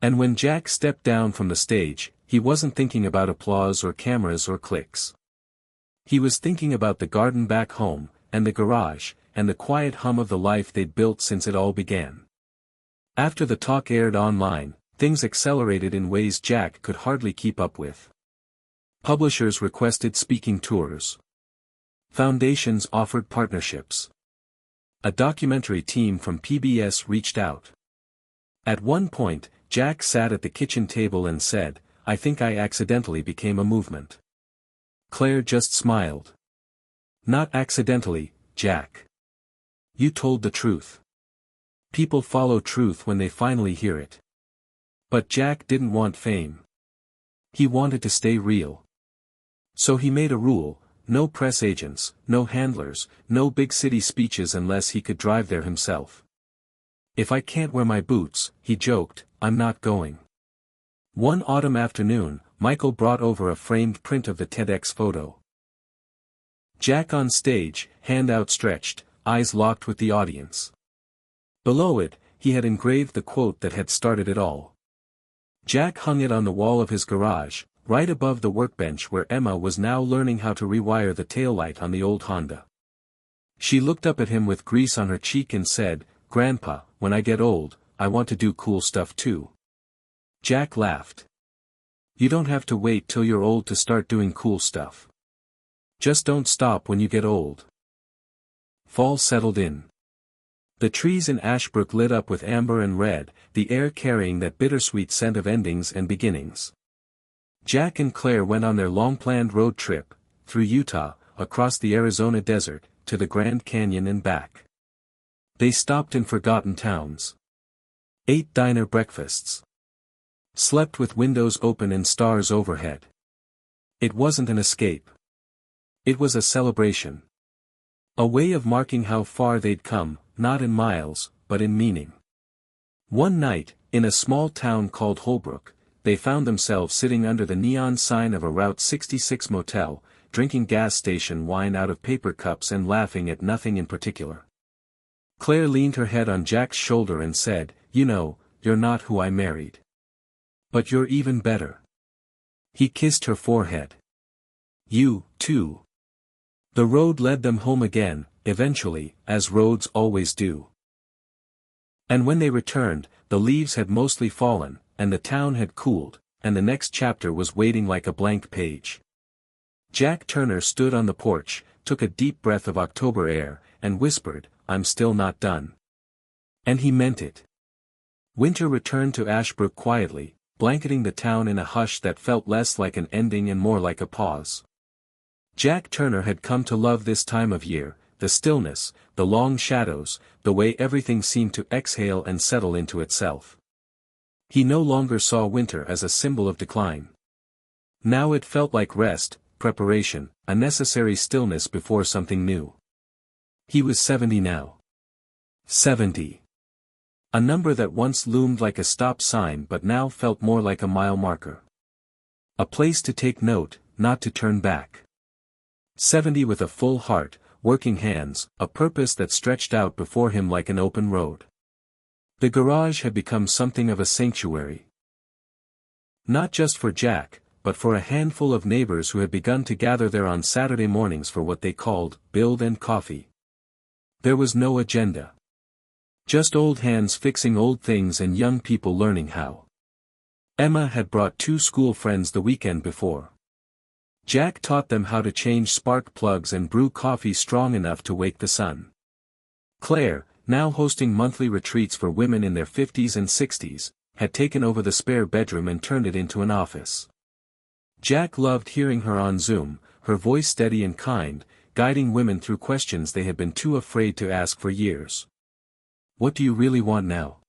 And when Jack stepped down from the stage, he wasn't thinking about applause or cameras or clicks. He was thinking about the garden back home, and the garage, and the quiet hum of the life they'd built since it all began. After the talk aired online, things accelerated in ways Jack could hardly keep up with. Publishers requested speaking tours. Foundations offered partnerships. A documentary team from PBS reached out. At one point, Jack sat at the kitchen table and said, "I think I accidentally became a movement." Claire just smiled. "Not accidentally, Jack. You told the truth. People follow truth when they finally hear it." But Jack didn't want fame. He wanted to stay real. So he made a rule: no press agents, no handlers, no big city speeches unless he could drive there himself. "If I can't wear my boots," he joked, "I'm not going." One autumn afternoon, Michael brought over a framed print of the TEDx photo. Jack on stage, hand outstretched, eyes locked with the audience. Below it, he had engraved the quote that had started it all. Jack hung it on the wall of his garage, right above the workbench where Emma was now learning how to rewire the taillight on the old Honda. She looked up at him with grease on her cheek and said, "Grandpa, when I get old, I want to do cool stuff too." Jack laughed. "You don't have to wait till you're old to start doing cool stuff. Just don't stop when you get old." Fall settled in. The trees in Ashbrook lit up with amber and red, the air carrying that bittersweet scent of endings and beginnings. Jack and Claire went on their long-planned road trip, through Utah, across the Arizona desert, to the Grand Canyon and back. They stopped in forgotten towns. Ate diner breakfasts. Slept with windows open and stars overhead. It wasn't an escape. It was a celebration. A way of marking how far they'd come, not in miles, but in meaning. One night, in a small town called Holbrook, they found themselves sitting under the neon sign of a Route 66 motel, drinking gas station wine out of paper cups and laughing at nothing in particular. Claire leaned her head on Jack's shoulder and said, "You know, you're not who I married. But you're even better." He kissed her forehead. "You, too." The road led them home again, eventually, as roads always do. And when they returned, the leaves had mostly fallen, and the town had cooled, and the next chapter was waiting like a blank page. Jack Turner stood on the porch, took a deep breath of October air, and whispered, "I'm still not done." And he meant it. Winter returned to Ashbrook quietly, blanketing the town in a hush that felt less like an ending and more like a pause. Jack Turner had come to love this time of year, the stillness, the long shadows, the way everything seemed to exhale and settle into itself. He no longer saw winter as a symbol of decline. Now it felt like rest, preparation, a necessary stillness before something new. He was 70 now. 70. A number that once loomed like a stop sign but now felt more like a mile marker. A place to take note, not to turn back. 70 with a full heart, working hands, a purpose that stretched out before him like an open road. The garage had become something of a sanctuary. Not just for Jack, but for a handful of neighbors who had begun to gather there on Saturday mornings for what they called, build and coffee. There was no agenda. Just old hands fixing old things and young people learning how. Emma had brought 2 school friends the weekend before. Jack taught them how to change spark plugs and brew coffee strong enough to wake the sun. Claire, now hosting monthly retreats for women in their 50s and 60s, had taken over the spare bedroom and turned it into an office. Jack loved hearing her on Zoom, her voice steady and kind, guiding women through questions they had been too afraid to ask for years. What do you really want now?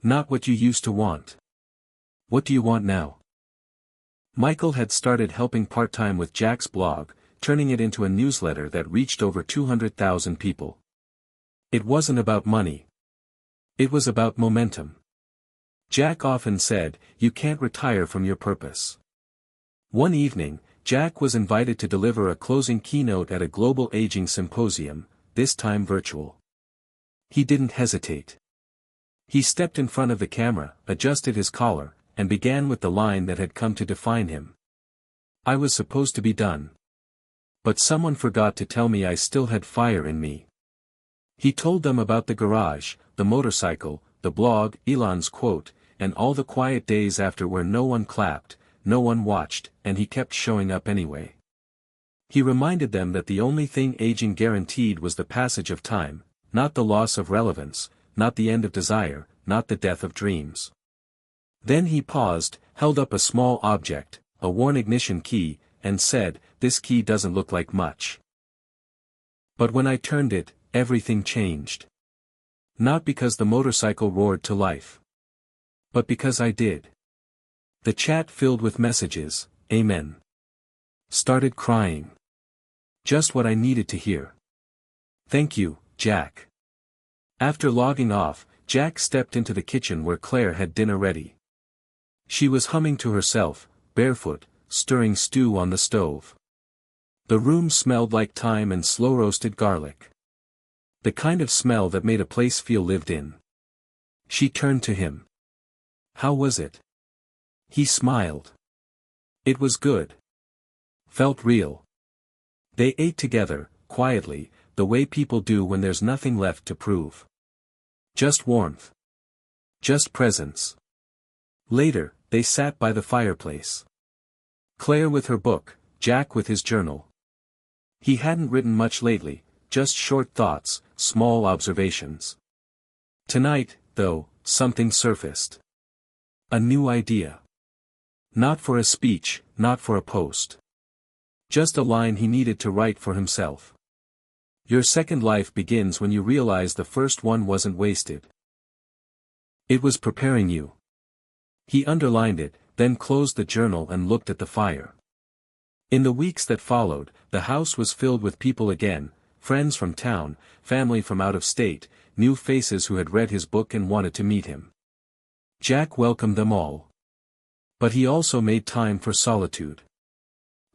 Not what you used to want. What do you want now? Michael had started helping part-time with Jack's blog, turning it into a newsletter that reached over 200,000 people. It wasn't about money. It was about momentum. Jack often said, "You can't retire from your purpose." One evening, Jack was invited to deliver a closing keynote at a global aging symposium, this time virtual. He didn't hesitate. He stepped in front of the camera, adjusted his collar, and began with the line that had come to define him. "I was supposed to be done. But someone forgot to tell me I still had fire in me." He told them about the garage, the motorcycle, the blog, Elon's quote, and all the quiet days after where no one clapped, no one watched, and he kept showing up anyway. He reminded them that the only thing aging guaranteed was the passage of time, not the loss of relevance, not the end of desire, not the death of dreams. Then he paused, held up a small object, a worn ignition key, and said, "This key doesn't look like much. But when I turned it, everything changed. Not because the motorcycle roared to life. But because I did." The chat filled with messages, "Amen." Started crying. Just what I needed to hear. "Thank you, Jack." After logging off, Jack stepped into the kitchen where Claire had dinner ready. She was humming to herself, barefoot, stirring stew on the stove. The room smelled like thyme and slow-roasted garlic. The kind of smell that made a place feel lived in. She turned to him. "How was it?" He smiled. "It was good. Felt real." They ate together, quietly, the way people do when there's nothing left to prove. Just warmth. Just presence. Later, they sat by the fireplace. Claire with her book, Jack with his journal. He hadn't written much lately, just short thoughts, small observations. Tonight, though, something surfaced. A new idea. Not for a speech, not for a post. Just a line he needed to write for himself. Your second life begins when you realize the first one wasn't wasted. It was preparing you. He underlined it, then closed the journal and looked at the fire. In the weeks that followed, the house was filled with people again, friends from town, family from out of state, new faces who had read his book and wanted to meet him. Jack welcomed them all. But he also made time for solitude.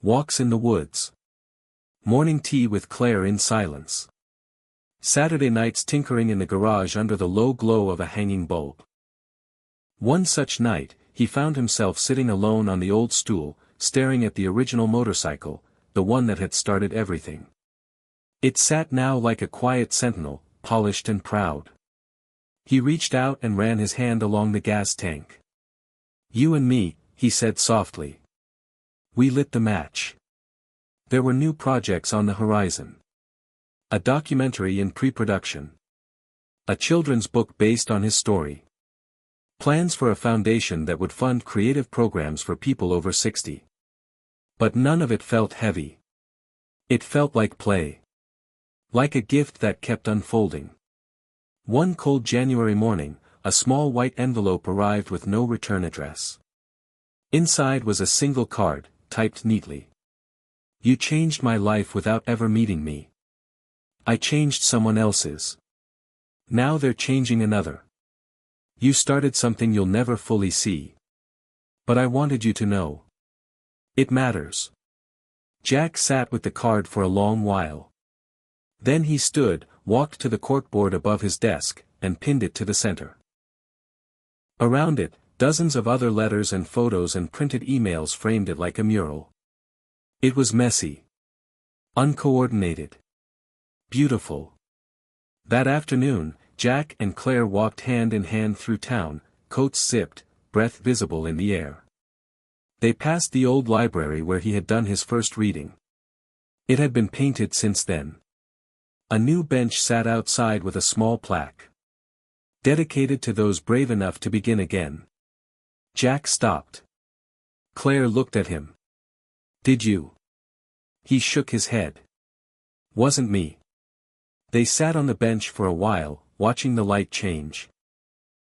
Walks in the woods. Morning tea with Claire in silence. Saturday nights tinkering in the garage under the low glow of a hanging bulb. One such night, he found himself sitting alone on the old stool, staring at the original motorcycle, the one that had started everything. It sat now like a quiet sentinel, polished and proud. He reached out and ran his hand along the gas tank. You and me, he said softly. We lit the match. There were new projects on the horizon. A documentary in pre-production. A children's book based on his story. Plans for a foundation that would fund creative programs for people over 60. But none of it felt heavy. It felt like play. Like a gift that kept unfolding. One cold January morning, a small white envelope arrived with no return address. Inside was a single card, typed neatly. You changed my life without ever meeting me. I changed someone else's. Now they're changing another. You started something you'll never fully see. But I wanted you to know. It matters. Jack sat with the card for a long while. Then he stood, walked to the corkboard above his desk, and pinned it to the center. Around it, dozens of other letters and photos and printed emails framed it like a mural. It was messy. Uncoordinated. Beautiful. That afternoon, Jack and Claire walked hand in hand through town, coats zipped, breath visible in the air. They passed the old library where he had done his first reading. It had been painted since then. A new bench sat outside with a small plaque. Dedicated to those brave enough to begin again. Jack stopped. Claire looked at him. Did you? He shook his head. Wasn't me. They sat on the bench for a while, watching the light change.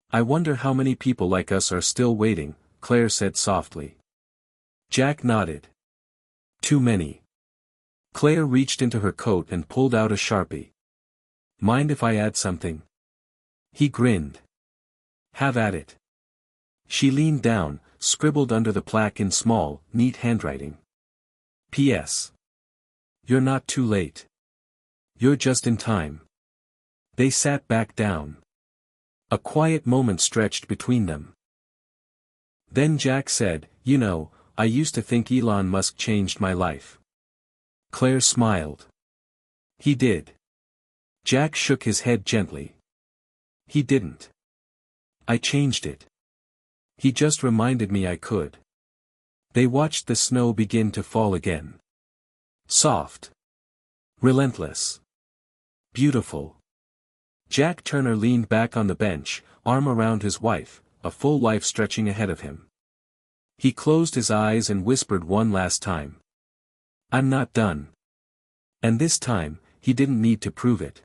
I wonder how many people like us are still waiting, Claire said softly. Jack nodded. Too many. Claire reached into her coat and pulled out a Sharpie. Mind if I add something? He grinned. Have at it. She leaned down, scribbled under the plaque in small, neat handwriting. P.S. You're not too late. You're just in time. They sat back down. A quiet moment stretched between them. Then Jack said, You know, I used to think Elon Musk changed my life. Claire smiled. He did. Jack shook his head gently. He didn't. I changed it. He just reminded me I could. They watched the snow begin to fall again. Soft. Relentless. Beautiful. Jack Turner leaned back on the bench, arm around his wife, a full life stretching ahead of him. He closed his eyes and whispered one last time. I'm not done. And this time, he didn't need to prove it.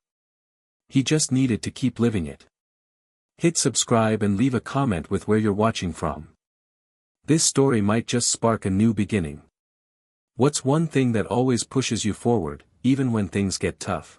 He just needed to keep living it. Hit subscribe and leave a comment with where you're watching from. This story might just spark a new beginning. What's one thing that always pushes you forward, even when things get tough?